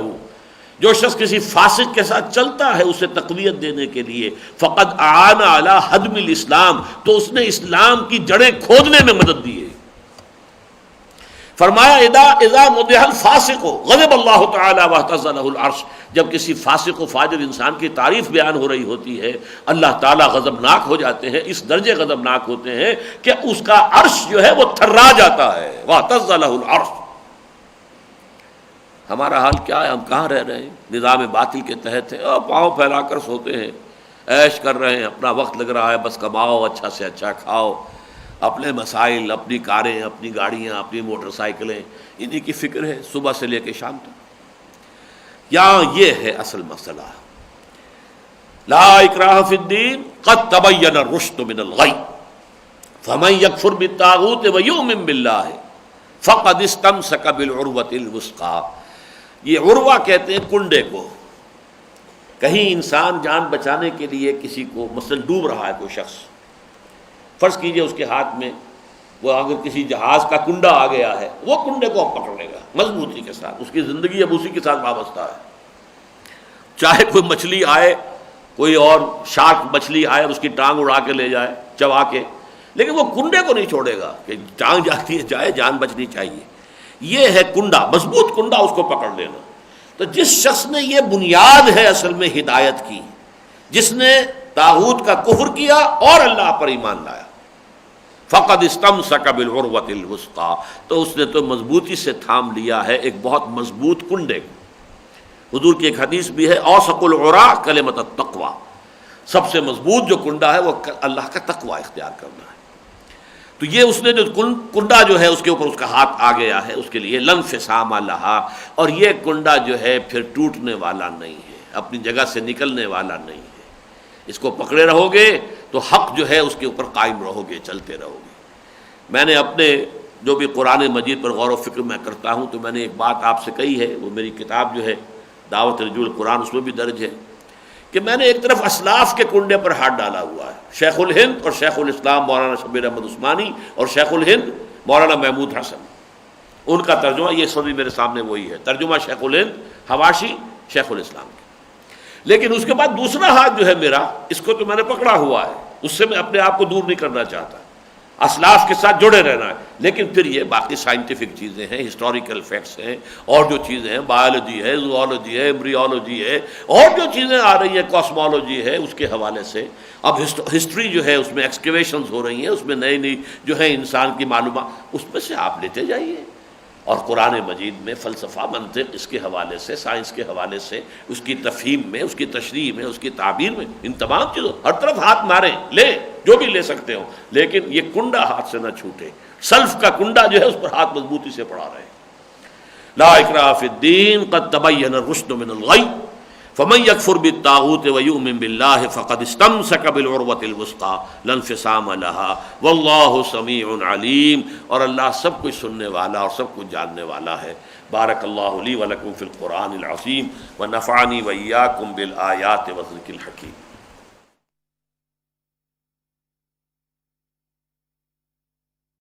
جو شخص کسی فاسق کے ساتھ چلتا ہے اسے تقویت دینے کے لیے، فقد اعان علی ہدم الاسلام، تو اس نے اسلام کی جڑیں کھودنے میں مدد دی ہے. فرمایا اذا مدح الفاسق غضب اللہ تعالی واہتز له العرش، جب کسی فاسق و فاجر انسان کی تعریف بیان ہو رہی ہوتی ہے اللہ تعالیٰ غضبناک ہو جاتے ہیں، اس درجے غضبناک ہوتے ہیں کہ اس کا عرش جو ہے وہ تھرا جاتا ہے. واہتز له العرش. ہمارا حال کیا ہے؟ ہم کہاں رہ رہے ہیں؟ نظام باطل کے تحت ہے، پاؤں پھیلا کر سوتے ہیں، عیش کر رہے ہیں، اپنا وقت لگ رہا ہے، بس کماؤ، اچھا سے اچھا کھاؤ، اپنے مسائل، اپنی کاریں، اپنی گاڑیاں، اپنی موٹر سائیکلیں، انہی کی فکر ہے صبح سے لے کے شام تک. یہاں یہ ہے اصل مسئلہ. لا اکراہ فی الدین قد تبین الرشد من الغی فمن یکفر بالطاغوت ویؤمن باللہ فقد استمسک بالعروۃ الوثقی. یہ عروہ کہتے ہیں کنڈے کو. کہیں انسان جان بچانے کے لیے کسی کو مثلا ڈوب رہا ہے کوئی شخص، فرض کیجئے اس کے ہاتھ میں وہ اگر کسی جہاز کا کنڈا آ گیا ہے، وہ کنڈے کو اب پکڑ لے گا مضبوطی کے ساتھ، اس کی زندگی اب اسی کے ساتھ وابستہ ہے. چاہے کوئی مچھلی آئے، کوئی اور شارک مچھلی آئے اور اس کی ٹانگ اڑا کے لے جائے چبا کے، لیکن وہ کنڈے کو نہیں چھوڑے گا کہ ٹانگ جاتی ہے جائے، جان بچنی چاہیے. یہ ہے کنڈا، مضبوط کنڈا، اس کو پکڑ لینا. تو جس شخص نے یہ بنیاد ہے اصل میں ہدایت کی، جس نے طاغوت کا کفر کیا اور اللہ پر ایمان لایا، فقد استمسک بالعروۃ الوثقی، تو اس نے تو مضبوطی سے تھام لیا ہے ایک بہت مضبوط کنڈے کو. حضور کی ایک حدیث بھی ہے اوثق العراء کلمۃ التقوی، سب سے مضبوط جو کنڈا ہے وہ اللہ کا تقوی اختیار کرنا ہے. تو یہ اس نے جو کنڈا جو ہے اس کے اوپر اس کا ہاتھ آ گیا ہے، اس کے لیے لن انفصام لہا، اور یہ کنڈا جو ہے پھر ٹوٹنے والا نہیں ہے، اپنی جگہ سے نکلنے والا نہیں ہے. اس کو پکڑے رہو گے تو حق جو ہے اس کے اوپر قائم رہو گے، چلتے رہو گے. میں نے اپنے جو بھی قرآن مجید پر غور و فکر میں کرتا ہوں تو میں نے ایک بات آپ سے کہی ہے، وہ میری کتاب جو ہے دعوت رجوع القرآن، اس میں بھی درج ہے کہ میں نے ایک طرف اسلاف کے کنڈے پر ہاتھ ڈالا ہوا ہے، شیخ الہند اور شیخ الاسلام مولانا شبیر احمد عثمانی اور شیخ الہند مولانا محمود حسن، ان کا ترجمہ یہ سبھی میرے سامنے وہی ہے، ترجمہ شیخ الہند، حواشی شیخ الاسلام کی. لیکن اس کے بعد دوسرا ہاتھ جو ہے میرا، اس کو تو میں نے پکڑا ہوا ہے، اس سے میں اپنے آپ کو دور نہیں کرنا چاہتا، اسلاف کے ساتھ جڑے رہنا ہے. لیکن پھر یہ باقی سائنٹیفک چیزیں ہیں، ہسٹوریکل فیکٹس ہیں، اور جو چیزیں ہیں بایولوجی ہے، زوالوجی ہے، ایمبریولوجی ہے، اور جو چیزیں آ رہی ہیں کاسمولوجی ہے، اس کے حوالے سے اب ہسٹری جو ہے اس میں ایکسکیویشنز ہو رہی ہیں، اس میں نئی نئی جو ہے انسان کی معلومات، اس میں سے آپ لیتے جائیے. اور قرآن مجید میں فلسفہ، منطق، اس کے حوالے سے، سائنس کے حوالے سے، اس کی تفہیم میں، اس کی تشریح میں، اس کی تعبیر میں، ان تمام چیزوں ہر طرف ہاتھ ماریں، لیں جو بھی لے سکتے ہو، لیکن یہ کنڈا ہاتھ سے نہ چھوٹے. سلف کا کنڈا جو ہے اس پر ہاتھ مضبوطی سے پڑا رہے. لا اکراہ فی الدین قد تبین الرشد من الغی فمن یکفر بالطاغوت ویؤمن باللہ فقد استمسک بالعروۃ الوثقی لا انفصام لها واللہ سمیع علیم. اور اللہ سب کچھ سننے والا اور سب کچھ جاننے والا ہے. بارک اللہ لی ولکم فی القرآن العظیم ونفعنی وإیاکم بالآیات والذکر الحکیم.